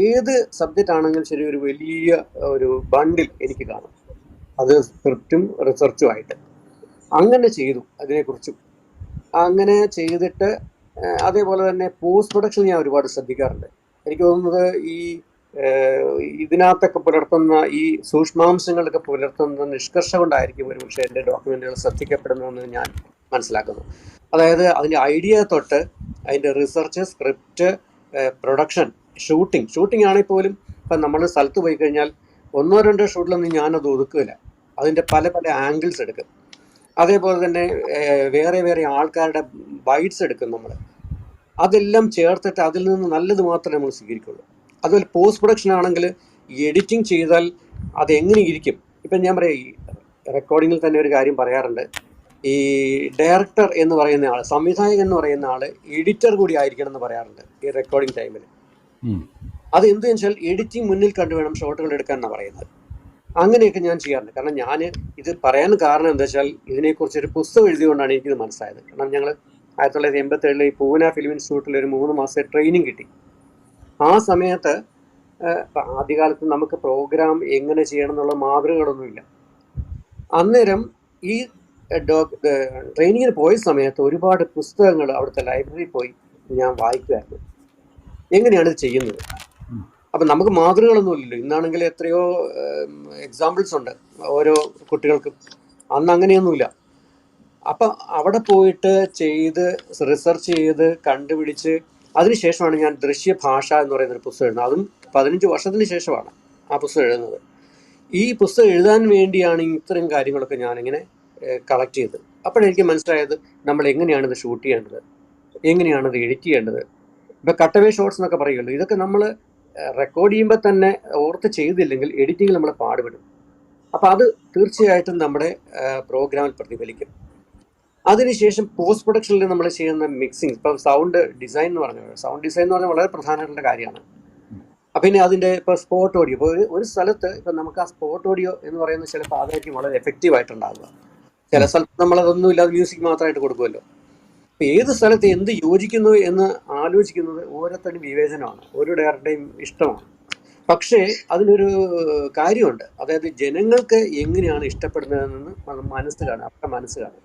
ഏത് സബ്ജക്റ്റ് ആണെങ്കിലും ശരി ഒരു വലിയ ഒരു ബണ്ടിൽ എനിക്ക് കാണും, അത് സ്ക്രിപ്റ്റും റിസർച്ചും ആയിട്ട്. അങ്ങനെ ചെയ്തു അതിനെക്കുറിച്ചും. അങ്ങനെ ചെയ്തിട്ട് അതേപോലെ തന്നെ പോസ്റ്റ് പ്രൊഡക്ഷൻ ഞാൻ ഒരുപാട് ശ്രദ്ധിക്കാറുണ്ട്. എനിക്ക് തോന്നുന്നത് ഈ ഇതിനകത്തൊക്കെ പുലർത്തുന്ന ഈ സൂക്ഷ്മാംശങ്ങളൊക്കെ പുലർത്തുന്ന നിഷ്കർഷ കൊണ്ടായിരിക്കും ഒരു പക്ഷേ എൻ്റെ ഡോക്യുമെന്റുകൾ ശ്രദ്ധിക്കപ്പെടുന്നതെന്ന് ഞാൻ മനസ്സിലാക്കുന്നു. അതായത് അതിൻ്റെ ഐഡിയ തൊട്ട് അതിൻ്റെ റിസർച്ച്, സ്ക്രിപ്റ്റ്, പ്രൊഡക്ഷൻ, ഷൂട്ടിംഗ് ആണെങ്കിൽ പോലും ഇപ്പം നമ്മൾ സ്ഥലത്ത് പോയി കഴിഞ്ഞാൽ 1-2 ഷൂട്ടിലൊന്നും ഞാനത് ഒതുക്കില്ല. അതിൻ്റെ പല പല ആംഗിൾസ് എടുക്കും. അതേപോലെ തന്നെ വേറെ വേറെ ആൾക്കാരുടെ ബൈറ്റ്സ് എടുക്കും നമ്മൾ. അതെല്ലാം ചേർത്തിട്ട് അതിൽ നിന്ന് നല്ലത് മാത്രമേ നമ്മൾ സ്വീകരിക്കുള്ളൂ. അതുപോലെ പോസ്റ്റ് പ്രൊഡക്ഷൻ ആണെങ്കിൽ എഡിറ്റിംഗ് ചെയ്താൽ അതെങ്ങനെ ഇരിക്കും. ഇപ്പം ഞാൻ പറയാം, ഈ റെക്കോർഡിങ്ങിൽ തന്നെ ഒരു കാര്യം പറയാറുണ്ട്. ഈ ഡയറക്ടർ എന്ന് പറയുന്ന ആൾ, സംവിധായകൻ എന്ന് പറയുന്ന ആൾ എഡിറ്റർ കൂടി ആയിരിക്കണം എന്ന് പറയാറുണ്ട് ഈ റെക്കോർഡിംഗ് ടൈമിൽ. അത് എന്തെന്ന് വെച്ചാൽ എഡിറ്റിംഗ് മുന്നിൽ കണ്ടു വേണം ഷോട്ടുകൾ എടുക്കാൻ എന്നാണ് പറയുന്നത്. അങ്ങനെയൊക്കെ ഞാൻ ചെയ്യാറുണ്ട്. കാരണം ഞാൻ ഇത് പറയാൻ കാരണം എന്താ വെച്ചാൽ, ഇതിനെക്കുറിച്ചൊരു പുസ്തകം എഴുതിയുകൊണ്ടാണ് എനിക്കിത് മനസ്സിലായത്. കാരണം ഞങ്ങൾ 1987 ഈ പൂന ഫിലിം ഇൻസ്റ്റിറ്റ്യൂട്ടിൽ ഒരു 3 മാസത്തെ ട്രെയിനിങ് കിട്ടി. ആ സമയത്ത് ആദ്യകാലത്ത് നമുക്ക് പ്രോഗ്രാം എങ്ങനെ ചെയ്യണം എന്നുള്ള മാതൃകകളൊന്നുമില്ല. അന്നേരം ഈ ട്രെയിനിങ്ങിന് പോയ സമയത്ത് ഒരുപാട് പുസ്തകങ്ങൾ അവിടുത്തെ ലൈബ്രറിയിൽ പോയി ഞാൻ വായിക്കുമായിരുന്നു, എങ്ങനെയാണ് ഇത് ചെയ്യുന്നത്. അപ്പം നമുക്ക് മാതൃകകളൊന്നുമില്ലല്ലോ. ഇന്നാണെങ്കിൽ എത്രയോ എക്സാമ്പിൾസ് ഉണ്ട് ഓരോ കുട്ടികൾക്കും. അന്ന് അങ്ങനെയൊന്നുമില്ല. അപ്പം അവിടെ പോയിട്ട് ചെയ്ത് റിസർച്ച് ചെയ്ത് കണ്ടുപിടിച്ച് അതിനുശേഷമാണ് ഞാൻ ദൃശ്യഭാഷ എന്ന് പറയുന്നൊരു പുസ്തകം എഴുതുന്നത്. അതും 15 വർഷത്തിന് ശേഷമാണ് ആ പുസ്തകം എഴുതുന്നത്. ഈ പുസ്തകം എഴുതാൻ വേണ്ടിയാണ് ഇത്തരം കാര്യങ്ങളൊക്കെ ഞാനിങ്ങനെ കളക്ട് ചെയ്തത്. അപ്പോഴെനിക്ക് മനസ്സിലായത് നമ്മൾ എങ്ങനെയാണിത് ഷൂട്ട് ചെയ്യേണ്ടത്, എങ്ങനെയാണിത് എഡിറ്റ് ചെയ്യേണ്ടത്. ഇപ്പം കട്ടവേ ഷോട്ട്സ് എന്നൊക്കെ പറയുമല്ലോ, ഇതൊക്കെ നമ്മൾ റെക്കോർഡ് ചെയ്യുമ്പോൾ തന്നെ ഓർത്ത് ചെയ്തില്ലെങ്കിൽ എഡിറ്റിങ്ങിൽ നമ്മൾ പാടുപെടും. അപ്പോൾ അത് തീർച്ചയായിട്ടും നമ്മുടെ പ്രോഗ്രാമിൽ പ്രതിഫലിക്കും. അതിനുശേഷം പോസ്റ്റ് പ്രൊഡക്ഷനിൽ നമ്മൾ ചെയ്യുന്ന മിക്സിങ്, ഇപ്പം സൗണ്ട് ഡിസൈൻ എന്ന് പറഞ്ഞാൽ വളരെ പ്രധാനപ്പെട്ട കാര്യമാണ്. അപ്പം പിന്നെ അതിൻ്റെ ഇപ്പോൾ സ്പോട്ട് ഓഡിയോ, ഇപ്പോൾ ഒരു സ്ഥലത്ത് ഇപ്പം നമുക്ക് ആ സ്പോട്ട് ഓഡിയോ എന്ന് പറയുന്നത് ചിലപ്പോൾ അതായിരിക്കും വളരെ എഫക്റ്റീവ് ആയിട്ടുണ്ടാകുക. ചില സ്ഥലത്ത് നമ്മളതൊന്നും ഇല്ലാതെ മ്യൂസിക് മാത്രമായിട്ട് കൊടുക്കുമല്ലോ. അപ്പം ഏത് സ്ഥലത്ത് എന്ത് യോജിക്കുന്നു എന്ന് ആലോചിക്കുന്നത് ഓരോരുത്തരുടെയും വിവേചനമാണ്, ഓരോ ഡയറക്ടറുടെയും ഇഷ്ടമാണ്. പക്ഷേ അതിനൊരു കാര്യമുണ്ട്, അതായത് ജനങ്ങൾക്ക് എങ്ങനെയാണ് ഇഷ്ടപ്പെടുന്നതെന്ന് മനസ്സിലാണ്, അവരുടെ മനസ്സിലാണ്.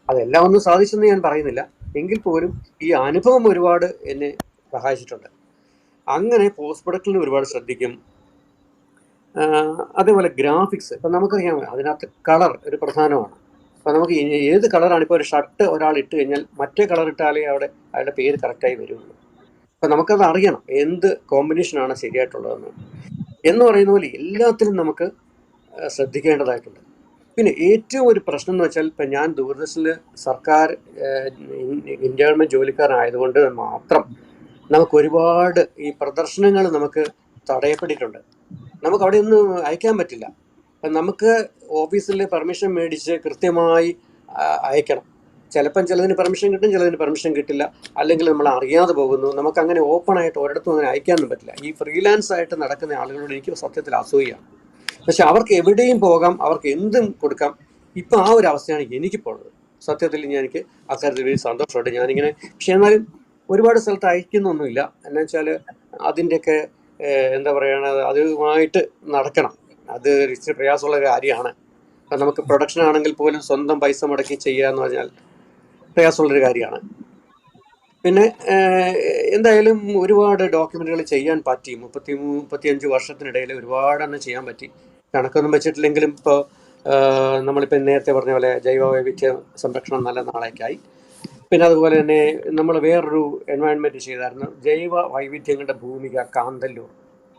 അതെല്ലാം ഒന്നും സാധിച്ചെന്ന് ഞാൻ പറയുന്നില്ല, എങ്കിൽ പോലും ഈ അനുഭവം ഒരുപാട് എന്നെ സഹായിച്ചിട്ടുണ്ട്. അങ്ങനെ പോസ്റ്റ് പ്രൊഡക്ഷനിൽ ഒരുപാട് ശ്രദ്ധിക്കും. അതേപോലെ ഗ്രാഫിക്സ്, ഇപ്പം നമുക്കറിയാം അതിനകത്ത് കളർ ഒരു പ്രധാനമാണ്. അപ്പം നമുക്ക് ഏത് കളറാണ്, ഇപ്പോൾ ഒരു ഷർട്ട് ഒരാൾ ഇട്ട് കഴിഞ്ഞാൽ മറ്റേ കളർ ഇട്ടാലേ അയാളുടെ പേര് കറക്റ്റായി വരുള്ളൂ. അപ്പം നമുക്കത് അറിയണം എന്ത് കോമ്പിനേഷനാണ് ശരിയായിട്ടുള്ളതെന്ന്. എന്ന് പറയുന്ന പോലെ എല്ലാത്തിലും നമുക്ക് ശ്രദ്ധിക്കേണ്ടതായിട്ടുണ്ട്. പിന്നെ ഏറ്റവും ഒരു പ്രശ്നം എന്ന് വെച്ചാൽ, ഇപ്പം ഞാൻ ദൂരദർശനിൽ സർക്കാർ ഗവൺമെൻറ് ജോലിക്കാരനായതുകൊണ്ട് മാത്രം നമുക്ക് ഒരുപാട് ഈ പ്രദർശനങ്ങൾ നമുക്ക് തടയപ്പെട്ടിട്ടുണ്ട്. നമുക്ക് അവിടെ ഒന്നും അയക്കാൻ പറ്റില്ല. അപ്പം നമുക്ക് ഓഫീസിൽ പെർമിഷൻ മേടിച്ച് കൃത്യമായി അയക്കണം. ചിലപ്പം ചിലതിന് പെർമിഷൻ കിട്ടും, ചിലതിന് പെർമിഷൻ കിട്ടില്ല, അല്ലെങ്കിൽ നമ്മൾ അറിയാതെ പോകുന്നു. നമുക്ക് അങ്ങനെ ഓപ്പണായിട്ട് ഒരിടത്തും അങ്ങനെ അയക്കാനൊന്നും പറ്റില്ല. ഈ ഫ്രീലാൻസ് ആയിട്ട് നടക്കുന്ന ആളുകളോട് എനിക്ക് സത്യത്തിൽ അസൂയാണ്. പക്ഷെ അവർക്ക് എവിടെയും പോകാം, അവർക്ക് എന്തും കൊടുക്കാം. ഇപ്പം ആ ഒരു അവസ്ഥയാണ് എനിക്കിപ്പോൾ ഉള്ളത്. സത്യത്തിൽ എനിക്ക് അക്കാര്യത്തിൽ വലിയ സന്തോഷമുണ്ട്. ഞാനിങ്ങനെ, പക്ഷെ എന്നാലും ഒരുപാട് സ്ഥലത്ത് അയക്കുന്നൊന്നുമില്ല. എന്നു വെച്ചാൽ അതിൻ്റെയൊക്കെ എന്താ പറയണത്, അതുമായിട്ട് നടക്കണം. അത് ഇച്ചിരി പ്രയാസമുള്ള കാര്യമാണ്. അപ്പം നമുക്ക് പ്രൊഡക്ഷൻ ആണെങ്കിൽ പോലും സ്വന്തം പൈസ മുടക്കി ചെയ്യുക എന്ന് പറഞ്ഞാൽ പ്രയാസമുള്ളൊരു കാര്യമാണ്. പിന്നെ എന്തായാലും ഒരുപാട് ഡോക്യുമെൻ്ററികൾ ചെയ്യാൻ പറ്റി. 35 വർഷത്തിനിടയിൽ ഒരുപാടെണ്ണം ചെയ്യാൻ പറ്റി. കണക്കൊന്നും വെച്ചിട്ടില്ലെങ്കിലും ഇപ്പോൾ നമ്മളിപ്പോൾ നേരത്തെ പറഞ്ഞ പോലെ ജൈവ വൈവിധ്യ സംരക്ഷണം നല്ല നാളേക്കായി. പിന്നെ അതുപോലെ തന്നെ നമ്മൾ വേറൊരു എൻവയൺമെൻറ്റ് ചെയ്തായിരുന്നു, ജൈവ വൈവിധ്യങ്ങളുടെ ഭൂമിക കാന്തല്ലൂർ.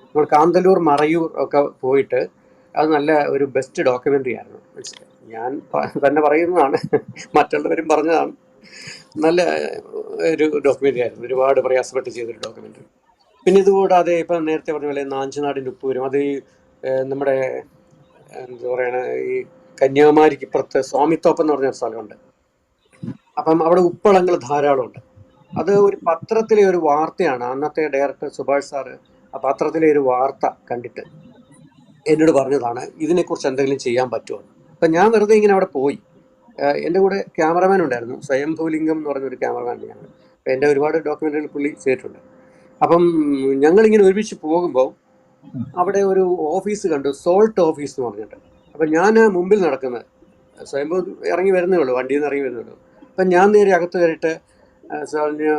നമ്മൾ കാന്തല്ലൂർ, മറയൂർ ഒക്കെ പോയിട്ട് അത് നല്ല ഒരു ബെസ്റ്റ് ഡോക്യുമെൻ്ററി ആയിരുന്നു. മനസ്സിലായി, ഞാൻ തന്നെ പറയുന്നതാണ്, മറ്റുള്ളവരും പറഞ്ഞതാണ്. നല്ല ഒരു ഡോക്യുമെൻ്ററി ആയിരുന്നു, ഒരുപാട് പ്രയാസപ്പെട്ട് ചെയ്തൊരു ഡോക്യുമെൻ്ററി. പിന്നെ ഇതുകൂടാതെ ഇപ്പം നേരത്തെ പറഞ്ഞ പോലെ നാഞ്ചനാടിൻ്റെ ഉപ്പുവരും, അത് നമ്മുടെ എന്താ പറയണ ഈ കന്യാകുമാരിക്ക് ഇപ്പുറത്ത് സ്വാമിത്തോപ്പ് എന്ന് പറഞ്ഞൊരു സ്ഥലമുണ്ട്. അപ്പം അവിടെ ഉപ്പളങ്ങൾ ധാരാളമുണ്ട്. അത് ഒരു പത്രത്തിലെ ഒരു വാർത്തയാണ്. അന്നത്തെ ഡയറക്ടർ സുഭാഷ് സാറ് ആ പത്രത്തിലെ ഒരു വാർത്ത കണ്ടിട്ട് എന്നോട് പറഞ്ഞതാണ് ഇതിനെക്കുറിച്ച് എന്തെങ്കിലും ചെയ്യാൻ പറ്റുമോ. അപ്പം ഞാൻ വെറുതെ ഇങ്ങനെ അവിടെ പോയി. എൻ്റെ കൂടെ ക്യാമറമാൻ ഉണ്ടായിരുന്നു, സ്വയംഭൂലിംഗം എന്ന് പറഞ്ഞൊരു ക്യാമറമാൻ. ഞങ്ങൾ എൻ്റെ ഒരുപാട് ഡോക്യുമെൻ്ററികൾ പുള്ളി ചെയ്തിട്ടുണ്ട്. അപ്പം ഞങ്ങളിങ്ങനെ ഒരുമിച്ച് പോകുമ്പോൾ അവിടെ ഒരു ഓഫീസ് കണ്ടു, സോൾട്ട് ഓഫീസ് എന്ന് പറഞ്ഞിട്ട്. അപ്പം ഞാൻ മുമ്പിൽ നടക്കുന്നത്, സ്വയംഭൂ ഇറങ്ങി വരുന്നേ ഉള്ളൂ, വണ്ടിയിൽ നിന്ന് ഇറങ്ങി വരുന്നേ ഉള്ളൂ. അപ്പം ഞാൻ നേരെ അകത്ത് കയറിയിട്ട് സാറിന്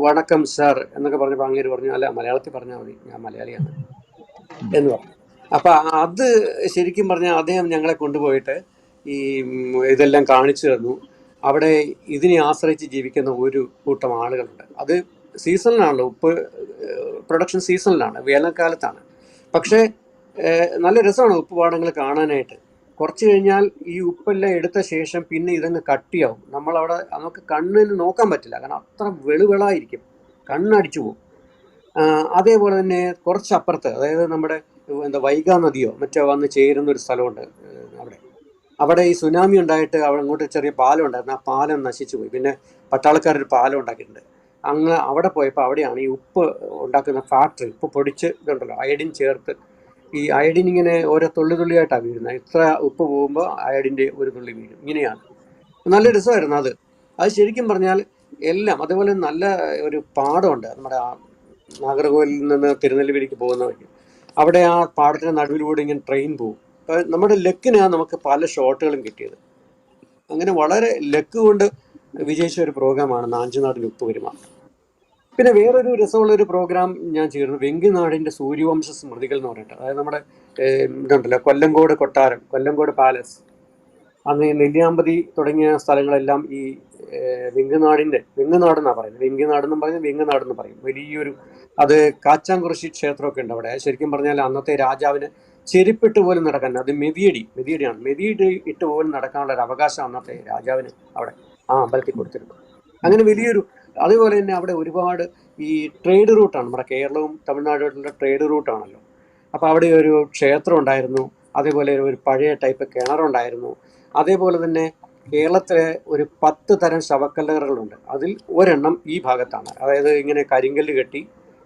വണക്കം സാർ എന്നൊക്കെ പറഞ്ഞപ്പോൾ അങ്ങേര് പറഞ്ഞു, അല്ല മലയാളത്തിൽ പറഞ്ഞാൽ മതി, ഞാൻ മലയാളിയാണ് എന്ന് പറഞ്ഞു. അപ്പം അത് ശരിക്കും പറഞ്ഞാൽ അദ്ദേഹം ഞങ്ങളെ കൊണ്ടുപോയിട്ട് ഈ ഇതെല്ലാം കാണിച്ചു തന്നു. അവിടെ ഇതിനെ ആശ്രയിച്ച് ജീവിക്കുന്ന ഒരു കൂട്ടം ആളുകളുണ്ട്. അത് സീസണിലാണല്ലോ, ഉപ്പ് പ്രൊഡക്ഷൻ സീസണിലാണ്, വേനൽക്കാലത്താണ്. പക്ഷേ നല്ല രസമാണ് ഉപ്പ് പാടങ്ങൾ കാണാനായിട്ട്. കുറച്ച് കഴിഞ്ഞാൽ ഈ ഉപ്പെല്ലാം എടുത്ത ശേഷം പിന്നെ ഇതങ്ങ് കട്ടിയാവും. നമ്മളവിടെ നമുക്ക് കണ്ണിന് നോക്കാൻ പറ്റില്ല, കാരണം അത്ര വെളുവിളായിരിക്കും, കണ്ണടിച്ചു പോകും. അതേപോലെ തന്നെ കുറച്ചപ്പുറത്ത്, അതായത് നമ്മുടെ എന്താ വൈഗാ നദിയോ മറ്റോ വന്ന് ചേരുന്നൊരു സ്ഥലമുണ്ട്. അവിടെ ഈ സുനാമി ഉണ്ടായിട്ട് അവിടെ അങ്ങോട്ട് ചെറിയ പാലം ഉണ്ടായിരുന്നു, ആ പാലം നശിച്ചു പോയി. പിന്നെ പട്ടാളക്കാരൊരു പാലം ഉണ്ടാക്കിയിട്ടുണ്ട്. അങ്ങ് അവിടെ പോയപ്പോൾ അവിടെയാണ് ഈ ഉപ്പ് ഉണ്ടാക്കുന്ന ഫാക്ടറി. ഉപ്പ് പൊടിച്ച് ഇതുണ്ടല്ലോ, അയഡിൻ ചേർത്ത്, ഈ അയഡിൻ ഇങ്ങനെ ഓരോ തുള്ളി തുള്ളിയായിട്ടാണ് വീഴുന്നത്. ഇത്ര ഉപ്പ് പോകുമ്പോൾ അയഡിൻ്റെ ഒരു തുള്ളി വീഴും. ഇങ്ങനെയാണ്. നല്ല രസമായിരുന്നു അത്. അത് ശരിക്കും പറഞ്ഞാൽ എല്ലാം. അതേപോലെ നല്ല ഒരു പാടമുണ്ട് നമ്മുടെ ആ നാഗർകോവിലിൽ നിന്ന് തിരുനെല്വേലിക്ക് പോകുന്ന വഴി. അവിടെ ആ പാടത്തിൻ്റെ നടുവിലൂടെ ഇങ്ങനെ ട്രെയിൻ പോകും. അപ്പം നമ്മുടെ ലക്കിനാണ് നമുക്ക് പല ഷോട്ടുകളും കിട്ടിയത്. അങ്ങനെ വളരെ ലക്ക് കൊണ്ട് വിജയിച്ച ഒരു പ്രോഗ്രാമാണ് നാഞ്ചനാടിൻ്റെ ഉപ്പുവരുമ. പിന്നെ വേറൊരു രസമുള്ളൊരു പ്രോഗ്രാം ഞാൻ ചെയ്തിരുന്നു, വെങ്കിനാടിൻ്റെ സൂര്യവംശ സ്മൃതികൾ എന്ന് പറഞ്ഞിട്ട്. അതായത് നമ്മുടെ ഇതുണ്ടല്ലോ കൊല്ലങ്കോട് കൊട്ടാരം, കൊല്ലങ്കോട് പാലസ്, അന്ന് നെല്ലിയാമ്പതി തുടങ്ങിയ സ്ഥലങ്ങളെല്ലാം ഈ വെങ്ങനാടെന്നാണ് പറയുന്നത്. വെങ്കിനാടെന്നും പറയും, വെങ്ങനാടെന്ന് പറയും. വലിയൊരു, അത് കാച്ചാംകുറിശി ക്ഷേത്രമൊക്കെ ഉണ്ട് അവിടെ. ശരിക്കും പറഞ്ഞാൽ അന്നത്തെ രാജാവിന് ചെരുപ്പിട്ട് പോലും നടക്കാൻ, അത് മെതിയടിയാണ്, മെതിയിട്ട് ഇട്ട് പോലും നടക്കാനുള്ള ഒരു അവകാശം അന്നത്തെ രാജാവിന് അവിടെ ആ അമ്പലത്തിൽ കൊടുത്തിരുന്നു. അങ്ങനെ വലിയൊരു, അതുപോലെ തന്നെ അവിടെ ഒരുപാട് ഈ ട്രേഡ് റൂട്ടാണ്, നമ്മുടെ കേരളവും തമിഴ്നാടുമായിട്ടുള്ള ട്രേഡ് റൂട്ടാണല്ലോ. അപ്പോൾ അവിടെ ഒരു ക്ഷേത്രം ഉണ്ടായിരുന്നു, അതേപോലെ ഒരു പഴയ ടൈപ്പ് കിണറുണ്ടായിരുന്നു. അതേപോലെ തന്നെ കേരളത്തിലെ ഒരു 10 തരം ശവക്കല്ലറുകളുണ്ട്. അതിൽ ഒരെണ്ണം ഈ ഭാഗത്താണ്. അതായത് ഇങ്ങനെ കരിങ്കല്ല് കെട്ടി,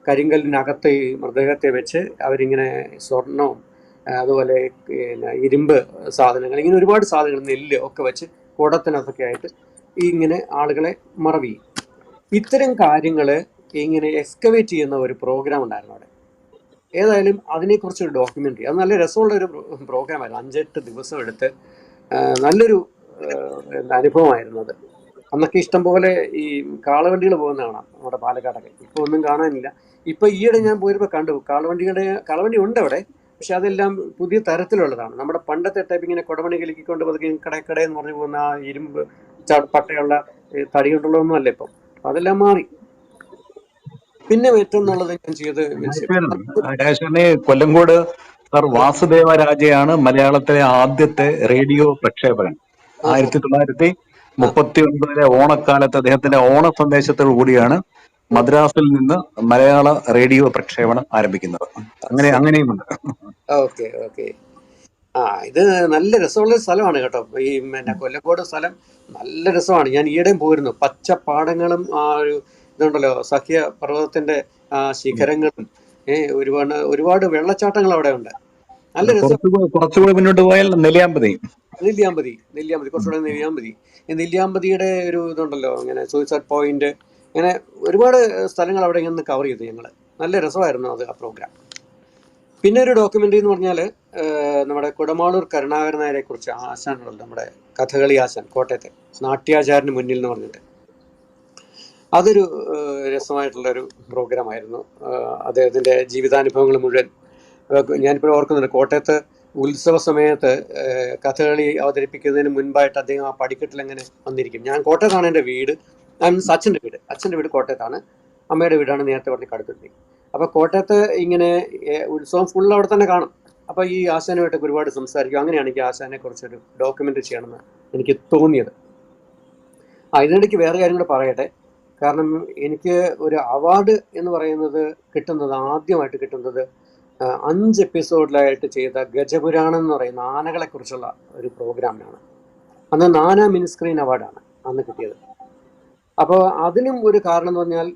കരിങ്കല്ലിനകത്ത് ഈ മൃതദേഹത്തെ വെച്ച് അവരിങ്ങനെ സ്വർണവും അതുപോലെ പിന്നെ ഇരുമ്പ് സാധനങ്ങൾ, ഇങ്ങനെ ഒരുപാട് സാധനങ്ങൾ, നെല്ല് ഒക്കെ വെച്ച് കുടത്തിനകത്തൊക്കെ ആയിട്ട് ഇങ്ങനെ ആളുകളെ മറവ് ചെയ്യും. ഇത്തരം കാര്യങ്ങൾ ഇങ്ങനെ എക്സ്കവേറ്റ് ചെയ്യുന്ന ഒരു പ്രോഗ്രാം ഉണ്ടായിരുന്നു അവിടെ. ഏതായാലും അതിനെക്കുറിച്ചൊരു ഡോക്യുമെൻ്ററി, അത് നല്ല രസമുള്ളൊരു പ്രോഗ്രാമായിരുന്നു. 5-8 ദിവസം എടുത്ത് നല്ലൊരു അനുഭവമായിരുന്നു അത്. അന്നൊക്കെ ഇഷ്ടംപോലെ ഈ കാളവണ്ടികൾ പോകുന്ന കാണാം നമ്മുടെ പാലക്കാടൊക്കെ. ഇപ്പോൾ ഒന്നും കാണാനില്ല. ഇപ്പോൾ ഈയിടെ ഞാൻ പോയപ്പോൾ കണ്ടു, കാളവണ്ടി ഉണ്ട് അവിടെ, പക്ഷെ അതെല്ലാം പുതിയ തരത്തിലുള്ളതാണ്. നമ്മുടെ പണ്ടത്തെ ടൈപ്പ് ഇങ്ങനെ കുടമണി കലക്കിക്കൊണ്ട് പതുക്കെ കടയെന്ന് പറഞ്ഞു പോകുന്ന ആ ഇരുമ്പ് പട്ടയുള്ള തടി കൊണ്ടുള്ളതൊന്നും അല്ല ഇപ്പം, അതെല്ലാം മാറി. പിന്നെ ഏറ്റവും നല്ലത് ഞാൻ ചെയ്ത് രാജേശ്വരനെ, കൊല്ലങ്കോട് സർ വാസുദേവ രാജയാണ് മലയാളത്തിലെ ആദ്യത്തെ റേഡിയോ പ്രക്ഷേപകൻ. 1939 ഓണക്കാലത്ത് അദ്ദേഹത്തിന്റെ ഓണ സന്ദേശത്തോടു കൂടിയാണ് മദ്രാസിൽ നിന്ന് മലയാള റേഡിയോ പ്രക്ഷേപണം ആരംഭിക്കുന്നത്. അങ്ങനെയുമുണ്ട്. ഓക്കെ. ഇത് നല്ല രസമുള്ള സ്ഥലമാണ് കേട്ടോ. ഈ പിന്നെ കൊല്ലങ്കോട് സ്ഥലം നല്ല രസമാണ്. ഞാൻ ഈയിടെയും പോയിരുന്നു. പച്ചപ്പാടങ്ങളും ആ ഒരു ഇതുണ്ടല്ലോ, സഖ്യ പർവ്വതത്തിന്റെ ശിഖരങ്ങളും ഒരുപാട് വെള്ളച്ചാട്ടങ്ങൾ അവിടെ ഉണ്ട്. നല്ല രസം. കുറച്ചുകൂടി മുന്നോട്ട് പോയാൽ നെല്ലിയാമ്പതി, കുറച്ചുകൂടെ നെല്ലിയാമ്പതിയുടെ ഒരു ഇതുണ്ടല്ലോ, ഇങ്ങനെ സൂയിസൈഡ് പോയിന്റ്, ഇങ്ങനെ ഒരുപാട് സ്ഥലങ്ങൾ അവിടെ ഇങ്ങനെ കവർ ചെയ്തു ഞങ്ങൾ. നല്ല രസമായിരുന്നു അത്, ആ പ്രോഗ്രാം. പിന്നെ ഒരു ഡോക്യുമെൻ്ററി എന്ന് പറഞ്ഞാൽ നമ്മുടെ കുടമാളൂർ കരുണാകരൻ നായരെ കുറിച്ച് ആശാനുള്ളത്, നമ്മുടെ കഥകളി ആശാൻ, കോട്ടയത്തെ നാട്യാചാരന് മുന്നിൽ എന്ന് പറഞ്ഞിട്ട്. അതൊരു രസമായിട്ടുള്ളൊരു പ്രോഗ്രാമായിരുന്നു. അദ്ദേഹത്തിൻ്റെ ജീവിതാനുഭവങ്ങൾ മുഴുവൻ ഞാനിപ്പോൾ ഓർക്കുന്നുണ്ട്. കോട്ടയത്ത് ഉത്സവ സമയത്ത് കഥകളി അവതരിപ്പിക്കുന്നതിന് മുൻപായിട്ട് അദ്ദേഹം ആ പടിക്കെട്ടിൽ അങ്ങനെ വന്നിരിക്കും. ഞാൻ കോട്ടയത്താണ് എൻ്റെ വീട്, അച്ഛൻ്റെ വീട് കോട്ടയത്താണ്, അമ്മയുടെ വീടാണ് നേരത്തെ പറഞ്ഞ് കടുത്തുണ്ടി. അപ്പോൾ കോട്ടയത്ത് ഇങ്ങനെ ഉത്സവം ഫുൾ അവിടെ തന്നെ കാണും. അപ്പോൾ ഈ ആശാനുമായിട്ടൊക്കെ ഒരുപാട് സംസാരിക്കും. അങ്ങനെയാണ് എനിക്ക് ആശാനെ കുറിച്ചൊരു ഡോക്യുമെൻ്ററി ചെയ്യണമെന്ന് എനിക്ക് തോന്നിയത്. ഇതിനിടയ്ക്ക് വേറെ കാര്യം കൂടെ പറയട്ടെ. കാരണം എനിക്ക് ഒരു അവാർഡ് എന്ന് പറയുന്നത് ആദ്യമായിട്ട് കിട്ടുന്നത് 5 എപ്പിസോഡിലായിട്ട് ചെയ്ത ഗജപുരാണം എന്ന് പറയുന്ന ആനകളെക്കുറിച്ചുള്ള ഒരു പ്രോഗ്രാമിനാണ്. അന്ന് നാനാ മിനിസ്ക്രീൻ അവാർഡാണ് അന്ന് കിട്ടിയത്. അപ്പോൾ അതിനും ഒരു കാരണം എന്ന് പറഞ്ഞാൽ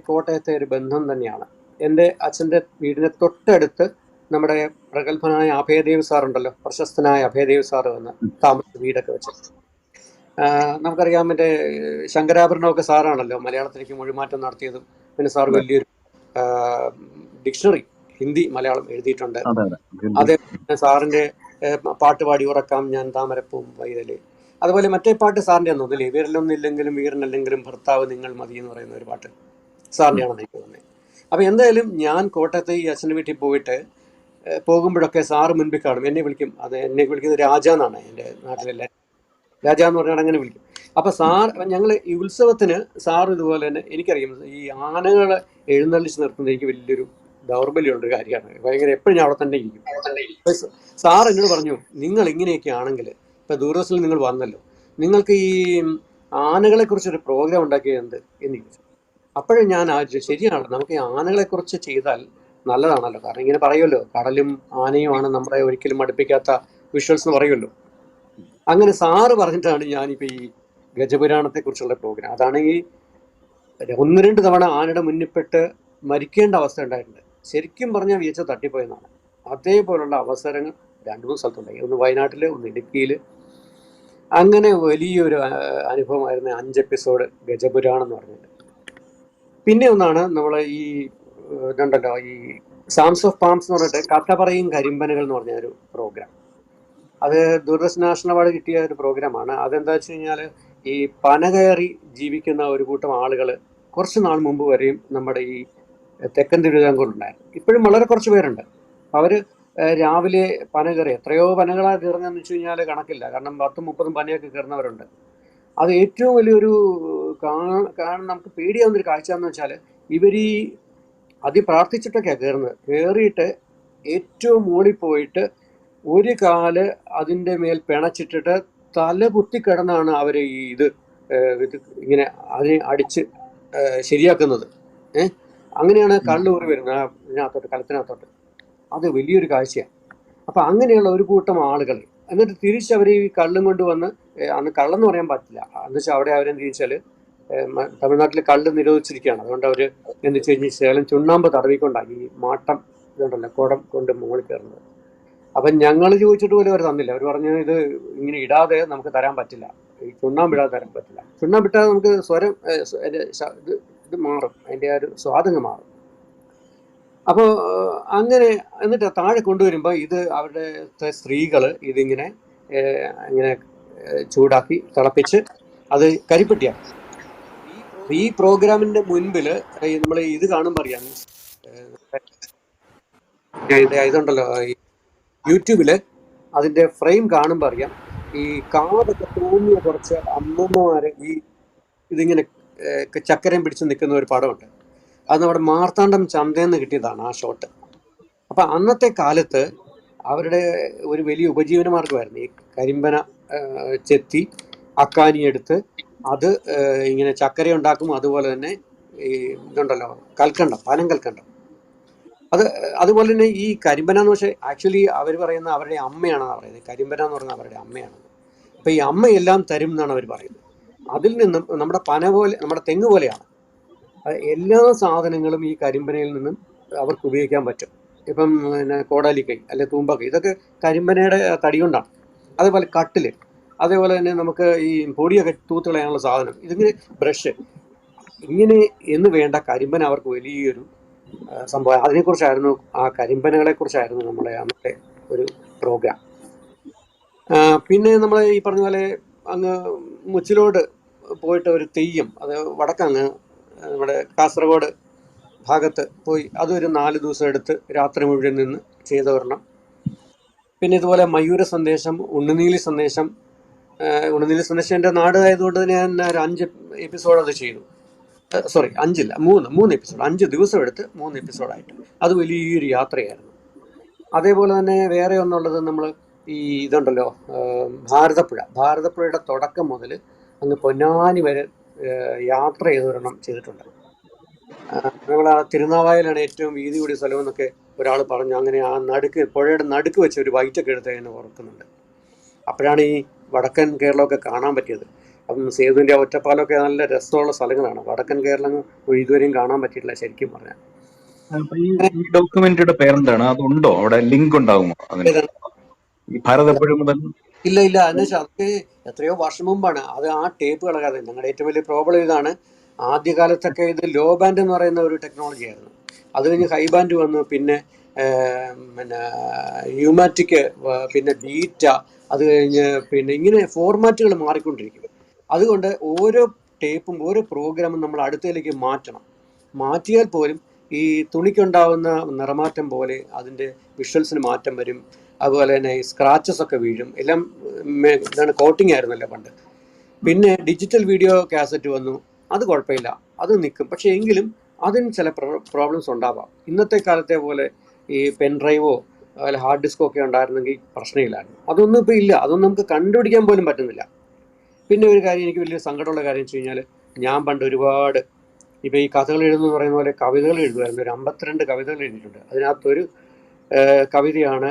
കോട്ടയത്തെ ഒരു ബന്ധം തന്നെയാണ്. എൻ്റെ അച്ഛൻ്റെ വീടിന് തൊട്ടടുത്ത് നമ്മുടെ പ്രഗത്ഭനായ അഭയദേവ് സാറുണ്ടല്ലോ, പ്രശസ്തനായ അഭയദേവ് സാറ് വന്ന് താമസിച്ച വീടൊക്കെ വെച്ച്. നമുക്കറിയാം, മറ്റേ ശങ്കരാഭരണമൊക്കെ സാറാണല്ലോ മലയാളത്തിലേക്ക് മൊഴിമാറ്റം നടത്തിയതും. പിന്നെ സാർ വലിയൊരു ഡിക്ഷണറി ഹിന്ദി മലയാളം എഴുതിയിട്ടുണ്ട്. അതേപോലെ സാറിൻ്റെ പാട്ടുപാടി ഉറക്കാം ഞാൻ താമരപ്പൂവും വൈതലേ, അതുപോലെ മറ്റേ പാട്ട് സാറിൻ്റെ ഒന്നുമില്ലേ, വീരലൊന്നില്ലെങ്കിലും വീരനല്ലെങ്കിലും ഭർത്താവ് നിങ്ങൾ മതി എന്ന് പറയുന്ന ഒരു പാട്ട് സാറിൻ്റെ ആണെന്ന് എനിക്ക് തോന്നുന്നത്. അപ്പോൾ എന്തായാലും ഞാൻ കോട്ടയത്ത് ഈ അച്ഛൻ്റെ വീട്ടിൽ പോയിട്ട് പോകുമ്പോഴൊക്കെ സാറ് മുൻപിൽ കാണും. എന്നെ വിളിക്കുന്നത് രാജ എന്നാണ് എൻ്റെ നാട്ടിലെല്ലാം, രാജ എന്ന് പറഞ്ഞാൽ അങ്ങനെ വിളിക്കും. അപ്പോൾ ഞങ്ങൾ ഈ ഉത്സവത്തിന് സാർ ഇതുപോലെ തന്നെ, എനിക്കറിയാം ഈ ആനകളെ എഴുന്നള്ളിച്ച് നിർത്തുന്നത് എനിക്ക് വലിയൊരു ദൗർബല്യമുള്ളൊരു കാര്യമാണ്. ഭയങ്കര എപ്പോഴും ഞാൻ അവിടെ തന്നെ ഇരിക്കും. സാർ എന്നോട് പറഞ്ഞു, നിങ്ങൾ ഇങ്ങനെയൊക്കെ ആണെങ്കിൽ, ഇപ്പം ദൂരദർശനിൽ നിങ്ങൾ വന്നല്ലോ, നിങ്ങൾക്ക് ഈ ആനകളെക്കുറിച്ചൊരു പ്രോഗ്രാം ഉണ്ടാക്കിയത് എന്ന് ചോദിച്ചു. അപ്പോഴും ഞാൻ ശരിയാണ്, നമുക്ക് ഈ ആനകളെക്കുറിച്ച് ചെയ്താൽ നല്ലതാണല്ലോ. കാരണം ഇങ്ങനെ പറയുമല്ലോ, കടലും ആനയുമാണ് നമ്മളെ ഒരിക്കലും അടുപ്പിക്കാത്ത വിഷ്വൽസ് എന്ന് പറയുമല്ലോ. അങ്ങനെ സാറ് പറഞ്ഞിട്ടാണ് ഞാനിപ്പോൾ ഈ ഗജപുരാണത്തെക്കുറിച്ചുള്ള പ്രോഗ്രാം, അതാണെങ്കിൽ 1-2 തവണ ആനയുടെ മുന്നിൽപ്പെട്ട് മരിക്കേണ്ട അവസ്ഥ ഉണ്ടായിട്ടുണ്ട്. ശരിക്കും പറഞ്ഞാൽ വിയച്ച തട്ടിപ്പോയെന്നാണ്. അതേപോലുള്ള അവസരങ്ങൾ 2-3 സ്ഥലത്തുണ്ടായി. ഒന്ന് വയനാട്ടിൽ, ഒന്ന് ഇടുക്കിയിൽ. അങ്ങനെ വലിയൊരു അനുഭവമായിരുന്നു 5 എപ്പിസോഡ് ഗജപുരാണം എന്ന് പറഞ്ഞിട്ട്. പിന്നെ ഒന്നാണ് നമ്മൾ ഈ ഇതുണ്ടല്ലോ, ഈ സാംസ് ഓഫ് പാംസ് എന്ന് പറഞ്ഞിട്ട് കഥ പറയും കരിമ്പനകൾ എന്ന് പറഞ്ഞ ഒരു പ്രോഗ്രാം. അത് ദൂരദർശൻ നാഷണൽ അവാർഡ് കിട്ടിയ ഒരു പ്രോഗ്രാമാണ്. അതെന്താ വെച്ച് കഴിഞ്ഞാൽ, ഈ പന കയറി ജീവിക്കുന്ന ഒരു കൂട്ടം ആളുകൾ കുറച്ച് നാൾ മുമ്പ് വരെയും നമ്മുടെ ഈ തെക്കൻ തിരുവിതാംകൂറിലുണ്ടായിരുന്നു. ഇപ്പോഴും വളരെ കുറച്ച് പേരുണ്ട്. അവർ രാവിലെ പന കയറി, എത്രയോ പനകളാണ് കയറുന്നതെന്ന് വെച്ച് കഴിഞ്ഞാൽ കണക്കില്ല. കാരണം 10-30 പനയൊക്കെ കയറുന്നവരുണ്ട്. അത് ഏറ്റവും വലിയൊരു നമുക്ക് പേടിയാവുന്നൊരു കാഴ്ച എന്ന് വെച്ചാൽ, ഇവർ ഈ പ്രാർത്ഥിച്ചിട്ടൊക്കെയാണ് കയറുന്നത്. കയറിയിട്ട് ഏറ്റവും മുകളിൽ പോയിട്ട് ഒരു കാല് അതിൻ്റെ മേൽ പിണച്ചിട്ടിട്ട് തല കുത്തിക്കിടന്നാണ് അവർ ഇത് ഇങ്ങനെ അതിനെ അടിച്ച് ശരിയാക്കുന്നത്. അങ്ങനെയാണ് കള്ളൂറി വരുന്നത് ഇതിനകത്തോട്ട്, കലത്തിനകത്തോട്ട്. അത് വലിയൊരു കാഴ്ചയാണ്. അപ്പം അങ്ങനെയുള്ള ഒരു കൂട്ടം ആളുകൾ എന്നിട്ട് തിരിച്ചവർ ഈ കള്ളും കൊണ്ടുവന്ന്, അന്ന് കള്ളെന്ന് പറയാൻ പറ്റില്ല, എന്ന് വെച്ചാൽ അവിടെ അവരെന്ത് ചോദിച്ചാൽ തമിഴ്നാട്ടിൽ കള്ള് നിരോധിച്ചിരിക്കുകയാണ്. അതുകൊണ്ട് അവർ എന്ന് വെച്ച് കഴിഞ്ഞാൽ ശേലം ചുണ്ണാമ്പ് തടവിക്കൊണ്ടാണ് ഈ മാട്ടം ഇതുണ്ടല്ലോ കുടം കൊണ്ട് മുകളിൽ കയറുന്നത്. അപ്പം ഞങ്ങൾ ചോദിച്ചിട്ട് പോലും അവർ തന്നില്ല. അവർ പറഞ്ഞു, ഇത് ഇങ്ങനെ ഇടാതെ നമുക്ക് തരാൻ പറ്റില്ല, ഈ ചുണ്ണാമ്പിടാതെ തരാൻ പറ്റില്ല. ചുണ്ണാമ്പിട്ടാൽ നമുക്ക് സ്വരം ഇത് മാറും, അതിൻ്റെ ആ ഒരു സ്വാദങ്ങ് മാറും. അപ്പോൾ അങ്ങനെ എന്നിട്ട് താഴെ കൊണ്ടുവരുമ്പോൾ ഇത് അവരുടെ സ്ത്രീകൾ ഇതിങ്ങനെ ഇങ്ങനെ ചൂടാക്കി തിളപ്പിച്ച് അത് കരിപ്പെട്ടിയാണ്. ഈ പ്രോഗ്രാമിൻ്റെ മുൻപിൽ നമ്മൾ ഇത് കാണുമ്പോൾ അറിയാം, ഇതുണ്ടല്ലോ യൂട്യൂബിൽ അതിൻ്റെ ഫ്രെയിം കാണുമ്പോൾ അറിയാം, ഈ കാതൊക്കെ തോന്നിയ കുറച്ച് അമ്മമ്മമാർ ഈ ഇതിങ്ങനെ ചക്കരയും പിടിച്ച് നിൽക്കുന്ന ഒരു പടമുണ്ട്. അത് നമ്മുടെ മാർത്താണ്ഡം ചന്തയിൽ നിന്ന് കിട്ടിയതാണ് ആ ഷോട്ട്. അപ്പം അന്നത്തെ കാലത്ത് അവരുടെ ഒരു വലിയ ഉപജീവനമാർഗമായിരുന്നു ഈ കരിമ്പന ചെത്തി അക്കാനിയെടുത്ത് അത് ഇങ്ങനെ ചക്കര ഉണ്ടാക്കും. അതുപോലെ തന്നെ ഈ ഇതുണ്ടല്ലോ കൽക്കണ്ടം, പനം കൽക്കണ്ടം. അതുപോലെ തന്നെ ഈ കരിമ്പന എന്ന് വെച്ചാൽ ആക്ച്വലി അവർ പറയുന്ന അവരുടെ അമ്മയാണെന്നാണ് പറയുന്നത്. കരിമ്പന എന്ന് പറഞ്ഞാൽ അവരുടെ അമ്മയാണ്. അപ്പം ഈ അമ്മയെല്ലാം തരും എന്നാണ് അവർ പറയുന്നത്. അതിൽ നിന്നും നമ്മുടെ പന പോലെ, നമ്മുടെ തെങ്ങ് പോലെയാണ് എല്ലാ സാധനങ്ങളും ഈ കരിമ്പനയിൽ നിന്നും അവർക്ക് ഉപയോഗിക്കാൻ പറ്റും. ഇപ്പം പിന്നെ കോടാലിക്കൈ അല്ലെ തൂമ്പക്കൈ, ഇതൊക്കെ കരിമ്പനയുടെ തടി കൊണ്ടാണ്. അതേപോലെ കട്ടിൽ, അതേപോലെ തന്നെ നമുക്ക് ഈ പൊടിയൊക്കെ തൂത്തുകളയാനുള്ള സാധനം, ഇതിങ്ങനെ ബ്രഷ്, ഇങ്ങനെ എന്ന് വേണ്ട കരിമ്പന അവർക്ക് വലിയൊരു സംഭവം. അതിനെക്കുറിച്ചായിരുന്നു, ആ കരിമ്പനകളെ കുറിച്ചായിരുന്നു നമ്മുടെ അന്നത്തെ ഒരു പ്രോഗ്രാം. പിന്നെ നമ്മൾ ഈ പറഞ്ഞ പോലെ അങ്ങ് മുച്ചിലോട് പോയിട്ട് ഒരു തെയ്യം, അത് വടക്കങ്ങ് നമ്മുടെ കാസർഗോഡ് ഭാഗത്ത് പോയി അതൊരു 4 ദിവസം എടുത്ത് രാത്രി മുഴുവൻ നിന്ന് ചെയ്ത ഒരെണ്ണം. പിന്നെ ഇതുപോലെ മയൂര സന്ദേശം, ഉണ്ണുനീലി സന്ദേശം. ഉണ്ണുനീലി സന്ദേശം എൻ്റെ നാട് ആയതുകൊണ്ട് തന്നെ ഞാൻ ഒരു 5 എപ്പിസോഡ് അത് ചെയ്തു. സോറി 5 അല്ല, 3 എപ്പിസോഡ്, 5 ദിവസം എടുത്ത് 3 എപ്പിസോഡായിട്ട്. അത് വലിയൊരു യാത്രയായിരുന്നു. അതേപോലെ തന്നെ വേറെ ഒന്നുള്ളത്, നമ്മൾ ഈ ഇതുണ്ടല്ലോ, ഭാരതപ്പുഴയുടെ തുടക്കം മുതൽ അങ്ങ് പൊന്നാനി വരെ യാത്ര ചെയ്തൊരെണ്ണം ചെയ്തിട്ടുണ്ട്. നമ്മൾ ആ തിരുനാവായലാണ് ഏറ്റവും വീതി കൂടിയ സ്ഥലം എന്നൊക്കെ ഒരാൾ പറഞ്ഞു. അങ്ങനെ ആ പുഴയുടെ നടുക്ക് വെച്ച് ഒരു വൈറ്റൊക്കെ എടുത്ത് എന്നെ ഓർക്കുന്നുണ്ട്. അപ്പോഴാണ് ഈ വടക്കൻ കേരളമൊക്കെ കാണാൻ പറ്റിയത്. അപ്പം സേതുവിൻ്റെ ഒറ്റപ്പാലമൊക്കെ നല്ല രസമുള്ള സ്ഥലങ്ങളാണ്. വടക്കൻ കേരളം ഇതുവരെയും കാണാൻ പറ്റിയിട്ടില്ല ശരിക്കും പറഞ്ഞാൽ. ഈ ഡോക്യുമെന്ററിയുടെ പേരെന്താണ്? അതുണ്ടോ അവിടെ? ലിങ്ക് ഉണ്ടാകുമോ അതിന്? ഏതാണ്? ഈ ഭാരതപ്പുഴ മുതൽ ഇല്ല, എന്നുവെച്ചാൽ അതൊക്കെ എത്രയോ വർഷം മുമ്പാണ്. അത് ആ ടേപ്പ് കളകാതെ. ഞങ്ങളുടെ ഏറ്റവും വലിയ പ്രോബ്ലം ഇതാണ്. ആദ്യകാലത്തൊക്കെ ഇത് ലോ ബാൻഡ് എന്ന് പറയുന്ന ഒരു ടെക്നോളജി ആയിരുന്നു. അത് കഴിഞ്ഞ് ഹൈ ബാൻഡ് വന്നു, പിന്നെ പിന്നെ യൂമാറ്റിക്, പിന്നെ ബീറ്റ, അത് കഴിഞ്ഞ് പിന്നെ ഇങ്ങനെ ഫോർമാറ്റുകൾ മാറിക്കൊണ്ടിരിക്കും. അതുകൊണ്ട് ഓരോ ടേപ്പും ഓരോ പ്രോഗ്രാമും നമ്മൾ അടുത്തതിലേക്ക് മാറ്റണം. മാറ്റിയാൽ പോലും ഈ തുണിക്കുണ്ടാവുന്ന നിറമാറ്റം പോലെ അതിൻ്റെ വിഷ്വൽസിന് മാറ്റം വരും. അതുപോലെ തന്നെ ഈ സ്ക്രാച്ചസ് ഒക്കെ വീഴും. എല്ലാം ഇതാണ്, കോട്ടിങ് ആയിരുന്നല്ലോ പണ്ട്. പിന്നെ ഡിജിറ്റൽ വീഡിയോ കാസറ്റ് വന്നു. അത് കുഴപ്പമില്ല, അത് നിൽക്കും. പക്ഷേ എങ്കിലും അതിന് ചില പ്രോബ്ലംസ് ഉണ്ടാവാം. ഇന്നത്തെ കാലത്തെ പോലെ ഈ പെൻ ഡ്രൈവോ അതുപോലെ ഹാർഡ് ഡിസ്കോ ഒക്കെ ഉണ്ടായിരുന്നെങ്കിൽ പ്രശ്നമില്ലായിരുന്നു. അതൊന്നും ഇപ്പോൾ ഇല്ല. അതൊന്നും നമുക്ക് കണ്ടുപിടിക്കാൻ പോലും പറ്റുന്നില്ല. പിന്നെ ഒരു കാര്യം, എനിക്ക് വലിയ സങ്കടമുള്ള കാര്യം വെച്ച് കഴിഞ്ഞാൽ, ഞാൻ പണ്ട് ഒരുപാട് ഇപ്പോൾ ഈ കഥകൾ എഴുതുന്ന പറയുന്ന പോലെ കവിതകൾ എഴുതുമായിരുന്നു. ഒരു 52 കവിതകൾ എഴുതിയിട്ടുണ്ട്. അതിനകത്തൊരു കവിതയാണ്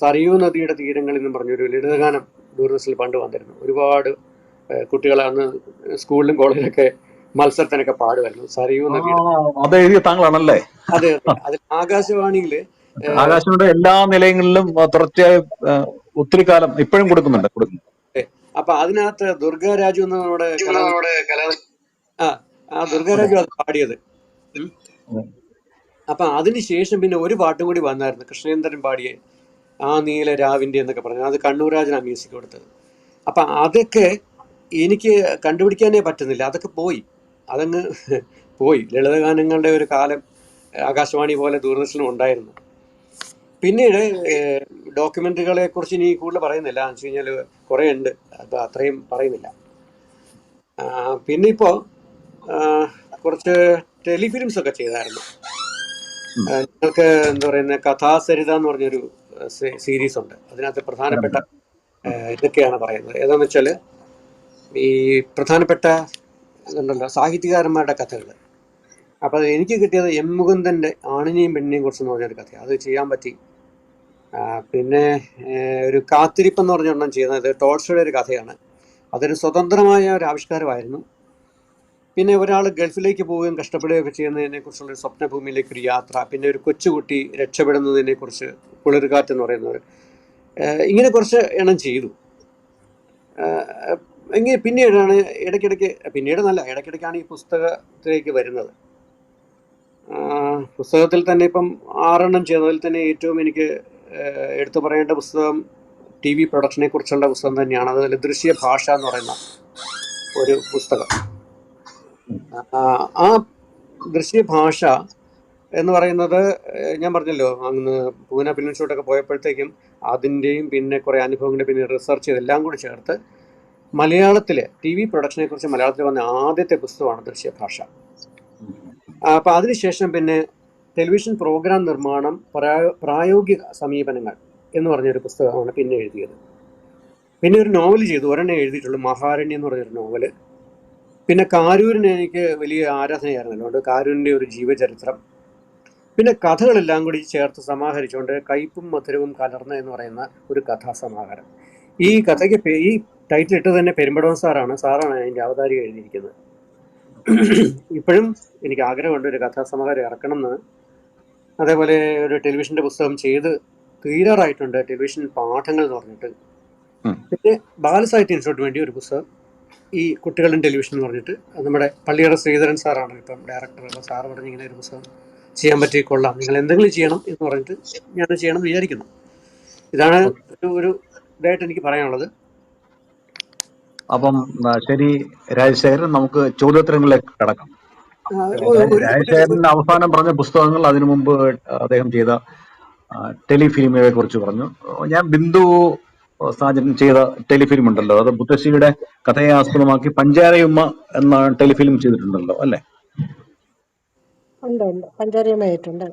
സരയൂ നദിയുടെ തീരങ്ങളിൽ എന്നും പറഞ്ഞൊരു ലളിതഗാനം ദൂരദർശനിൽ പണ്ട് വന്നിരുന്നു. ഒരുപാട് കുട്ടികൾ അന്ന് സ്കൂളിലും കോളേജിലൊക്കെ മത്സരത്തിനൊക്കെ പാടുമായിരുന്നു. സരയൂ നദിയുടെ. അത് എഴുതിയ താങ്കളാണല്ലേ? അതെ, അതിൽ ആകാശവാണിയിൽ ആകാശവാണിയുടെ എല്ലാ നിലയങ്ങളിലും തുടർച്ചയായി ഒത്തിരി കാലം ഇപ്പോഴും കൊടുക്കുന്നുണ്ട്. അപ്പൊ അതിനകത്ത് ദുർഗാരാജു എന്ന നമ്മുടെ ആ ദുർഗാരാജു അത് പാടിയത്. അപ്പൊ അതിനുശേഷം പിന്നെ ഒരു പാട്ടും കൂടി വന്നായിരുന്നു, കൃഷ്ണേന്ദ്രൻ പാടിയ ആ നീല രാവിൻ്റെ എന്നൊക്കെ പറഞ്ഞു. അത് കണ്ണൂരാജനാണ് മ്യൂസിക് കൊടുത്തത്. അപ്പം അതൊക്കെ എനിക്ക് കണ്ടുപിടിക്കാനേ പറ്റുന്നില്ല. അതൊക്കെ പോയി, അതങ്ങ് പോയി. ലളിതഗാനങ്ങളുടെ ഒരു കാലം ആകാശവാണി പോലെ ദൂരദർശനം ഉണ്ടായിരുന്നു. പിന്നീട് ഡോക്യുമെൻ്ററികളെ കുറിച്ച് ഇനി കൂടുതൽ പറയുന്നില്ല. എന്ന് വെച്ച് കഴിഞ്ഞാൽ കുറേ ഉണ്ട്, അപ്പോൾ അത്രയും പറയുന്നില്ല. പിന്നെ ഇപ്പോൾ കുറച്ച് ടെലിഫിലിംസ് ഒക്കെ ചെയ്തായിരുന്നു. ഞങ്ങൾക്ക് എന്താ പറയുന്നത്, കഥാസരിത എന്ന് പറഞ്ഞൊരു സീരീസ് ഉണ്ട്. അതിനകത്ത് പ്രധാനപ്പെട്ട ഇതൊക്കെയാണ് പറയുന്നത്. ഏതാണെന്ന് വെച്ചാൽ ഈ പ്രധാനപ്പെട്ട ഇതുണ്ടല്ലോ, സാഹിത്യകാരന്മാരുടെ കഥകൾ. അപ്പോൾ എനിക്ക് കിട്ടിയത് എം മുകുന്ദൻ്റെ ആണിനെയും പെണ്ണിനെയും കുറിച്ചെന്ന് പറഞ്ഞൊരു കഥയാണ്. അത് ചെയ്യാൻ പറ്റി. പിന്നെ ഒരു കാത്തിരിപ്പെന്ന് പറഞ്ഞൊരെണ്ണം ചെയ്യുന്നത് ടോൾസ്റ്റോയുടെ ഒരു കഥയാണ്. അതൊരു സ്വതന്ത്രമായ ഒരു ആവിഷ്കാരമായിരുന്നു. പിന്നെ ഒരാൾ ഗൾഫിലേക്ക് പോവുകയും കഷ്ടപ്പെടുകയൊക്കെ ചെയ്യുന്നതിനെക്കുറിച്ചുള്ളൊരു സ്വപ്നഭൂമിയിലേക്കൊരു യാത്ര. പിന്നെ ഒരു കൊച്ചുകുട്ടി രക്ഷപ്പെടുന്നതിനെക്കുറിച്ച് കുളിർകാറ്റ് എന്ന് പറയുന്നത്. ഇങ്ങനെ കുറച്ച് എണ്ണം ചെയ്തു. എങ്കിൽ പിന്നീടാണ് ഇടയ്ക്കിടയ്ക്കാണ് ഈ പുസ്തകത്തിലേക്ക് വരുന്നത്. പുസ്തകത്തിൽ തന്നെ ഇപ്പം 6 എണ്ണം ചെയ്തതിൽ തന്നെ ഏറ്റവും എനിക്ക് എടുത്തു പറയേണ്ട പുസ്തകം TV പ്രൊഡക്ഷനെ കുറിച്ചുള്ള പുസ്തകം തന്നെയാണ്. അതിൽ ദൃശ്യഭാഷ എന്ന് പറയുന്ന ഒരു പുസ്തകം. ആ ദൃശ്യഭാഷ എന്ന് പറയുന്നത് ഞാൻ പറഞ്ഞല്ലോ, അന്ന് പൂന ഫിലിം ഷൂട്ടൊക്കെ പോയപ്പോഴത്തേക്കും അതിൻ്റെയും പിന്നെ കുറേ അനുഭവങ്ങളുടെ പിന്നെ റിസർച്ച് ഇതെല്ലാം കൂടി ചേർത്ത് മലയാളത്തിൽ TV പ്രൊഡക്ഷനെ കുറിച്ച് മലയാളത്തിൽ വന്ന ആദ്യത്തെ പുസ്തകമാണ് ദൃശ്യഭാഷ. അപ്പോൾ അതിനുശേഷം പിന്നെ ടെലിവിഷൻ പ്രോഗ്രാം നിർമ്മാണം, പ്രായോഗിക സമീപനങ്ങൾ എന്ന് പറഞ്ഞൊരു പുസ്തകമാണ് പിന്നെ എഴുതിയത്. പിന്നെ ഒരു നോവൽ ചെയ്തു, ഒരെണ്ണം എഴുതിയിട്ടുള്ളൂ, മഹാരണ്യം എന്ന് പറഞ്ഞൊരു നോവല്. പിന്നെ കാരൂരിന് എനിക്ക് വലിയ ആരാധനയായിരുന്നല്ലോ, അതുകൊണ്ട് കാരൂരിൻ്റെ ഒരു ജീവചരിത്രം. പിന്നെ കഥകളെല്ലാം കൂടി ചേർത്ത് സമാഹരിച്ചുകൊണ്ട് കയ്പും മധുരവും കലർന്ന എന്ന് പറയുന്ന ഒരു കഥാസമാഹാരം. ഈ കഥയ്ക്ക് ഈ ടൈറ്റിൽ ഇട്ട് തന്നെ പെരുമ്പടവൻ സാറാണ് അതിൻ്റെ അവതാരിക എഴുതിയിരിക്കുന്നത്. ഇപ്പോഴും എനിക്ക് ആഗ്രഹമുണ്ട് ഒരു കഥാസമാഹാരം ഇറക്കണം എന്ന്. അതേപോലെ ഒരു ടെലിവിഷൻ്റെ പുസ്തകം ചെയ്ത് തീരാറായിട്ടുണ്ട്, ടെലിവിഷൻ പാഠങ്ങൾ എന്ന് പറഞ്ഞിട്ട്. പിന്നെ ബാലസാഹിത്യ ഇൻസ്റ്റിറ്റ്യൂട്ടിന് വേണ്ടി ഒരു പുസ്തകം, ഈ കുട്ടികളും ടെലിവിഷൻ എന്ന് പറഞ്ഞിട്ട്, നമ്മുടെ പള്ളിയറ ശ്രീധരൻ സാറാണ് ഇപ്പം ഡയറക്ടർ. അപ്പോൾ സാറ് പറഞ്ഞ് ഇങ്ങനെ ഒരു പുസ്തകം ചെയ്യാൻ പറ്റി കൊള്ളാം, നിങ്ങൾ എന്തെങ്കിലും ചെയ്യണം എന്ന് പറഞ്ഞിട്ട് ഞാൻ ചെയ്യണം എന്ന് വിചാരിക്കുന്നു. ഇതാണ് ഒരു ഇതായിട്ട് എനിക്ക് പറയാനുള്ളത്. അപ്പം ശരി രാജശേഖരൻ, നമുക്ക് ചോദ്യോത്തരങ്ങളിലേക്ക് കടക്കാം. രാജശേഖരൻ അവസാനം പറഞ്ഞ പുസ്തകങ്ങൾ, അതിനു മുമ്പ് അദ്ദേഹം ചെയ്ത ടെലിഫിലിമിനെ കുറിച്ച് പറഞ്ഞു. ഞാൻ ബിന്ദു സാജൻ ചെയ്ത ടെലിഫിലിം ഉണ്ടല്ലോ, അത് മുത്തശ്ശിയുടെ കഥയെ ആസ്പദമാക്കി പഞ്ചാരയുമ്മ എന്ന ടെലിഫിലിം ചെയ്തിട്ടുണ്ടല്ലോ അല്ലേ? ഉണ്ട് പഞ്ചാരിയമായിട്ടുണ്ട്.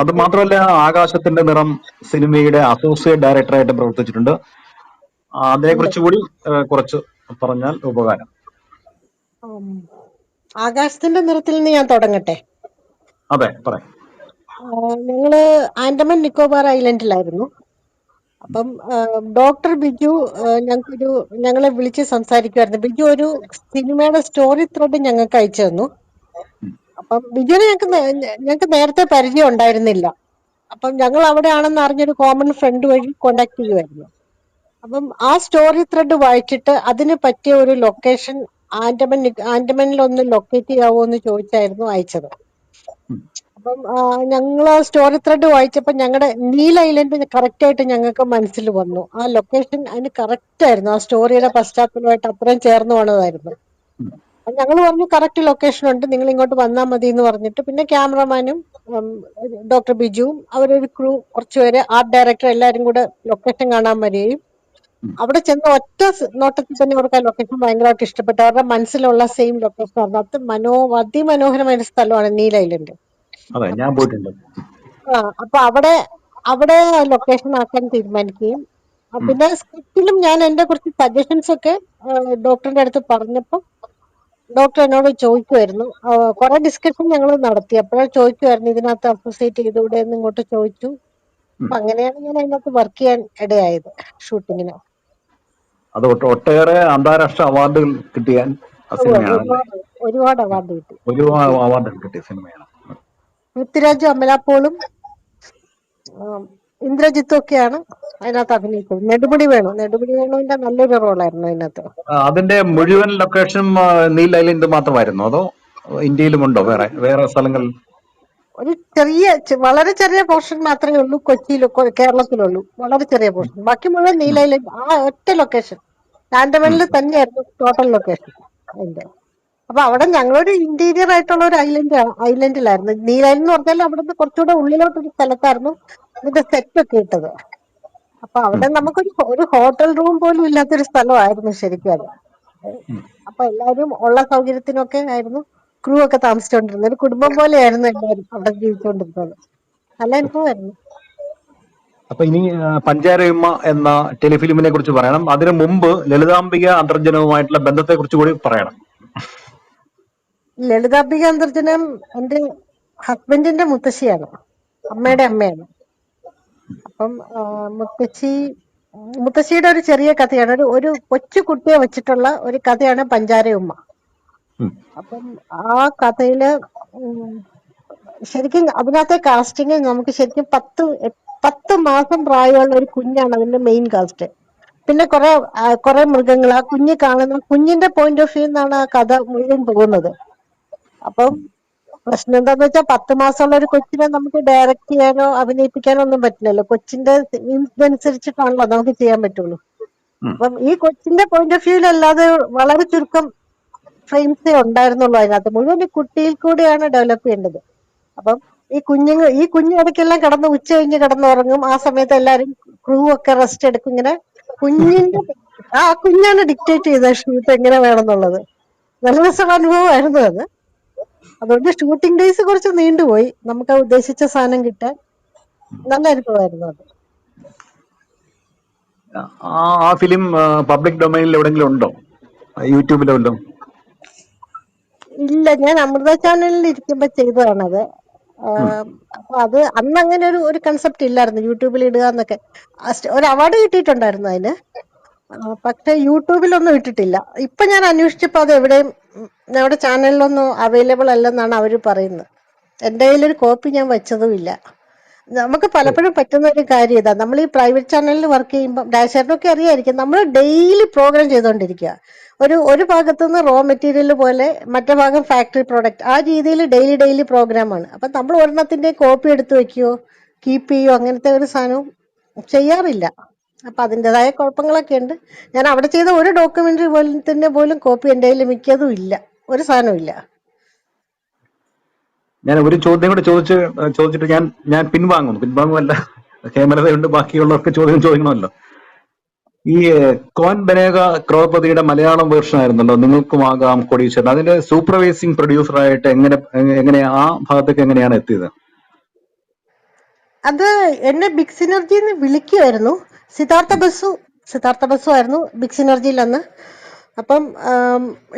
അത് മാത്രമല്ല, ആകാശത്തിന്റെ നിറം സിനിമയുടെ അസോസിയേറ്റ് ഡയറക്ടറായിട്ട് പ്രവർത്തിച്ചിട്ടുണ്ട്. അതേക്കുറിച്ച് കൂടി കുറച്ച് പറഞ്ഞാൽ ഉപകാരം. ആകാശത്തിന്റെ നിറത്തിൽ നിന്ന് ഞാൻ തുടങ്ങട്ടെ. അതെ, പറയാം. ഞങ്ങള് ആൻഡമാൻ നിക്കോബാർ ഐലൻഡിലായിരുന്നു. അപ്പം ഡോക്ടർ ബിജു ഞങ്ങളെ വിളിച്ച് സംസാരിക്കുമായിരുന്നു. ബിജു ഒരു സിനിമയുടെ സ്റ്റോറി ത്രെഡ് ഞങ്ങൾക്ക് അയച്ചു തന്നു. അപ്പം ബിജുവിനെ ഞങ്ങൾക്ക് നേരത്തെ പരിചയം ഉണ്ടായിരുന്നില്ല. അപ്പം ഞങ്ങൾ അവിടെ ആണെന്ന് അറിഞ്ഞൊരു കോമൺ ഫ്രണ്ട് വഴി കോണ്ടാക്ട് ചെയ്യുമായിരുന്നു. അപ്പം ആ സ്റ്റോറി ത്രെഡ് വായിച്ചിട്ട് അതിന് പറ്റിയ ഒരു ലൊക്കേഷൻ ആൻഡമാനിൽ ഒന്ന് ലൊക്കേറ്റ് ചെയ്യാവോ എന്ന് ചോദിച്ചായിരുന്നു അയച്ചത്. അപ്പം ഞങ്ങൾ ആ സ്റ്റോറി ത്രെഡ് വായിച്ചപ്പോൾ ഞങ്ങളുടെ നീൽ ഐലൻഡ് കറക്റ്റ് ആയിട്ട് ഞങ്ങൾക്ക് മനസ്സിൽ വന്നു. ആ ലൊക്കേഷൻ അതിന് കറക്റ്റ് ആയിരുന്നു, ആ സ്റ്റോറിയുടെ പശ്ചാത്തലമായിട്ട് അത്രയും ചേർന്ന് പോണതായിരുന്നു. ഞങ്ങൾ പറഞ്ഞു കറക്റ്റ് ലൊക്കേഷൻ ഉണ്ട്, നിങ്ങൾ ഇങ്ങോട്ട് വന്നാൽ മതി എന്ന് പറഞ്ഞിട്ട് പിന്നെ ക്യാമറമാനും ഡോക്ടർ ബിജുവും അവരൊരു ക്രൂ കുറച്ചുപേര് ആർട്ട് ഡയറക്ടർ എല്ലാവരും കൂടെ ലൊക്കേഷൻ കാണാൻ വരികയും അവിടെ ചെന്ന ഒറ്റ നോട്ടത്തിൽ തന്നെ അവർക്ക് ആ ലൊക്കേഷൻ ഭയങ്കരമായിട്ട് ഇഷ്ടപ്പെട്ടു. അവരുടെ മനസ്സിലുള്ള സെയിം ലൊക്കേഷൻ ആയിരുന്നു. അത് അതിമനോഹരമായ ഒരു സ്ഥലമാണ് നീൽ ഐലൻഡ്. ഞാൻ പോയിട്ടുണ്ട്. അപ്പൊ അവിടെ ലൊക്കേഷൻ ആക്കാൻ തീരുമാനിക്കുകയും പിന്നെ സ്ക്രിപ്റ്റിലും ഞാൻ എന്റെ കുറച്ച് സജഷൻസ് ഒക്കെ ഡോക്ടറിന്റെ അടുത്ത് പറഞ്ഞപ്പോൾ ഡോക്ടർ എന്നോട് ചോദിക്കുമായിരുന്നു. കുറെ ഡിസ്കഷൻ ഞങ്ങൾ നടത്തി. അപ്പോഴേ ചോദിക്കുമായിരുന്നു ഇതിനകത്ത് അസോസിയേറ്റ് ചെയ്തുകൂടെ എന്ന് ഇങ്ങോട്ട് ചോദിച്ചു. അപ്പൊ അങ്ങനെയാണ് ഞാൻ അതിനകത്ത് വർക്ക് ചെയ്യാൻ ഇടയായത് ഷൂട്ടിങ്ങിന്. അത് ഒട്ടേറെ അന്താരാഷ്ട്ര അവാർഡുകൾ കിട്ടിയ സിനിമയാണ്. ഒരുപാട് അവാർഡ് കിട്ടി. ഒരുപാട് അവാർഡുകൾ കിട്ടിയ സിനിമയാണ്. പൃഥ്വിരാജ്, അമലാപോളും ഇന്ദ്രജിത്തും ഒക്കെയാണ് അതിനകത്ത് അഭിനയിച്ചത്. നെടുമുടി വേണുവിന്റെ നല്ലൊരു റോളായിരുന്നു അതിനകത്ത്. അതിന്റെ മുഴുവൻ ലൊക്കേഷനും നീൽ ഐലൻഡ് മാത്രമായിരുന്നു അതോ ഇന്ത്യയിലും ഉണ്ടോ വേറെ സ്ഥലങ്ങളിൽ? ഒരു വളരെ ചെറിയ പോർഷൻ മാത്രമേ ഉള്ളൂ കൊച്ചിയിലും കേരളത്തിലുള്ളൂ, വളരെ ചെറിയ പോർഷൻ. ബാക്കി മുഴുവൻ നീൽ ഐലൻഡ്, ആ ഒറ്റ ലൊക്കേഷൻ ആൻഡമാനിൽ തന്നെയായിരുന്നു ടോട്ടൽ ലൊക്കേഷൻ അതിന്റെ. അപ്പൊ അവിടെ ഞങ്ങളൊരു ഇന്റീരിയർ ആയിട്ടുള്ള ഒരു ഐലൻഡിലായിരുന്നു. നീൽ ഐലൻഡ് എന്ന് പറഞ്ഞാൽ അവിടുന്ന് കുറച്ചുകൂടെ ഉള്ളിലോട്ടൊരു സ്ഥലത്തായിരുന്നു ഇതിന്റെ സെറ്റ് ഒക്കെ ഇട്ടത്. അപ്പൊ അവിടെ നമുക്കൊരു ഹോട്ടൽ റൂം പോലും ഇല്ലാത്തൊരു സ്ഥലമായിരുന്നു ശരിക്കും അത്. അപ്പൊ എല്ലാവരും ഉള്ള സൗകര്യത്തിനൊക്കെ ആയിരുന്നു ക്രൂ ഒക്കെ താമസിച്ചുകൊണ്ടിരുന്നത്. ഒരു കുടുംബം പോലെയായിരുന്നു എല്ലാവരും അവിടെ ജീവിച്ചുകൊണ്ടിരുന്നത്. നല്ല അനുഭവമായിരുന്നു. അപ്പൊ ഇനി പഞ്ചാരയുമ്മ എന്ന ടെലിഫിലിമിനെ കുറിച്ച് പറയണം. അതിനു മുമ്പ് ലളിതാംബിക അന്തർജനവുമായിട്ടുള്ള ബന്ധത്തെ കുറിച്ച് കൂടി പറയണം. ലളിതാംബിക അന്തർജനം എന്റെ ഹസ്ബൻഡിന്റെ മുത്തശ്ശിയാണ്, അമ്മയുടെ അമ്മയാണ്. അപ്പം മുത്തശ്ശിയുടെ ഒരു ചെറിയ കഥയാണ്, ഒരു കൊച്ചു കുട്ടിയെ വെച്ചിട്ടുള്ള ഒരു കഥയാണ് പഞ്ചാരയുമ്മ. അപ്പം ആ കഥയില് ശരിക്കും അതിനകത്തെ കാസ്റ്റിങ് നമുക്ക് ശരിക്കും 10 മാസം പ്രായമുള്ള ഒരു കുഞ്ഞാണ് അതിന്റെ മെയിൻ കാസ്റ്റ്. പിന്നെ കുറെ മൃഗങ്ങൾ, ആ കുഞ്ഞ് കാണുന്ന കുഞ്ഞിന്റെ പോയിന്റ് ഓഫ് വ്യൂ എന്നാണ് ആ കഥ മുഴുവൻ പോകുന്നത്. അപ്പം പ്രശ്നം എന്താന്ന് വെച്ചാൽ 10 മാസമുള്ള ഒരു കൊച്ചിനെ നമുക്ക് ഡയറക്റ്റ് ചെയ്യാനോ അഭിനയിപ്പിക്കാനോ ഒന്നും പറ്റില്ലല്ലോ. കൊച്ചിന്റെ ഇതനുസരിച്ചിട്ടാണല്ലോ നമുക്ക് ചെയ്യാൻ പറ്റുള്ളൂ. അപ്പം ഈ കൊച്ചിന്റെ പോയിന്റ് ഓഫ് വ്യൂവിലല്ലാതെ വളരെ ചുരുക്കം ഫ്രെയിംസേ ഉണ്ടായിരുന്നുള്ളൂ അതിനകത്ത്. മുഴുവൻ ഈ കുട്ടിയിൽ കൂടെയാണ് ഡെവലപ്പ് ചെയ്യേണ്ടത്. അപ്പം ഈ കുഞ്ഞിടയ്ക്കെല്ലാം കിടന്ന് ഉച്ച കഴിഞ്ഞ് കിടന്നുറങ്ങും. ആ സമയത്ത് എല്ലാരും ക്രൂ ഒക്കെ റെസ്റ്റ് എടുക്കും. ഇങ്ങനെ കുഞ്ഞാണ് ഡിക്റ്റേറ്റ് ചെയ്ത ഷൂട്ട് എങ്ങനെ വേണമെന്നുള്ളത്. നല്ല രസമുള്ള അനുഭവമായിരുന്നു അത്. അതുകൊണ്ട് ഷൂട്ടിംഗ് ഡേയ്സ് കുറച്ച് നീണ്ടുപോയി നമുക്ക് ഉദ്ദേശിച്ച സാധനം കിട്ടാൻ. നല്ല അനുഭവമായിരുന്നു അത്. ആ ഫിലിം പബ്ലിക് ഡൊമൈനിൽ എവിടെയെങ്കിലും ഉണ്ടോ? യൂട്യൂബിലോ? ഇല്ല, ഞാൻ അമൃത ചാനലിൽ ഇരിക്കുമ്പോ ചെയ്തതാണത്. അപ്പൊ അത് അന്ന് അങ്ങനെ ഒരു കൺസെപ്റ്റ് ഇല്ലായിരുന്നു യൂട്യൂബിൽ ഇടുക എന്നൊക്കെ. ഒരു അവാർഡ് കിട്ടിയിട്ടുണ്ടായിരുന്നു അതിന്, പക്ഷെ യൂട്യൂബിലൊന്നും ഇട്ടിട്ടില്ല. ഇപ്പൊ ഞാൻ അന്വേഷിച്ചപ്പോ അത് എവിടെയും ഞങ്ങളുടെ ചാനലിലൊന്നും അവൈലബിൾ അല്ലെന്നാണ് അവര് പറയുന്നത്. എന്റെ കയ്യിലൊരു കോപ്പി ഞാൻ വെച്ചതും ഇല്ല. നമുക്ക് പലപ്പോഴും പറ്റുന്ന ഒരു കാര്യം ഇതാ, നമ്മൾ ഈ പ്രൈവറ്റ് ചാനലിൽ വർക്ക് ചെയ്യുമ്പോൾ ഡാഷേറിനൊക്കെ അറിയായിരിക്കും, നമ്മൾ ഡെയിലി പ്രോഗ്രാം ചെയ്തുകൊണ്ടിരിക്കുക. ഒരു ഭാഗത്തുനിന്ന് റോ മെറ്റീരിയൽ പോലെ മറ്റേ ഭാഗം ഫാക്ടറി പ്രോഡക്റ്റ്, ആ രീതിയിൽ ഡെയിലി പ്രോഗ്രാമാണ്. അപ്പം നമ്മൾ ഒരെണ്ണത്തിന്റെ കോപ്പി എടുത്ത് വെക്കുകയോ കീപ്പ് ചെയ്യുകയോ അങ്ങനത്തെ ഒരു സാധനവും ചെയ്യാറില്ല. അപ്പം അതിൻ്റെതായ കുഴപ്പങ്ങളൊക്കെ ഉണ്ട്. ഞാൻ അവിടെ ചെയ്ത ഒരു ഡോക്യുമെന്ററി പോലും കോപ്പി എൻ്റെ കയ്യിൽ മിക്കതും ഇല്ല, ഒരു സാധനവും ഇല്ല. ഞാൻ ഒരു ചോദ്യം കൂടെ ചോദിച്ചിട്ട് ഞാൻ പിൻവാങ്ങുമല്ല, ഹേമലതയുണ്ട്, ബാക്കിയുള്ളവർക്ക് ചോദ്യം ചോദിക്കണമല്ലോ. ഈ കോൻ ബനേഗ ക്രോപതിയുടെ മലയാളം വേർഷൻ ആയിരുന്നല്ലോ നിങ്ങൾക്കുമാകാം കൊടീശ്വരൻ, അതിന്റെ സൂപ്പർവൈസിംഗ് പ്രൊഡ്യൂസർ ആയിട്ട് എങ്ങനെയാ ആ ഭാഗത്തേക്ക് എങ്ങനെയാണ് എത്തിയത്? അത് എന്നെ ബിഗ് സിനർജിന്ന് വിളിക്കുമായിരുന്നു. സിദ്ധാർത്ഥ ബസു ആയിരുന്നു ബിഗ് സിനർജിയിൽ അന്ന്. അപ്പം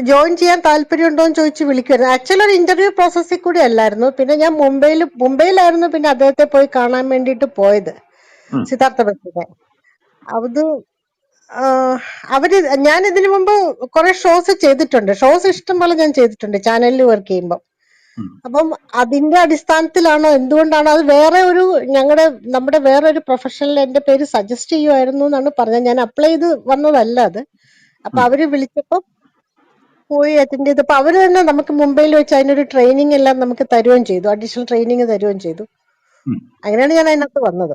ജോയിൻ ചെയ്യാൻ താല്പര്യമുണ്ടോ എന്ന് ചോദിച്ച് വിളിക്കുമായിരുന്നു. ആക്ച്വലി ഒരു ഇന്റർവ്യൂ പ്രോസസ്സിൽ കൂടി അല്ലായിരുന്നു. പിന്നെ ഞാൻ മുംബൈയിലായിരുന്നു പിന്നെ അദ്ദേഹത്തെ പോയി കാണാൻ വേണ്ടിയിട്ട് പോയത്, സിദ്ധാർത്ഥ ബസുവിനെ. അത് ഞാൻ ഇതിനു മുമ്പ് കുറെ ഷോസ് ചെയ്തിട്ടുണ്ട്, ഇഷ്ടം പോലെ ഞാൻ ചെയ്തിട്ടുണ്ട് ചാനലിൽ വർക്ക് ചെയ്യുമ്പോൾ. അപ്പം അതിന്റെ അടിസ്ഥാനത്തിലാണോ എന്തുകൊണ്ടാണോ അത് വേറെ ഒരു നമ്മുടെ വേറെ ഒരു പ്രൊഫഷണൽ എന്റെ പേര് സജസ്റ്റ് ചെയ്യുമായിരുന്നു എന്നാണ് പറഞ്ഞത്. ഞാൻ അപ്ലൈ ചെയ്ത് വന്നതല്ല അത്. അപ്പൊ അവര് വിളിച്ചപ്പോ പോയി അറ്റൻഡ് ചെയ്തപ്പോ അവര് തന്നെ നമുക്ക് മുംബൈയിൽ വെച്ച് അതിനൊരു ട്രെയിനിങ് എല്ലാം നമുക്ക് തരുകയും ചെയ്തു, അഡീഷണൽ ട്രെയിനിങ് തരുകയും ചെയ്തു. അങ്ങനെയാണ് ഞാൻ അതിനകത്ത് വന്നത്.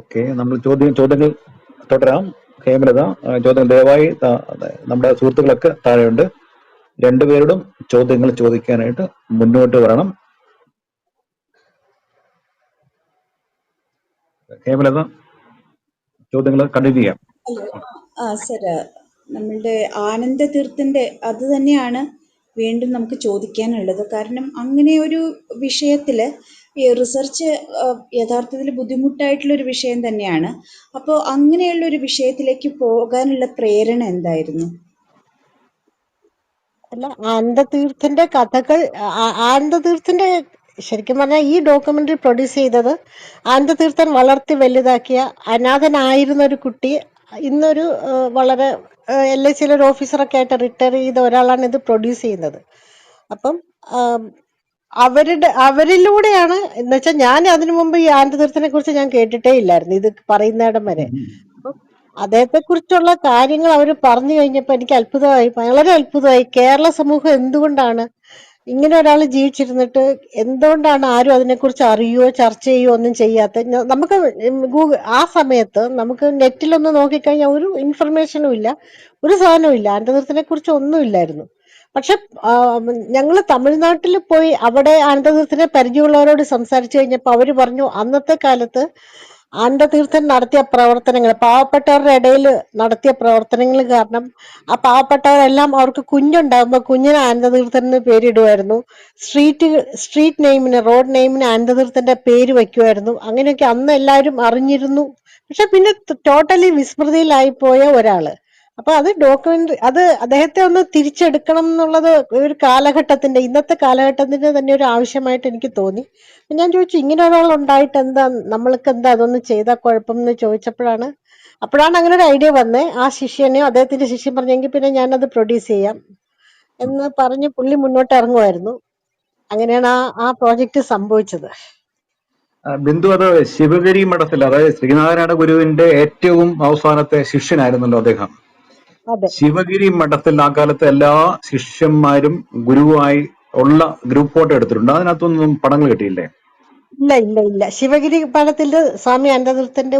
ഓക്കെ, നമ്മൾ ചോദ്യങ്ങൾ തുടരാം. ഹേമലത, ചോദ്യം ദയവായി നമ്മുടെ സുഹൃത്തുക്കളൊക്കെ താഴെയുണ്ട്, രണ്ടുപേരോടും ചോദ്യങ്ങൾ ചോദിക്കാനായിട്ട് മുന്നോട്ട് വരണം. ഹേമലത, ചോദ്യങ്ങൾ കണ്ടിന്യൂ ചെയ്യാം. സർ, നമ്മളുടെ ആനന്ദതീർത്ഥന്റെ അത് തന്നെയാണ് വീണ്ടും നമുക്ക് ചോദിക്കാനുള്ളത്. കാരണം അങ്ങനെ ഒരു വിഷയത്തിൽ ഈ റിസർച്ച് യഥാർത്ഥത്തിൽ ബുദ്ധിമുട്ടായിട്ടുള്ളൊരു വിഷയം തന്നെയാണ്. അപ്പോൾ അങ്ങനെയുള്ളൊരു വിഷയത്തിലേക്ക് പോകാനുള്ള പ്രേരണ എന്തായിരുന്നു? അല്ല, ആനന്ദതീർത്ഥന്റെ കഥകൾ, ആനന്ദതീർത്ഥന്റെ ശരിക്കും പറഞ്ഞാൽ ഈ ഡോക്യുമെന്ററി പ്രൊഡ്യൂസ് ചെയ്തത് ആനന്ദതീർത്ഥൻ വളർത്തി വലുതാക്കിയ അനാഥനായിരുന്ന ഒരു കുട്ടി ഇന്നൊരു വളരെ LIC ഒരു ഓഫീസറൊക്കെ ആയിട്ട് റിട്ടയർ ചെയ്ത ഒരാളാണ് ഇത് പ്രൊഡ്യൂസ് ചെയ്യുന്നത്. അപ്പം അവരിലൂടെയാണ് എന്ന് വെച്ചാൽ, ഞാൻ അതിനു മുമ്പ് ഈ ആനന്ദതീർത്ഥനെ കുറിച്ച് ഞാൻ കേട്ടിട്ടേ ഇല്ലായിരുന്നു ഇത് പറയുന്നിടം വരെ. അപ്പം അദ്ദേഹത്തെ കുറിച്ചുള്ള കാര്യങ്ങൾ അവർ പറഞ്ഞു കഴിഞ്ഞപ്പോൾ എനിക്ക് അത്ഭുതമായി, വളരെ അത്ഭുതമായി. കേരള സമൂഹം എന്തുകൊണ്ടാണ് ഇങ്ങനെ ഒരാൾ ജീവിച്ചിരുന്നിട്ട് എന്തുകൊണ്ടാണ് ആരും അതിനെക്കുറിച്ച് അറിയുകയോ ചർച്ച ചെയ്യുകയോ ഒന്നും ചെയ്യാത്ത? നമുക്ക് ആ സമയത്ത് നമുക്ക് നെറ്റിലൊന്ന് നോക്കിക്കഴിഞ്ഞാൽ ഒരു ഇൻഫർമേഷനും ഇല്ല, ഒരു സാധനവും ഇല്ല, ആനന്ദതീർത്ഥനെ കുറിച്ച് ഒന്നും ഇല്ലായിരുന്നു. പക്ഷെ ഞങ്ങൾ തമിഴ്നാട്ടിൽ പോയി അവിടെ ആനന്ദതീർത്ഥനെ പരിചയമുള്ളവരോട് സംസാരിച്ചു കഴിഞ്ഞപ്പോൾ അവര് പറഞ്ഞു അന്നത്തെ കാലത്ത് ആനന്ദതീർത്ഥൻ നടത്തിയ പ്രവർത്തനങ്ങൾ, പാവപ്പെട്ടവരുടെ ഇടയിൽ നടത്തിയ പ്രവർത്തനങ്ങൾ കാരണം ആ പാവപ്പെട്ടവരെല്ലാം അവർക്ക് കുഞ്ഞുണ്ടാകുമ്പോൾ കുഞ്ഞിന് ആനന്ദതീർത്ഥൻ എന്ന് പേരിടുമായിരുന്നു. സ്ട്രീറ്റ് നെയിമിന്, റോഡ് നെയിമിന് ആനന്ദതീർത്ഥന്റെ പേര് വയ്ക്കുമായിരുന്നു. അങ്ങനെയൊക്കെ അന്ന് എല്ലാവരും അറിഞ്ഞിരുന്നു. പക്ഷെ പിന്നെ ടോട്ടലി വിസ്മൃതിയിലായി പോയ ഒരാള്. അപ്പൊ അത് ഡോക്യുമെന്ററി, അത് അദ്ദേഹത്തെ ഒന്ന് തിരിച്ചെടുക്കണം എന്നുള്ളത് ഒരു കാലഘട്ടത്തിന്റെ, ഇന്നത്തെ കാലഘട്ടത്തിന്റെ തന്നെ ഒരു ആവശ്യമായിട്ട് എനിക്ക് തോന്നി. ഞാൻ ചോദിച്ചു ഇങ്ങനെ ഒരാൾ ഉണ്ടായിട്ട് എന്താ, നമ്മൾക്ക് എന്താ അതൊന്ന് ചെയ്താൽ കുഴപ്പം എന്ന് ചോദിച്ചപ്പോഴാണ് അങ്ങനെ ഒരു ഐഡിയ വന്നേ. ആ ശിഷ്യനെയോ അദ്ദേഹത്തിന്റെ ശിഷ്യൻ പറഞ്ഞെങ്കിൽ പിന്നെ ഞാനത് പ്രൊഡ്യൂസ് ചെയ്യാം എന്ന് പറഞ്ഞ് പുള്ളി മുന്നോട്ട് ഇറങ്ങുമായിരുന്നു. അങ്ങനെയാണ് ആ പ്രോജക്റ്റ് സംഭവിച്ചത്. ബിന്ദു, അത് ശിവഗിരി മഠത്തിൽ, അതായത് ശ്രീനാരായണ ഗുരുവിന്റെ ഏറ്റവും അവസാനത്തെ ശിഷ്യനായിരുന്നല്ലോ അദ്ദേഹം. ശിവഗിരി മഠത്തിൽ ആ കാലത്ത് എല്ലാ ശിഷ്യന്മാരും ഗുരുവായി ഉള്ള ഗ്രൂപ്പ് ഫോട്ടോ എടുത്തിട്ടുണ്ട്. അതിനകത്തൊന്നും പടങ്ങൾ കിട്ടിയില്ലേ? ഇല്ല. ശിവഗിരി മഠത്തിന്റെ സ്വാമി ആനന്ദതീർത്ഥന്റെ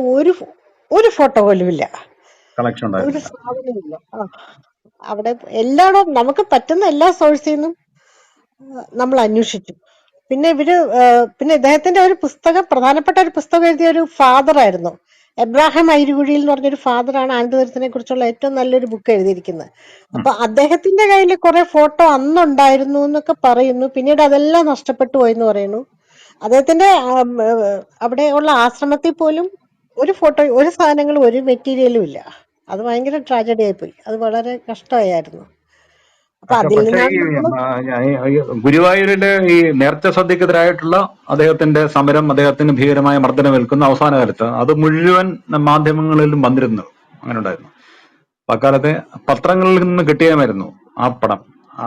ഒരു ഫോട്ടോ പോലും ഇല്ല, കളക്ഷൻ ഒരു സാധനമില്ല. അവിടെ എല്ലായിടും നമുക്ക് പറ്റുന്ന എല്ലാ സോഴ്സിൽ നിന്നും നമ്മൾ അന്വേഷിച്ചു. പിന്നെ ഇദ്ദേഹത്തിന്റെ ഒരു പുസ്തകം, പ്രധാനപ്പെട്ട ഒരു പുസ്തകം എഴുതിയ ഒരു ഫാദർ ആയിരുന്നു, എബ്രാഹിം ഐരുകുഴിയിൽ എന്ന് പറഞ്ഞൊരു ഫാദറാണ് ആനന്ദതീർത്ഥനെ കുറിച്ചുള്ള ഏറ്റവും നല്ലൊരു ബുക്ക് എഴുതിയിരിക്കുന്നത്. അപ്പൊ അദ്ദേഹത്തിന്റെ കയ്യിൽ കുറെ ഫോട്ടോ അന്നുണ്ടായിരുന്നു എന്നൊക്കെ പറയുന്നു. പിന്നീട് അതെല്ലാം നഷ്ടപ്പെട്ടു പോയെന്ന് പറയുന്നു. അദ്ദേഹത്തിന്റെ അവിടെ ഉള്ള ആശ്രമത്തിൽ പോലും ഒരു ഫോട്ടോ, ഒരു സാധനങ്ങളും, ഒരു മെറ്റീരിയലും ഇല്ല. അത് ഭയങ്കര ട്രാജഡി ആയിപ്പോയി, അത് വളരെ കഷ്ടമായിരുന്നു. അപ്പൊ അതിൽ ഗുരുവായൂരിലെ ഈ നേർച്ച സദ്യക്കെതിരായിട്ടുള്ള അദ്ദേഹത്തിന്റെ സമരം, അദ്ദേഹത്തിന് ഭീകരമായ മർദ്ദനമേൽക്കുന്ന അവസാന കാലത്ത് അത് മുഴുവൻ മാധ്യമങ്ങളിലും വന്നിരുന്നു, അങ്ങനെ ഉണ്ടായിരുന്നു. അക്കാലത്തെ പത്രങ്ങളിൽ നിന്ന് കിട്ടിയാമായിരുന്നു ആ പടം.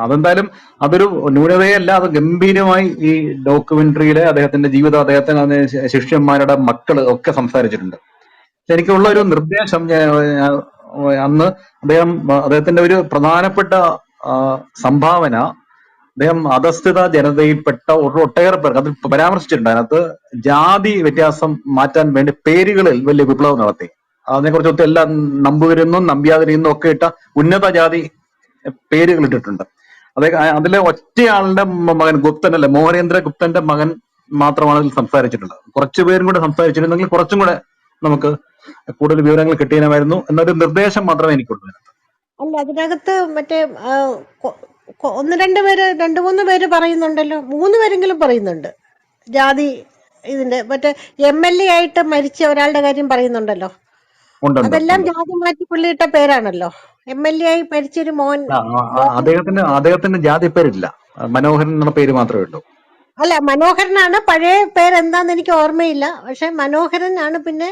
അതെന്തായാലും അതൊരു ന്യൂനതയല്ല, അത് ഗംഭീരമായി ഈ ഡോക്യുമെന്ററിയിലെ അദ്ദേഹത്തിന്റെ ജീവിതം, അദ്ദേഹത്തിന് ശിഷ്യന്മാരുടെ മക്കള് ഒക്കെ സംസാരിച്ചിട്ടുണ്ട്. പക്ഷെ എനിക്കുള്ള ഒരു നിർദ്ദേശം, അന്ന് അദ്ദേഹത്തിന്റെ ഒരു പ്രധാനപ്പെട്ട സംഭാവന, അദ്ദേഹം അധസ്ഥിത ജനതയിൽപ്പെട്ട ഒട്ടേറെ പേർക്ക് അത് പരാമർശിച്ചിട്ടുണ്ട്. അതിനകത്ത് ജാതി വ്യത്യാസം മാറ്റാൻ വേണ്ടി പേരുകളിൽ വലിയ വിപ്ലവം നടത്തി. അതിനെക്കുറിച്ചൊക്കെ എല്ലാം നമ്പൂതിരിന്നും നമ്പ്യാതിരിന്നും ഒക്കെ ഇട്ട ഉന്നത ജാതി പേരുകൾ ഇട്ടിട്ടുണ്ട്. അതിലെ ഒറ്റയാളുടെ മകൻ ഗുപ്തനല്ലേ, മോഹനേന്ദ്ര ഗുപ്തന്റെ മകൻ മാത്രമാണ് ഇതിൽ സംസാരിച്ചിട്ടുള്ളത്. കുറച്ചു പേരും കൂടെ സംസാരിച്ചിരുന്നെങ്കിൽ കുറച്ചും കൂടെ നമുക്ക് കൂടുതൽ വിവരങ്ങൾ കിട്ടിയമായിരുന്നു എന്നൊരു നിർദ്ദേശം മാത്രമേ എനിക്കുള്ളൂ. അല്ല, അതിനകത്ത് മറ്റേ രണ്ടു മൂന്ന് പേര് പറയുന്നുണ്ടല്ലോ, 3 പേരെങ്കിലും പറയുന്നുണ്ട് ജാതി. ഇതിന്റെ മറ്റേ MLA ആയിട്ട് മരിച്ച ഒരാളുടെ കാര്യം പറയുന്നുണ്ടല്ലോ. അതെല്ലാം ജാതി മാറ്റി പുള്ളിയിട്ട പേരാണല്ലോ. MLA ആയി മരിച്ചൊരു മോൻ. അദ്ദേഹത്തിന് ജാതി പേരില്ല, മനോഹരൻ എന്ന പേര് മാത്രമേ ഉള്ളൂ. അല്ല, മനോഹരനാണ്. പഴയ പേരെന്താന്ന് എനിക്ക് ഓർമ്മയില്ല. പക്ഷെ മനോഹരൻ ആണ്. പിന്നെ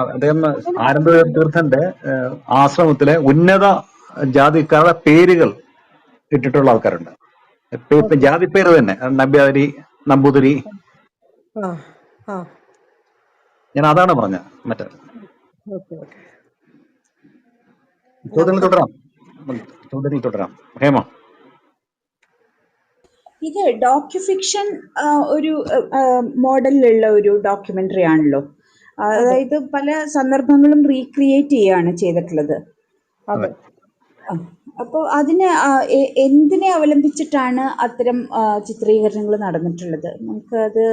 അദ്ദേഹം ആനന്ദ തീർത്ഥന്റെ ആശ്രമത്തിലെ ഉന്നത ജാതിക്കാരുടെ പേരുകൾ ഇട്ടിട്ടുള്ള ആൾക്കാരുണ്ട്. ജാതി പേര് തന്നെ, നമ്പ്യാതിരി, നമ്പൂതിരി. ഞാൻ അതാണ് പറഞ്ഞത്. മറ്റേ ചോദ്യങ്ങൾ തുടരാം. ഹേമ, ഇത് ഡോക്യുഫിക്ഷൻ ഒരു മോഡലിലുള്ള ഒരു ഡോക്യുമെന്ററി ആണല്ലോ. അതായത് പല സന്ദർഭങ്ങളും റീക്രിയേറ്റ് ചെയ്യാണ് ചെയ്തിട്ടുള്ളത്. അപ്പോൾ എന്തിനെ അവലംബിച്ചിട്ടാണ് അത്തരം ചിത്രീകരണങ്ങൾ നടന്നിട്ടുള്ളത്? നമുക്കത്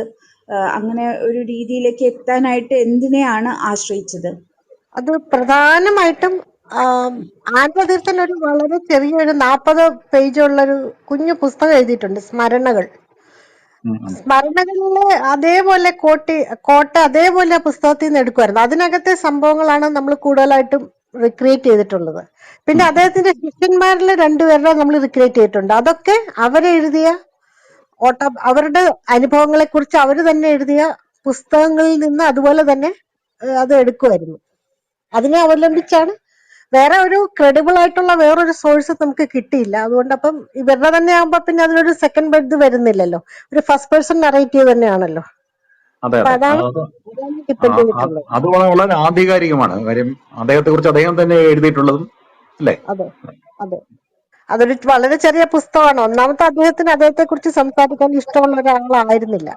അങ്ങനെ ഒരു രീതിയിലേക്ക് എത്താനായിട്ട് എന്തിനെയാണ് ആശ്രയിച്ചത്? അത് പ്രധാനമായിട്ടും ആനന്ദതീർത്ഥൻ ഒരു വളരെ ചെറിയൊരു 40 പേജുള്ളൊരു കുഞ്ഞു പുസ്തകം എഴുതിയിട്ടുണ്ട്, സ്മരണകളില് അതേപോലെ കോട്ട അതേപോലെ പുസ്തകത്തിൽ നിന്ന് എടുക്കുമായിരുന്നു. അതിനകത്തെ സംഭവങ്ങളാണ് നമ്മൾ കൂടുതലായിട്ടും റിക്രിയേറ്റ് ചെയ്തിട്ടുള്ളത്. പിന്നെ അദ്ദേഹത്തിന്റെ ശിഷ്യന്മാരിൽ 2 പേരുടെ നമ്മൾ റിക്രിയേറ്റ് ചെയ്തിട്ടുണ്ട്. അതൊക്കെ അവരെഴുതിയ അവരുടെ അനുഭവങ്ങളെ കുറിച്ച് അവർ തന്നെ എഴുതിയ പുസ്തകങ്ങളിൽ നിന്ന് അതുപോലെ തന്നെ അത് എടുക്കുമായിരുന്നു. അതിനെ അവലംബിച്ചാണ്. വേറെ ഒരു ക്രെഡിബിൾ ആയിട്ടുള്ള വേറൊരു സോഴ്സ് നമുക്ക് കിട്ടിയില്ല. അതുകൊണ്ട് അപ്പം ഇവരുടെ തന്നെ ആകുമ്പോ പിന്നെ അതിനൊരു സെക്കൻഡ് ബെഡ് വരുന്നില്ലല്ലോ, ഒരു ഫസ്റ്റ് പേഴ്സൺ നറേറ്റീവ് തന്നെയാണല്ലോ. അത് വളരെ ആധികാരികമാണ്. കാര്യം അദ്ദേഹത്തെ കുറിച്ച് അദ്ദേഹം തന്നെ എഴുതിയിട്ടുള്ളതും അല്ലേ? അതെ അതെ, അതൊരു വളരെ ചെറിയ പുസ്തകമാണ്. ഒന്നാമത്തെ അദ്ദേഹത്തെ കുറിച്ച് സംസാരിക്കാൻ ഇഷ്ടമുള്ള ഒരാളായിരുന്നില്ല.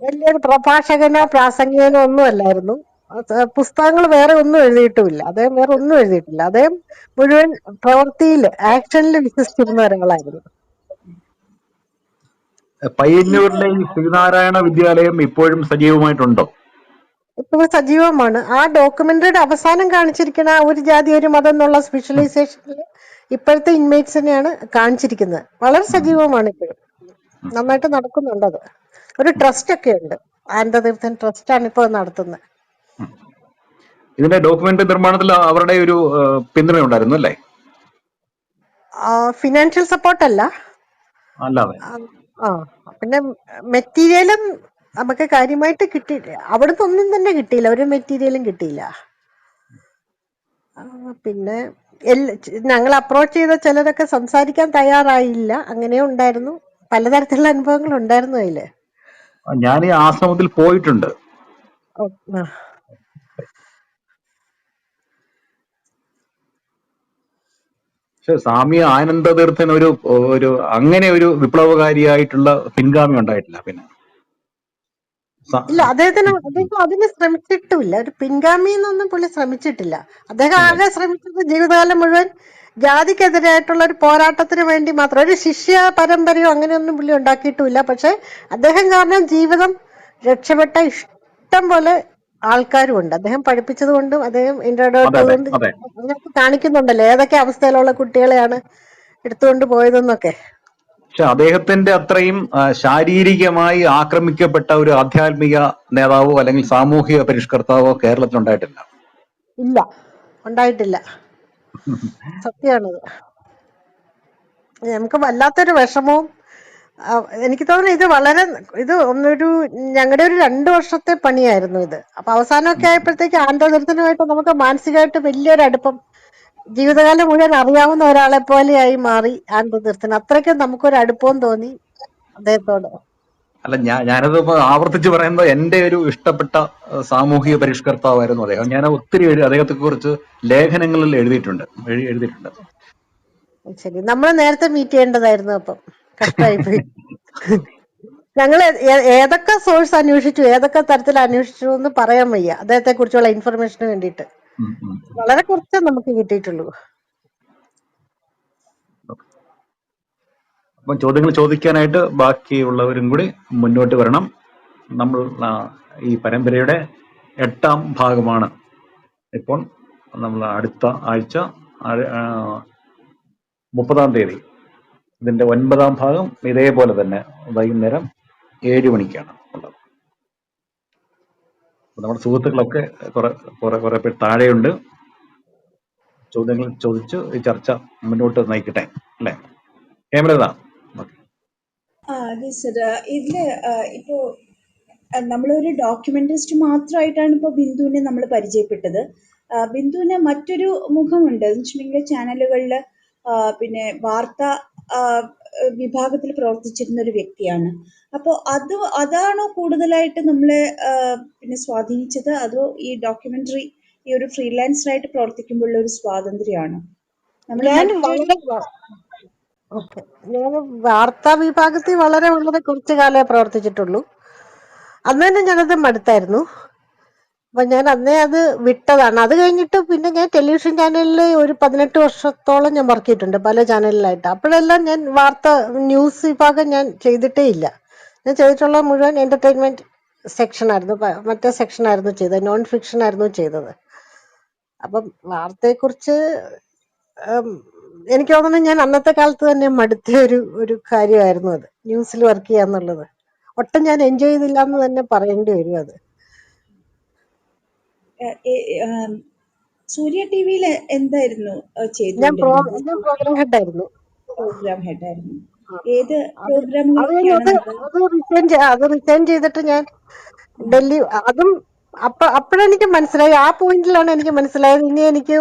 വലിയൊരു പ്രഭാഷകനോ പ്രാസംഗികനോ ഒന്നും അല്ലായിരുന്നു. പുസ്തകങ്ങൾ വേറെ ഒന്നും എഴുതിയിട്ടുമില്ല. അദ്ദേഹം വേറെ ഒന്നും എഴുതിയിട്ടില്ല. അദ്ദേഹം മുഴുവൻ പ്രവൃത്തിയിൽ, ആക്ഷനിൽ വിശ്വസിച്ചിരുന്ന ഒരാളായിരുന്നു. പയ്യന്നൂരിലെ ഈ ശ്രീനാരായണ വിദ്യാലയം ഇപ്പോഴും സജീവമായിട്ടുണ്ടോ? ഇപ്പോഴും സജീവമാണ്. ആ ഡോക്യുമെന്ററിയുടെ അവസാനം കാണിച്ചിരിക്കുന്ന ഒരു ജാതി ഒരു മതം എന്നുള്ള സ്പെഷ്യലൈസേഷനിൽ ഇപ്പോഴത്തെ ഇൻമേറ്റ്സിനെയാണ് കാണിച്ചിരിക്കുന്നത്. വളരെ സജീവമാണ് ഇപ്പോഴും, നന്നായിട്ട് നടക്കുന്നുണ്ടത്. ഒരു ട്രസ്റ്റ് ഒക്കെ ഉണ്ട്, ആനന്ദതീർത്ഥൻ ട്രസ്റ്റാണ് ഇപ്പോൾ നടത്തുന്നത്. ഇതിന്റെ ഡോക്യുമെന്ററി നിർമ്മാണത്തിൽ അവരുടെ ഒരു പിന്തുണ ഉണ്ടായിരുന്നു അല്ലേ? ഫിനാൻഷ്യൽ സപ്പോർട്ട് അല്ല, അല്ലാതെ പിന്നെ മെറ്റീരിയലും നമുക്ക് കാര്യമായിട്ട് കിട്ടിയില്ല. അവിടുന്ന് ഒന്നും തന്നെ കിട്ടിയില്ല, ഒരു മെറ്റീരിയലും കിട്ടിയില്ല. പിന്നെ ഞങ്ങൾ അപ്രോച്ച് ചെയ്ത ചിലരൊക്കെ സംസാരിക്കാൻ തയ്യാറായില്ല, അങ്ങനെ ഉണ്ടായിരുന്നു. പലതരത്തിലുള്ള അനുഭവങ്ങൾ ഉണ്ടായിരുന്നു അതില്. ഞാൻ ഈ ആശ്രമത്തിൽ പോയിട്ടുണ്ട്. പക്ഷെ സ്വാമി ആനന്ദതീർത്ഥൻ ഒരു അങ്ങനെ ഒരു വിപ്ലവകാരിയായിട്ടുള്ള പിൻഗാമി ഉണ്ടായിട്ടില്ല. പിന്നെ ഇല്ല, അദ്ദേഹം അതിന് ശ്രമിച്ചിട്ടുമില്ല. ഒരു പിൻഗാമി എന്നൊന്നും പുള്ളി ശ്രമിച്ചിട്ടില്ല. അദ്ദേഹം ആകെ ശ്രമിച്ചത് ജീവിതകാലം മുഴുവൻ ജാതിക്കെതിരായിട്ടുള്ള ഒരു പോരാട്ടത്തിന് വേണ്ടി മാത്രം. ഒരു ശിഷ്യ പരമ്പരയോ അങ്ങനെയൊന്നും പുള്ളി ഉണ്ടാക്കിയിട്ടുമില്ല. പക്ഷെ അദ്ദേഹം കാരണം ജീവിതം രക്ഷപ്പെട്ട ഇഷ്ടം പോലെ ആൾക്കാരും ഉണ്ട്. അദ്ദേഹം പഠിപ്പിച്ചത് കൊണ്ടും അദ്ദേഹം ഇന്റർഡോട്ടത് കൊണ്ട് കാണിക്കുന്നുണ്ടല്ലോ ഏതൊക്കെ അവസ്ഥയിലുള്ള കുട്ടികളെയാണ് എടുത്തുകൊണ്ട് പോയതെന്നൊക്കെ. പക്ഷെ അദ്ദേഹത്തിന്റെ അത്രയും ശാരീരികമായി ആക്രമിക്കപ്പെട്ട ഒരു ആധ്യാത്മിക നേതാവോ അല്ലെങ്കിൽ സാമൂഹിക പരിഷ്കർത്താവോ കേരളത്തിൽ ഉണ്ടായിട്ടില്ല. ഇല്ല, ഉണ്ടായിട്ടില്ല. സത്യമാണത്. നമുക്ക് വല്ലാത്തൊരു വിഷമവും. എനിക്ക് തോന്നുന്നു ഇത് ഞങ്ങളുടെ ഒരു 2 വർഷത്തെ പണിയായിരുന്നു ഇത്. അപ്പൊ അവസാനമൊക്കെ ആയപ്പോഴത്തേക്ക് ആനന്ദതീർത്ഥനുമായിട്ട് നമുക്ക് മാനസികമായിട്ട് വലിയൊരു അടുപ്പം ജീവിതകാലം മുഴുവൻ അറിയാവുന്ന ഒരാളെ പോലെയായി മാറി ആനന്ദ തീർത്ഥൻ. അത്രയ്ക്കും നമുക്കൊരു അടുപ്പവും തോന്നി അദ്ദേഹത്തോട്. അല്ല, ഞാനത് ഇപ്പൊ ആവർത്തിച്ച് പറയുന്നത് എന്റെ ഒരു ഇഷ്ടപ്പെട്ട സാമൂഹിക പരിഷ്കർത്താവായിരുന്നു അദ്ദേഹം. ഞാൻ ഒത്തിരി അദ്ദേഹത്തെ കുറിച്ച് ലേഖനങ്ങളിൽ എഴുതിയിട്ടുണ്ട്. ശരി, നമ്മൾ നേരത്തെ മീറ്റ് ചെയ്യേണ്ടതായിരുന്നു. അപ്പം കഷ്ടമായി പോയി. ഞങ്ങൾ ഏതൊക്കെ സോഴ്സ് അന്വേഷിച്ചു, ഏതൊക്കെ തരത്തിൽ അന്വേഷിച്ചു എന്ന് പറയാൻ വയ്യ. അദ്ദേഹത്തെ കുറിച്ചുള്ള ഇൻഫർമേഷന് വേണ്ടിയിട്ട് വളരെ കുറച്ച് നമുക്ക് കിട്ടിയിട്ടുള്ളൂ. അപ്പം ചോദ്യങ്ങൾ ചോദിക്കാനായിട്ട് ബാക്കിയുള്ളവരും കൂടി മുന്നോട്ട് വരണം. നമ്മൾ ഈ പരമ്പരയുടെ 8ാം ഭാഗമാണ് ഇപ്പോൾ. നമ്മൾ അടുത്ത ആഴ്ച 30-ാം തീയതി ഇതിന്റെ 9ാം ഭാഗം ഇതേപോലെ തന്നെ വൈകുന്നേരം 7 മണിക്കാണ് ഉള്ളത്. നമ്മുടെ സുഹൃത്തുക്കളൊക്കെ കുറെ പേർ താഴെയുണ്ട്. ചോദ്യങ്ങൾ ചോദിച്ച് ഈ ചർച്ച മുന്നോട്ട് നയിക്കട്ടെ, അല്ലേ? ഹേമലത. അതെ സർ, ഇതില് ഇപ്പോ നമ്മളൊരു ഡോക്യുമെന്ററിസ്റ്റ് മാത്രമായിട്ടാണ് ഇപ്പോൾ ബിന്ദുവിനെ നമ്മൾ പരിചയപ്പെട്ടത്. ബിന്ദുവിന് മറ്റൊരു മുഖമുണ്ട് എന്ന് വെച്ചിട്ടുണ്ടെങ്കിൽ ചാനലുകളിൽ പിന്നെ വാർത്താ വിഭാഗത്തിൽ പ്രവർത്തിച്ചിരുന്ന ഒരു വ്യക്തിയാണ്. അപ്പോൾ അതാണോ കൂടുതലായിട്ട് നമ്മളെ പിന്നെ സ്വാധീനിച്ചത്, അതോ ഈ ഡോക്യുമെന്ററി ഈ ഒരു ഫ്രീലാൻസറായിട്ട് പ്രവർത്തിക്കുമ്പോഴുള്ള ഒരു സ്വാതന്ത്ര്യമാണോ? ഞാൻ വാർത്താ വിഭാഗത്തിൽ വളരെ കുറച്ചു കാലമേ പ്രവർത്തിച്ചിട്ടുള്ളൂ. അന്ന് തന്നെ ഞാനത് മടുത്തായിരുന്നു. അപ്പൊ ഞാൻ അന്നേ അത് വിട്ടതാണ്. അത് കഴിഞ്ഞിട്ട് പിന്നെ ഞാൻ ടെലിവിഷൻ ചാനലിൽ ഒരു 18 വർഷത്തോളം ഞാൻ വർക്ക് ചെയ്തിട്ടുണ്ട്, പല ചാനലിലായിട്ട്. അപ്പോഴെല്ലാം ഞാൻ ന്യൂസ് വിഭാഗം ഞാൻ ചെയ്തിട്ടേ ഇല്ല. ഞാൻ ചെയ്തിട്ടുള്ള മുഴുവൻ എന്റർടൈൻമെന്റ് സെക്ഷനായിരുന്നു, മറ്റേ സെക്ഷനായിരുന്നു ചെയ്തത്, നോൺ ഫിക്ഷൻ ആയിരുന്നു ചെയ്തത്. അപ്പം വാർത്തയെക്കുറിച്ച് എനിക്ക് തോന്നുന്നു ഞാൻ അന്നത്തെ കാലത്ത് തന്നെ മടുത്ത ഒരു കാര്യമായിരുന്നു അത്, ന്യൂസിൽ വർക്ക് ചെയ്യാന്നുള്ളത്. ഒട്ടും ഞാൻ എൻജോയ് ചെയ്തില്ല എന്ന് തന്നെ പറയേണ്ടി വരും. അത് സൂര്യ ടിവിയിൽ എന്തായിരുന്നു ചെയ്തത്? ഞാൻ പ്രോഗ്രാം ഹെഡായിരുന്നു. പ്രോഗ്രാം ഹെഡായിരുന്നു. ഏത് പ്രോഗ്രാമുകളൊക്കെയാണ്? അത് റിസൈൻ ചെയ്തിട്ട് ഞാൻ ഡൽഹി, അതും അപ്പോഴെനിക്ക് മനസ്സിലായി, ആ പോയിന്റിലാണ് എനിക്ക് മനസ്സിലായത് ഇനി എനിക്ക്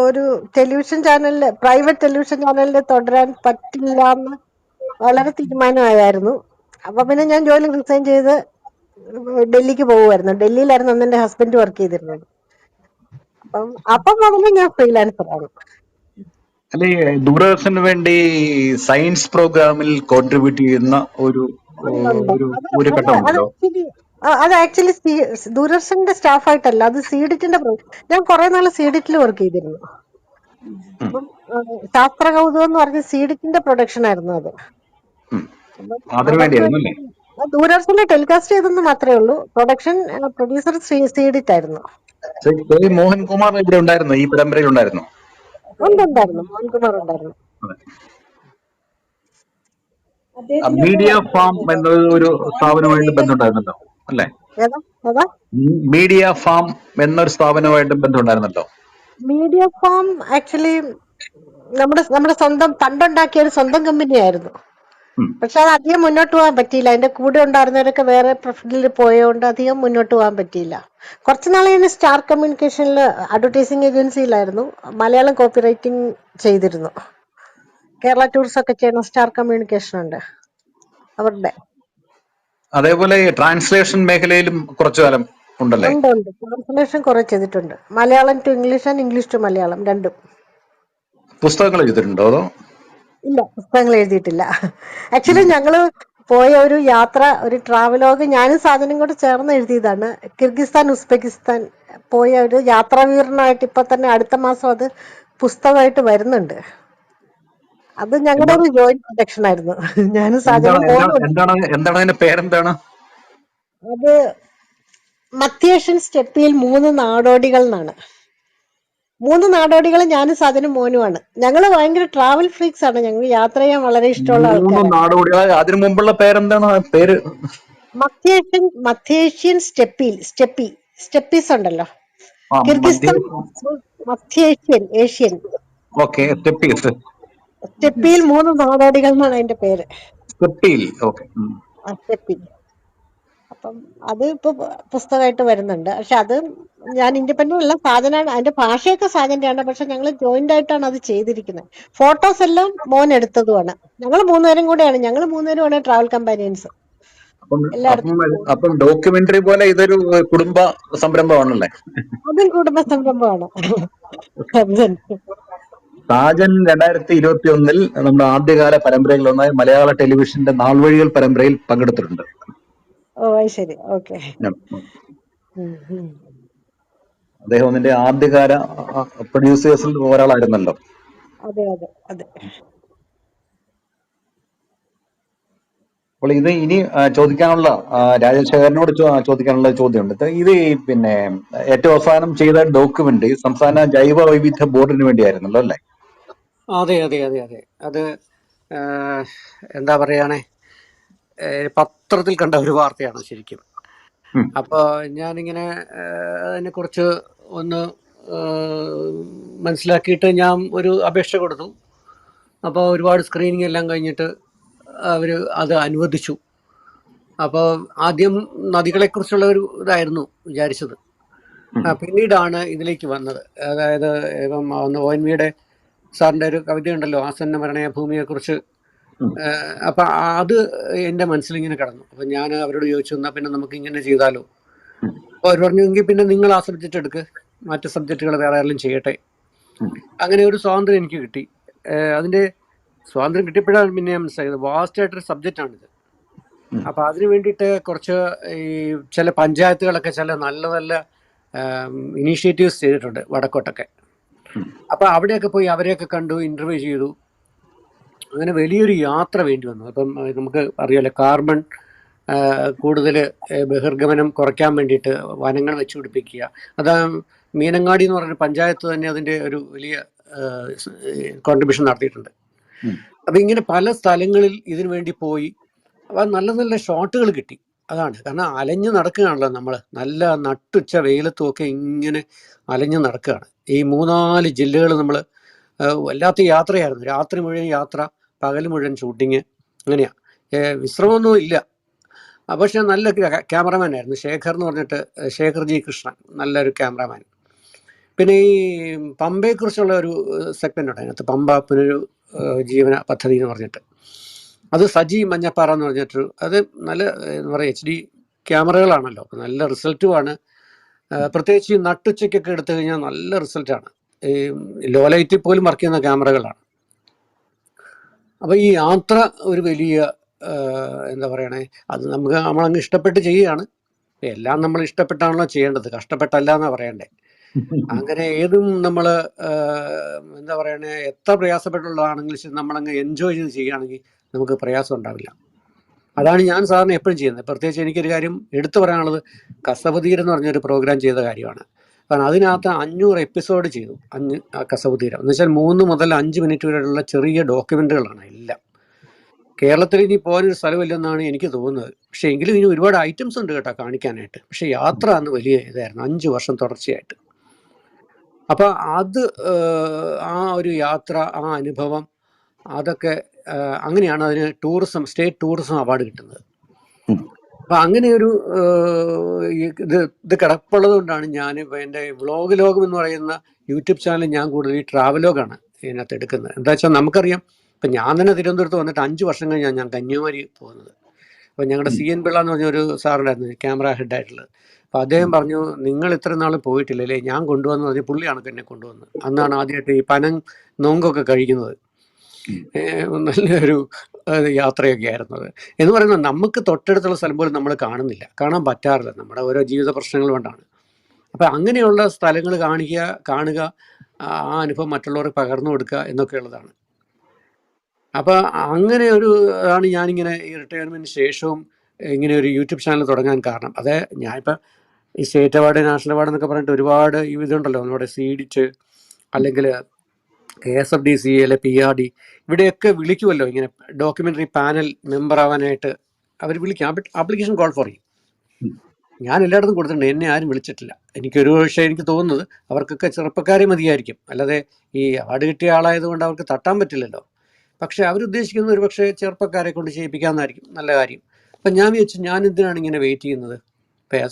ഒരു ടെലിവിഷൻ ചാനലില്, പ്രൈവറ്റ് ടെലിവിഷൻ ചാനലിൽ തുടരാൻ പറ്റില്ല എന്ന് വളരെ തീരുമാനമായിരുന്നു. അപ്പൊ പിന്നെ ഞാൻ ജോലി റിസൈൻ ചെയ്ത് ഡൽഹിക്ക് പോകുമായിരുന്നു. ഡൽഹിയിലായിരുന്നു അന്ന് എന്റെ ഹസ്ബൻഡ് വർക്ക് ചെയ്തിരുന്നത്. അപ്പം മുതലേ ഞാൻ ഫ്രീലാൻസറാണ്. അല്ലെ, ദൂരദർശന് വേണ്ടി സയൻസ് പ്രോഗ്രാമിൽ കോൺട്രിബ്യൂട്ട് ചെയ്യുന്ന ഒരു ഘട്ടമുണ്ടല്ലോ. അത് ആക്ച്വലി ദൂരദർശന്റെ സ്റ്റാഫായിട്ടല്ല, അത് സീഡിറ്റിന്റെ. ഞാൻ കുറെ നാള് സീഡിറ്റിൽ വർക്ക് ചെയ്തിരുന്നു. അപ്പം ശാസ്ത്ര കൗതുകം എന്ന് പറഞ്ഞ സീഡിറ്റിന്റെ പ്രൊഡക്ഷൻ ആയിരുന്നു അത്. ദൂരദർശനിൽ ടെലികാസ്റ്റ് ചെയ്തെന്ന് മാത്രമേ ഉള്ളൂ. പ്രൊഡ്യൂസർ സീഡിറ്റ് ആയിരുന്നു. മോഹൻകുമാർ ഇവിടെ ഉണ്ടായിരുന്നു, ഈ പരമ്പരയിൽ ഉണ്ടായിരുന്നു. ഉണ്ടായിരുന്നു, മോഹൻകുമാർ ഉണ്ടായിരുന്നു. മീഡിയ ഫാം എന്നൊരു സ്ഥാപനമായിട്ട് ബന്ധമുണ്ടായിരുന്നല്ലോ, അല്ലേ? മീഡിയ ഫാം എന്നൊരു സ്ഥാപനമായിട്ട് ബന്ധമുണ്ടായിരുന്നല്ലോ. മീഡിയ ഫാം ആക്ച്വലി നമ്മുടെ സ്വന്തം പണ്ടുണ്ടാക്കിയ ഒരു സ്വന്തം കമ്പനിയായിരുന്നു. പക്ഷെ അത് അധികം മുന്നോട്ട് പോകാൻ പറ്റിയില്ല. അതിന്റെ കൂടെ ഉണ്ടായിരുന്നവരൊക്കെ വേറെ പ്രൊഫഷനിൽ പോയതുകൊണ്ട് അധികം മുന്നോട്ട് പോകാൻ പറ്റിയില്ല. കുറച്ചുനാൾ ഞാൻ സ്റ്റാർ കമ്മ്യൂണിക്കേഷനിൽ അഡ്വർടൈസിംഗ് ഏജൻസിയിലായിരുന്നു, മലയാളം കോപ്പി റൈറ്റിംഗ് ചെയ്തിരുന്നു. കേരള ടൂർസ് ഒക്കെ ചെയ്യുന്ന സ്റ്റാർ കമ്മ്യൂണിക്കേഷൻ ഉണ്ട് അവരുടെ. അതേപോലെ ട്രാൻസ്ലേഷൻ മേഖലയിലും കുറച്ചു കാലം ഉണ്ടല്ലേ? ഉണ്ട്. ട്രാൻസ്ലേഷൻ കുറെ ചെയ്തിട്ടുണ്ട്, Malayalam to English and English to Malayalam രണ്ടും. പുസ്തകങ്ങൾ എഴുതിയിട്ടുണ്ടോ അതോ? ഇല്ല, പുസ്തകങ്ങൾ എഴുതിയിട്ടില്ല. ആക്ച്വലി ഞങ്ങള് പോയ ഒരു യാത്ര, ഒരു ട്രാവലോഗ് ഞാനും സാധനം കൂടെ ചേർന്ന് എഴുതിയതാണ്. കിർഗിസ്ഥാൻ, ഉസ്ബെക്കിസ്ഥാൻ പോയ ഒരു യാത്രാ വിവരണമായിട്ട് ഇപ്പൊ തന്നെ അടുത്ത മാസം അത് പുസ്തകമായിട്ട് വരുന്നുണ്ട്. അത് ഞങ്ങളുടെ ഒരു ജോയിന്റ് പ്രൊഡക്ഷൻ ആയിരുന്നു. ഞാനും സാധനം പേരെന്താണ്? അത് മധ്യേഷ്യൻ സ്റ്റെപ്പിയിൽ 3 നാടോടികൾ എന്നാണ്. 3 നാടോടികൾ ഞാനും സാധനം മോനുമാണ്. ഞങ്ങള് ഭയങ്കര ട്രാവൽ ഫ്രീക്സ് ആണ്. ഞങ്ങൾ യാത്ര ചെയ്യാൻ വളരെ ഇഷ്ടമുള്ള ആൾക്കാരാണ്. അതിനു മുമ്പുള്ള പേരെന്താണ്? പേര് മധ്യേഷ്യൻ സ്റ്റെപ്പീസ് ഉണ്ടല്ലോ, കിർഗിസ്ഥാൻ ഏഷ്യൻ സ്റ്റെപ്പിയിൽ 3 നാടോടികൾ എന്നാണ് അതിന്റെ പേര്. സ്റ്റെപ്പിയിൽ. അപ്പം അത് ഇപ്പൊ പുസ്തകമായിട്ട് വരുന്നുണ്ട്. പക്ഷെ അത് ഞാൻ ഇൻഡിപെൻഡന്റ് ഉള്ള സാധനമാണ്, അതിന്റെ ഭാഷയൊക്കെ സാജന്റെയാണ്. പക്ഷെ ഞങ്ങൾ ജോയിന്റ് ആയിട്ടാണ് അത് ചെയ്തിരിക്കുന്നത്. ഫോട്ടോസ് എല്ലാം മോൻ എടുത്തതുമാണ്. ഞങ്ങൾ മൂന്നുപേരുമാണ് ട്രാവൽ കമ്പാനിയൻസ്. അപ്പം എല്ലായിടത്തും അപ്പം ഡോക്യുമെന്ററി പോലെ ഇതൊരു കുടുംബ സംരംഭമാണല്ലേ? അതും കുടുംബ സംരംഭമാണ്. അത് തന്നെ. സാജൻ 2021 നമ്മുടെ ആദ്യകാല പരമ്പരകളിലൊന്നായി മലയാള ടെലിവിഷന്റെ നാൾവഴികൾ പരമ്പരയിൽ പങ്കെടുത്തിട്ടുണ്ട്. ഓ അത് ശരി. ഓക്കെ. അദ്ദേഹം അതിന്റെ ആദ്യകാല പ്രൊഡ്യൂസേഴ്സിൽ ഒരാളായിരുന്നല്ലോ. അതെ അതെ അതെ. അപ്പോൾ ഇത് ഇനി ചോദിക്കാനുള്ള രാജശേഖരനോട് ചോദിക്കാനുള്ള ചോദ്യമുണ്ട്. ഇത് പിന്നെ ഏറ്റവും അവസാനം ചെയ്ത ഡോക്യുമെന്റ് സംസ്ഥാന ജൈവ വൈവിധ്യ ബോർഡിന് വേണ്ടിയായിരുന്നല്ലോ അല്ലേ? അതെ അതെ അതെ അതെ. അത് എന്താ പറയുകയാണെ, പത്രത്തിൽ കണ്ട ഒരു വാർത്തയാണ് ശരിക്കും. അപ്പോൾ ഞാനിങ്ങനെ അതിനെക്കുറിച്ച് ഒന്ന് മനസ്സിലാക്കിയിട്ട് ഞാൻ ഒരു അപേക്ഷ കൊടുത്തു. അപ്പോൾ ഒരുപാട് സ്ക്രീനിങ് എല്ലാം കഴിഞ്ഞിട്ട് അവർ അത് അനുവദിച്ചു. അപ്പോൾ ആദ്യം നദികളെക്കുറിച്ചുള്ള ഒരു ഇതായിരുന്നു വിചാരിച്ചത്. പിന്നീടാണ് ഇതിലേക്ക് വന്നത്. അതായത് ഇപ്പം ONV സാറിൻ്റെ ഒരു കവിതയുണ്ടല്ലോ, ആസന്ന മരണയ ഭൂമിയെക്കുറിച്ച്. അപ്പം അത് എൻ്റെ മനസ്സിലിങ്ങനെ കിടന്നു. അപ്പം ഞാൻ അവരോട് ചോദിച്ചു, എന്നാൽ പിന്നെ നമുക്ക് ഇങ്ങനെ ചെയ്താലോ? അപ്പോൾ അവർ പറഞ്ഞു, എങ്കിൽ പിന്നെ നിങ്ങൾ ആ സബ്ജക്റ്റ് എടുക്ക്, മറ്റ് സബ്ജക്റ്റുകൾ വേറെ ആരെങ്കിലും ചെയ്യട്ടെ. അങ്ങനെ ഒരു സ്വാതന്ത്ര്യം എനിക്ക് കിട്ടി. അതിൻ്റെ സ്വാതന്ത്ര്യം കിട്ടിയപ്പോഴാണ് പിന്നെ ഞാൻ മനസ്സിലായത് വാസ്റ്റ് ആയിട്ടൊരു സബ്ജക്റ്റാണിത്. അപ്പം അതിന് വേണ്ടിയിട്ട് കുറച്ച് ഈ ചില പഞ്ചായത്തുകളൊക്കെ ചില നല്ല നല്ല ഇനീഷ്യേറ്റീവ്സ് ചെയ്തിട്ടുണ്ട് വടക്കോട്ടൊക്കെ. അപ്പം അവിടെയൊക്കെ പോയി അവരെയൊക്കെ കണ്ടു, ഇൻ്റർവ്യൂ ചെയ്തു. അങ്ങനെ വലിയൊരു യാത്ര വേണ്ടി വന്നു. അപ്പം നമുക്ക് അറിയാലോ, കാർബൺ കൂടുതൽ ബഹിർഗമനം കുറയ്ക്കാൻ വേണ്ടിയിട്ട് വനങ്ങൾ വെച്ച് പിടിപ്പിക്കുക. അത് മീനങ്ങാടി എന്ന് പറഞ്ഞൊരു പഞ്ചായത്ത് തന്നെ അതിൻ്റെ ഒരു വലിയ കോൺട്രിബ്യൂഷൻ നടത്തിയിട്ടുണ്ട്. അപ്പം ഇങ്ങനെ പല സ്ഥലങ്ങളിൽ ഇതിനു വേണ്ടി പോയി. അപ്പം നല്ല നല്ല ഷോട്ടുകൾ കിട്ടി. അതാണ് കാരണം, അലഞ്ഞു നടക്കുകയാണല്ലോ നമ്മൾ, നല്ല നട്ടുച്ച വെയിലത്തുമൊക്കെ ഇങ്ങനെ അലഞ്ഞു നടക്കുകയാണ്. ഈ 3-4 ജില്ലകൾ നമ്മൾ വല്ലാത്ത യാത്രയായിരുന്നു. രാത്രി മുഴുവൻ യാത്ര, പകൽ മുഴുവൻ ഷൂട്ടിങ്, അങ്ങനെയാണ്. വിശ്രമമൊന്നും ഇല്ല. പക്ഷെ നല്ല ക്യാമറമാൻ ആയിരുന്നു ശേഖർ എന്ന് പറഞ്ഞിട്ട്, ശേഖർ ജി കൃഷ്ണൻ, നല്ലൊരു ക്യാമറമാൻ. പിന്നെ ഈ പമ്പയെക്കുറിച്ചുള്ള ഒരു സെഗ്മെൻ്റ് ഉണ്ട് അതിനകത്ത്, പമ്പ പുനരു ജീവന പദ്ധതി എന്ന് പറഞ്ഞിട്ട്. അത് സജി മഞ്ഞപ്പാറ എന്ന് പറഞ്ഞിട്ട്, അത് നല്ല എന്താ പറയുക HD ക്യാമറകളാണല്ലോ, അപ്പം നല്ല റിസൾട്ടുമാണ്. പ്രത്യേകിച്ച് ഈ നട്ടുച്ചയ്ക്കൊക്കെ എടുത്തു കഴിഞ്ഞാൽ നല്ല റിസൾട്ടാണ്. ഈ ലോ ലൈറ്റിൽ പോലും വർക്ക് ചെയ്യുന്ന ക്യാമറകളാണ്. അപ്പോൾ ഈ യാത്ര ഒരു വലിയ എന്താ പറയണേ, അത് നമ്മളങ്ങ് ഇഷ്ടപ്പെട്ട് ചെയ്യുകയാണ്. എല്ലാം നമ്മൾ ഇഷ്ടപ്പെട്ടാണല്ലോ ചെയ്യേണ്ടത്, കഷ്ടപ്പെട്ടല്ല എന്നാണ് പറയണ്ടേ. അങ്ങനെ ഏതും നമ്മൾ എന്താ പറയണേ, എത്ര പ്രയാസപ്പെട്ടുള്ളതാണെങ്കിലും ശരി, നമ്മളങ്ങ് എൻജോയ് ചെയ്ത് ചെയ്യുകയാണെങ്കിൽ നമുക്ക് പ്രയാസം ഉണ്ടാവില്ല. അതാണ് ഞാൻ സാറിന് എപ്പോഴും ചെയ്യുന്നത്. പ്രത്യേകിച്ച് എനിക്കൊരു കാര്യം എടുത്തു പറയാനുള്ളത്, കസവുതീരം എന്ന് പറഞ്ഞൊരു പ്രോഗ്രാം ചെയ്ത കാര്യമാണ്. കാരണം അതിനകത്ത് 500 എപ്പിസോഡ് ചെയ്തു. കസവുതീരം എന്ന് വെച്ചാൽ 3 മുതൽ 5 മിനിറ്റ് വരെയുള്ള ചെറിയ ഡോക്യുമെൻ്ററികളാണ് എല്ലാം. കേരളത്തിൽ ഇനി പോകാനൊരു സ്ഥലമില്ലെന്നാണ് എനിക്ക് തോന്നുന്നത്. പക്ഷേ എങ്കിലും ഇനി ഒരുപാട് ഐറ്റംസ് ഉണ്ട് കേട്ടോ കാണിക്കാനായിട്ട്. പക്ഷേ യാത്ര അന്ന് വലിയ ഇതായിരുന്നു, 5 വർഷം തുടർച്ചയായിട്ട്. അപ്പം അത് ആ ഒരു യാത്ര, ആ അനുഭവം, അതൊക്കെ അങ്ങനെയാണ് അതിന് സ്റ്റേറ്റ് ടൂറിസം അവാർഡ് കിട്ടുന്നത്. അപ്പം അങ്ങനെയൊരു ഇത് കിടപ്പുള്ളത് കൊണ്ടാണ് ഞാൻ എൻ്റെ വ്ളോഗ് ലോകം എന്ന് പറയുന്ന യൂട്യൂബ് ചാനൽ ഞാൻ കൂടുതൽ ഈ ട്രാവലോഗാണ് ഇതിനകത്ത് എടുക്കുന്നത്. എന്താ വെച്ചാൽ നമുക്കറിയാം, ഇപ്പം ഞാൻ തന്നെ തിരുവനന്തപുരത്ത് വന്നിട്ട് 5 വർഷം കഴിഞ്ഞാണ് ഞാൻ കന്യാകുമാരി പോകുന്നത്. അപ്പം ഞങ്ങളുടെ CN പിള്ള എന്ന് പറഞ്ഞൊരു സാറുണ്ടായിരുന്നു ക്യാമറ ഹെഡായിട്ടുള്ളത്. അപ്പോൾ അദ്ദേഹം പറഞ്ഞു, നിങ്ങൾ ഇത്ര നാൾ പോയിട്ടില്ലല്ലേ, ഞാൻ കൊണ്ടുവന്ന് പറഞ്ഞ് പുള്ളിയാണ് എന്നെ കൊണ്ടുവന്നത്. അന്നാണ് ആദ്യമായിട്ട് ഈ നോങ്കൊക്കെ കഴിക്കുന്നത്. നല്ലൊരു യാത്രയൊക്കെ ആയിരുന്നത്. എന്ന് പറയുന്നത് നമുക്ക് തൊട്ടടുത്തുള്ള സ്ഥലം പോലും നമ്മൾ കാണാൻ പറ്റാറില്ല, നമ്മുടെ ഓരോ ജീവിത പ്രശ്നങ്ങൾ കൊണ്ടാണ്. അപ്പം അങ്ങനെയുള്ള സ്ഥലങ്ങൾ കാണുക, ആ അനുഭവം മറ്റുള്ളവർക്ക് പകർന്നു കൊടുക്കുക എന്നൊക്കെ ഉള്ളതാണ്. അപ്പം അങ്ങനെ ആണ് ഞാനിങ്ങനെ ഈ റിട്ടയർമെൻറ്റിന് ശേഷവും ഇങ്ങനെ ഒരു യൂട്യൂബ് ചാനൽ തുടങ്ങാൻ കാരണം. അത് ഞാനിപ്പോൾ ഈ സ്റ്റേറ്റ് അവാർഡ്, നാഷണൽ അവാർഡ് എന്നൊക്കെ പറഞ്ഞിട്ട് ഒരുപാട് ഇതുണ്ടല്ലോ, നമ്മുടെ CEDIT അല്ലെങ്കിൽ KSFDC അല്ലെ PRD, ഇവിടെയൊക്കെ വിളിക്കുമല്ലോ ഇങ്ങനെ ഡോക്യുമെൻ്ററി പാനൽ മെമ്പർ ആവാനായിട്ട്. അവർ വിളിക്കും, ആപ്ലിക്കേഷൻ കോൾ ഫോർ ചെയ്യും. ഞാൻ എല്ലായിടത്തും കൊടുത്തിട്ടുണ്ട്, എന്നെ ആരും വിളിച്ചിട്ടില്ല. പക്ഷേ എനിക്ക് തോന്നുന്നത് അവർക്കൊക്കെ ചെറുപ്പക്കാരെ മതിയായിരിക്കും, അല്ലാതെ ഈ അവാർഡ് കിട്ടിയ ആളായതുകൊണ്ട് അവർക്ക് തട്ടാൻ പറ്റില്ലല്ലോ. പക്ഷേ അവരുദ്ദേശിക്കുന്നത് ഒരു പക്ഷേ ചെറുപ്പക്കാരെ കൊണ്ട് ചെയ്യിപ്പിക്കാമെന്നായിരിക്കും, നല്ല കാര്യം. അപ്പം ഞാൻ വിചാരിച്ചു ഞാൻ എന്തിനാണ് ഇങ്ങനെ വെയിറ്റ് ചെയ്യുന്നത്.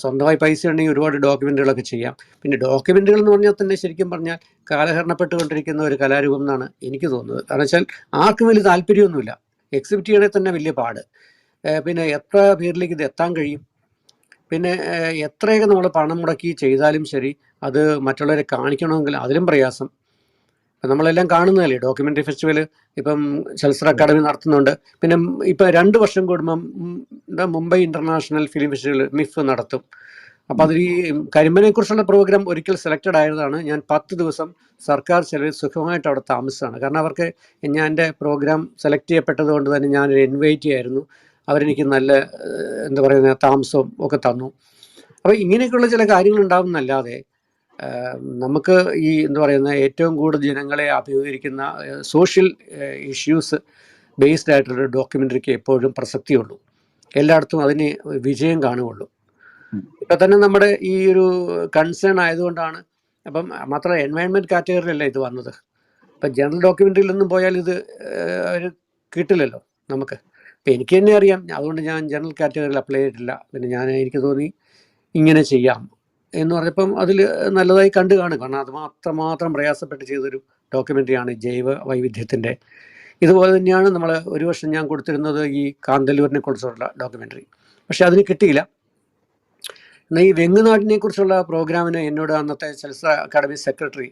സ്വന്തമായി പൈസ ഉണ്ടെങ്കിൽ ഒരുപാട് ഡോക്യുമെൻ്റുകളൊക്കെ ചെയ്യാം. പിന്നെ ഡോക്യുമെൻ്റുകൾ എന്ന് പറഞ്ഞാൽ തന്നെ ശരിക്കും പറഞ്ഞാൽ കാലഹരണപ്പെട്ടുകൊണ്ടിരിക്കുന്ന ഒരു കലാരൂപം എന്നാണ് എനിക്ക് തോന്നുന്നത്. കാരണം വെച്ചാൽ ആർക്കും വലിയ താല്പര്യമൊന്നുമില്ല. എക്സിബിറ്റ് ചെയ്യണേ തന്നെ വലിയ പാട്. പിന്നെ എത്ര പേരിലേക്ക് ഇത് എത്താൻ കഴിയും? പിന്നെ എത്രയൊക്കെ നമ്മൾ പണം മുടക്കി ചെയ്താലും ശരി, അത് മറ്റുള്ളവരെ കാണിക്കണമെങ്കിൽ അതിലും പ്രയാസം. ഇപ്പം നമ്മളെല്ലാം കാണുന്നതല്ലേ ഡോക്യുമെൻ്ററി ഫെസ്റ്റിവൽ ഇപ്പം ചലച്ചിത്ര അക്കാദമി നടത്തുന്നുണ്ട്. പിന്നെ ഇപ്പം 2 വർഷം കൂടുമ്പം Mumbai international film festival MIF നടത്തും. അപ്പം അതിൽ ഈ കരിമ്പനെക്കുറിച്ചുള്ള പ്രോഗ്രാം ഒരിക്കൽ സെലക്റ്റഡ് ആയതാണ്. ഞാൻ 10 ദിവസം സർക്കാർ ചെലവിൽ സുഖമായിട്ട് അവിടെ താമസിച്ചതാണ്. കാരണം അവർക്ക് ഞാൻ എൻ്റെ പ്രോഗ്രാം സെലക്ട് ചെയ്യപ്പെട്ടത് കൊണ്ട് തന്നെ ഞാനൊരു ഇൻവൈറ്റി ആയിരുന്നു. അവരെനിക്ക് നല്ല എന്താ പറയുക താമസവും ഒക്കെ തന്നു. അപ്പോൾ ഇങ്ങനെയൊക്കെയുള്ള ചില കാര്യങ്ങൾ ഉണ്ടാകുന്നല്ലാതെ നമുക്ക് ഈ എന്താ പറയുന്ന ഏറ്റവും കൂടുതൽ ജനങ്ങളെ അഭിമുഖീകരിക്കുന്ന സോഷ്യൽ ഇഷ്യൂസ് ബേസ്ഡ് ആയിട്ടുള്ള ഡോക്യുമെൻ്ററിക്ക് എപ്പോഴും പ്രസക്തിയുള്ളൂ. എല്ലായിടത്തും അതിന് വിജയം കാണുകയുള്ളൂ. ഇപ്പം തന്നെ നമ്മുടെ ഈ ഒരു കൺസേൺ ആയതുകൊണ്ടാണ്. അപ്പം മാത്രമല്ല എൻവയൺമെൻറ്റ് കാറ്റഗറിയിലല്ല ഇത് വന്നത്. ഇപ്പം ജനറൽ ഡോക്യുമെൻ്ററിയിലൊന്നും പോയാൽ ഇത് അവർ കിട്ടില്ലല്ലോ നമുക്ക്. അപ്പം എനിക്ക് തന്നെ അറിയാം. അതുകൊണ്ട് ഞാൻ ജനറൽ കാറ്റഗറിയിൽ അപ്ലൈ ചെയ്തിട്ടില്ല. പിന്നെ എനിക്ക് തോന്നി ഇങ്ങനെ ചെയ്യാം എന്ന് പറഞ്ഞപ്പം അതിൽ നല്ലതായി കണ്ടു കാണും. കാരണം അത് മാത്രം പ്രയാസപ്പെട്ട് ചെയ്തൊരു ഡോക്യുമെൻ്ററിയാണ് ജൈവ വൈവിധ്യത്തിൻ്റെ. ഇതുപോലെ തന്നെയാണ് നമ്മൾ ഒരു വർഷം ഞാൻ കൊടുത്തിരുന്നത് ഈ കാന്തല്ലൂരിനെ കുറിച്ചുള്ള ഡോക്യുമെൻ്ററി. പക്ഷെ അതിന് കിട്ടിയില്ല. എന്നാൽ ഈ വെങ്ങുനാടിനെ കുറിച്ചുള്ള പ്രോഗ്രാമിന് എന്നോട് അന്നത്തെ ചലച്ചിത്ര അക്കാദമി സെക്രട്ടറി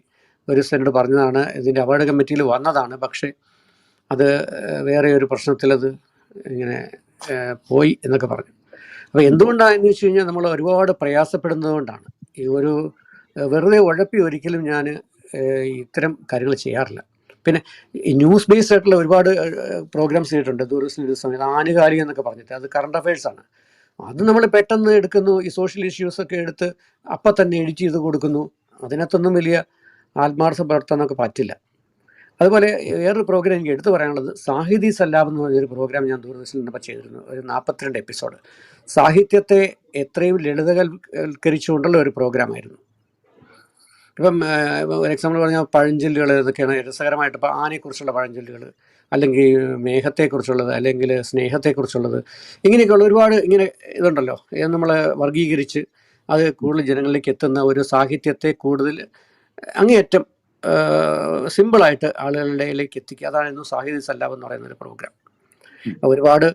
ഒരു ദിവസം പറഞ്ഞതാണ്, ഇതിൻ്റെ അവാർഡ് കമ്മിറ്റിയിൽ വന്നതാണ്, പക്ഷേ അത് വേറെ ഒരു പ്രശ്നത്തിൽ അത് ഇങ്ങനെ പോയി എന്നൊക്കെ പറഞ്ഞു. അപ്പോൾ എന്തുകൊണ്ടാണെന്ന് വെച്ച് കഴിഞ്ഞാൽ നമ്മൾ ഒരുപാട് പ്രയാസപ്പെടുന്നത് കൊണ്ടാണ്. ഈ ഒരു വെറുതെ ഉഴപ്പി ഒരിക്കലും ഞാൻ ഇത്തരം കാര്യങ്ങൾ ചെയ്യാറില്ല. പിന്നെ ഈ ന്യൂസ് ബേസ്ഡ് ആയിട്ടുള്ള ഒരുപാട് പ്രോഗ്രാംസ് ചെയ്തിട്ടുണ്ട്. ദൂരദർശൻ സമയത്ത് ആനുകാലികം എന്നൊക്കെ പറഞ്ഞിട്ട്, അത് കറണ്ട് അഫയേഴ്സാണ്. അത് നമ്മൾ പെട്ടെന്ന് എടുക്കുന്നു, ഈ സോഷ്യൽ ഇഷ്യൂസൊക്കെ എടുത്ത് അപ്പം തന്നെ എഡിറ്റ് ചെയ്ത് കൊടുക്കുന്നു. അതിനകത്തൊന്നും വലിയ ആത്മാർത്ഥ പ്രവർത്തനമൊക്കെ പറ്റില്ല. അതുപോലെ വേറൊരു പ്രോഗ്രാം എനിക്ക് എടുത്തു പറയാനുള്ളത് സാഹിതി സല്ലാപം എന്ന് പറഞ്ഞൊരു പ്രോഗ്രാം ഞാൻ ദൂരദർശനിൽ നിന്നപ്പോൾ ചെയ്തിരുന്നു. ഒരു 42 എപ്പിസോഡ്. സാഹിത്യത്തെ എത്രയും ലളിതവൽക്കരിച്ചുകൊണ്ടുള്ള ഒരു പ്രോഗ്രാമായിരുന്നു. ഇപ്പം ഒരു എക്സാമ്പിൾ പറഞ്ഞാൽ പഴഞ്ചൊല്ലുകൾ ഇതൊക്കെയാണ് രസകരമായിട്ട്. ഇപ്പോൾ ആനയെക്കുറിച്ചുള്ള പഴഞ്ചൊല്ലുകൾ, അല്ലെങ്കിൽ മേഘത്തെക്കുറിച്ചുള്ളത്, അല്ലെങ്കിൽ സ്നേഹത്തെക്കുറിച്ചുള്ളത്, ഇങ്ങനെയൊക്കെയുള്ള ഒരുപാട് ഇങ്ങനെ ഇതുണ്ടല്ലോ. ഇത് നമ്മൾ വർഗീകരിച്ച് അത് കൂടുതൽ ജനങ്ങളിലേക്ക് എത്തുന്ന ഒരു സാഹിത്യത്തെ കൂടുതൽ അങ്ങേയറ്റം സിമ്പിളായിട്ട് ആളുകളുടെ ഇടയിലേക്ക് എത്തിക്കുക. അതായിരുന്നു സാഹിതി സല്ലാപം എന്ന് പറയുന്നൊരു പ്രോഗ്രാം. ഒരുപാട്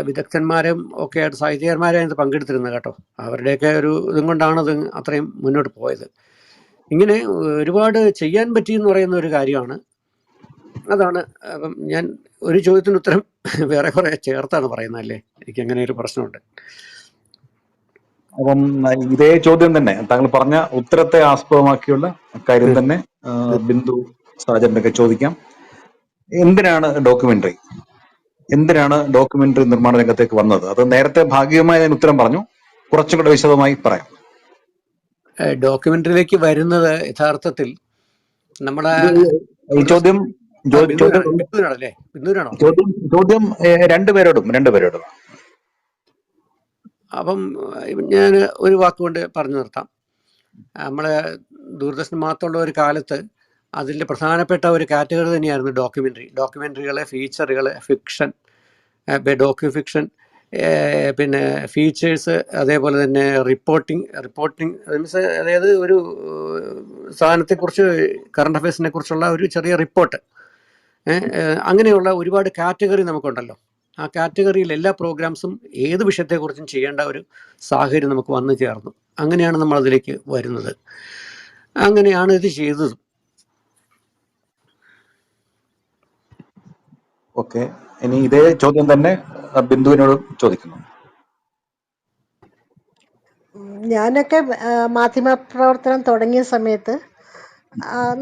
വിദഗ്ധന്മാരും ഒക്കെ ആയിട്ട് സാഹിത്യകാരന്മാരെ അതിനകത്ത് പങ്കെടുത്തിരുന്നത് കേട്ടോ. അവരുടെയൊക്കെ ഒരു ഇതും കൊണ്ടാണ് അത് അത്രയും മുന്നോട്ട് പോയത്. ഇങ്ങനെ ഒരുപാട് ചെയ്യാൻ പറ്റിയെന്ന് പറയുന്ന ഒരു കാര്യമാണ്. അതാണ്. അപ്പം ഞാൻ ഒരു ചോദ്യത്തിന് ഉത്തരം വേറെ കുറേ ചേർത്താണ് പറയുന്നതല്ലേ. എനിക്ക് അങ്ങനെ ഒരു പ്രശ്നമുണ്ട്. അപ്പം ഇതേ ചോദ്യം തന്നെ താങ്കൾ പറഞ്ഞ ഉത്തരത്തെ ആസ്പദമാക്കിയുള്ള കാര്യം തന്നെ ബിന്ദു സാജനൊക്കെ ചോദിക്കാം. എന്തിനാണ് ഡോക്യുമെന്ററി നിർമ്മാണ രംഗത്തേക്ക് വന്നത്? അത് നേരത്തെ ഭാഗികമായി അതിന് ഉത്തരം പറഞ്ഞു, കുറച്ചും കൂടെ വിശദമായി പറയാം. ഡോക്യുമെന്ററിയിലേക്ക് വരുന്നത് യഥാർത്ഥത്തിൽ നമ്മുടെ ചോദ്യം രണ്ടുപേരോടും. അപ്പം ഞാൻ ഒരു വാക്കുകൊണ്ട് പറഞ്ഞു നിർത്താം. നമ്മളെ ദൂരദർശൻ മാത്രമുള്ള ഒരു കാലത്ത് അതിൻ്റെ പ്രധാനപ്പെട്ട ഒരു കാറ്റഗറി തന്നെയായിരുന്നു ഡോക്യുമെൻ്ററികൾ, ഫീച്ചറുകൾ, ഫിക്ഷൻ, ഡോക്യു ഫിക്ഷൻ, പിന്നെ ഫീച്ചേഴ്സ്, അതേപോലെ തന്നെ റിപ്പോർട്ടിങ് മീൻസ് അതായത് ഒരു സാധനത്തെക്കുറിച്ച് കറണ്ട് അഫയേഴ്സിനെ കുറിച്ചുള്ള ഒരു ചെറിയ റിപ്പോർട്ട്, അങ്ങനെയുള്ള ഒരുപാട് കാറ്റഗറി നമുക്കുണ്ടല്ലോ. ആ കാറ്റഗറിയിൽ എല്ലാ പ്രോഗ്രാംസും ഏത് വിഷയത്തെക്കുറിച്ചും ചെയ്യേണ്ട ഒരു സാഹചര്യം നമുക്ക് വന്നു ചേർന്നു. അങ്ങനെയാണ് നമ്മൾ അതിലേക്ക് വരുന്നത്. അങ്ങനെയാണ് ഇത് ചെയ്തത്. ഓക്കെ, ഇനി ഇതേ ചോദ്യം തന്നെ ബിന്ദുവിനോട് ചോദിക്കുന്നു. ഞാനൊക്കെ മാധ്യമ പ്രവർത്തനം തുടങ്ങിയ സമയത്ത്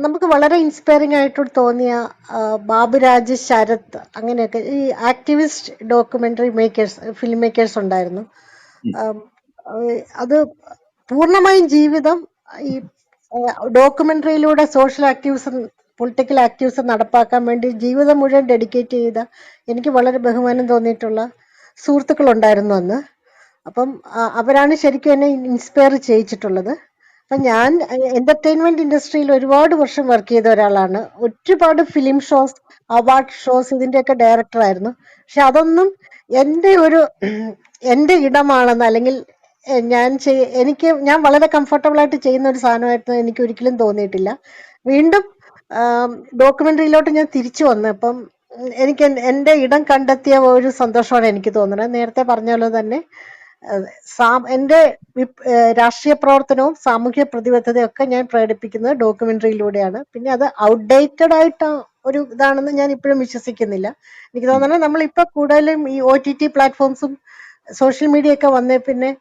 നമുക്ക് വളരെ ഇൻസ്പയറിംഗ് ആയിട്ട് തോന്നിയ ബാബുരാജ്, ശരത്, അങ്ങനെയൊക്കെ ഈ ആക്ടിവിസ്റ്റ് ഡോക്യുമെന്ററി ഫിലിം മേക്കേഴ്സ് ഉണ്ടായിരുന്നു. അത് പൂർണ്ണമായും ജീവിതം ഈ ഡോക്യുമെന്ററിയിലൂടെ സോഷ്യൽ ആക്ടിവിസം, പൊളിറ്റിക്കൽ ആക്ടിവിസം നടപ്പാക്കാൻ വേണ്ടി ജീവിതം മുഴുവൻ ഡെഡിക്കേറ്റ് ചെയ്ത എനിക്ക് വളരെ ബഹുമാനം തോന്നിയിട്ടുള്ള സുഹൃത്തുക്കളുണ്ടായിരുന്നു അന്ന്. അപ്പം അവരാണ് ശരിക്കും എന്നെ ഇൻസ്പയർ ചെയ്യിച്ചിട്ടുള്ളത്. അപ്പം ഞാൻ എന്റർടൈൻമെന്റ് ഇൻഡസ്ട്രിയിൽ ഒരുപാട് വർഷം വർക്ക് ചെയ്ത ഒരാളാണ്. ഒരുപാട് ഫിലിം ഷോസ്, അവാർഡ് ഷോസ്, ഇതിന്റെയൊക്കെ ഡയറക്ടർ ആയിരുന്നു. പക്ഷെ അതൊന്നും എൻ്റെ ഇടമാണെന്ന്, അല്ലെങ്കിൽ ഞാൻ വളരെ കംഫർട്ടബിൾ ആയിട്ട് ചെയ്യുന്ന ഒരു സാധനമായിട്ട് എനിക്ക് ഒരിക്കലും തോന്നിയിട്ടില്ല. വീണ്ടും ഡോക്യുമെന്ററിയിലോട്ട് ഞാൻ തിരിച്ചു വന്നപ്പം എനിക്ക് എൻ്റെ ഇടം കണ്ടെത്തിയ ഒരു സന്തോഷമാണ് എനിക്ക് തോന്നുന്നത്. നേരത്തെ പറഞ്ഞ പോലെ തന്നെ എൻ്റെ രാഷ്ട്രീയ പ്രവർത്തനവും സാമൂഹ്യ പ്രതിബദ്ധതയും ഒക്കെ ഞാൻ പ്രകടിപ്പിക്കുന്നത് ഡോക്യുമെന്ററിയിലൂടെയാണ്. പിന്നെ അത് ഔട്ട്ഡേറ്റഡ് ആയിട്ട് ഒരു ഇതാണെന്ന് ഞാൻ ഇപ്പോഴും വിശ്വസിക്കുന്നില്ല. എനിക്ക് തോന്നുന്നത് നമ്മളിപ്പോൾ കൂടുതലും ഈ OTT പ്ലാറ്റ്ഫോംസും സോഷ്യൽ മീഡിയ ഒക്കെ വന്നേ പിന്നെ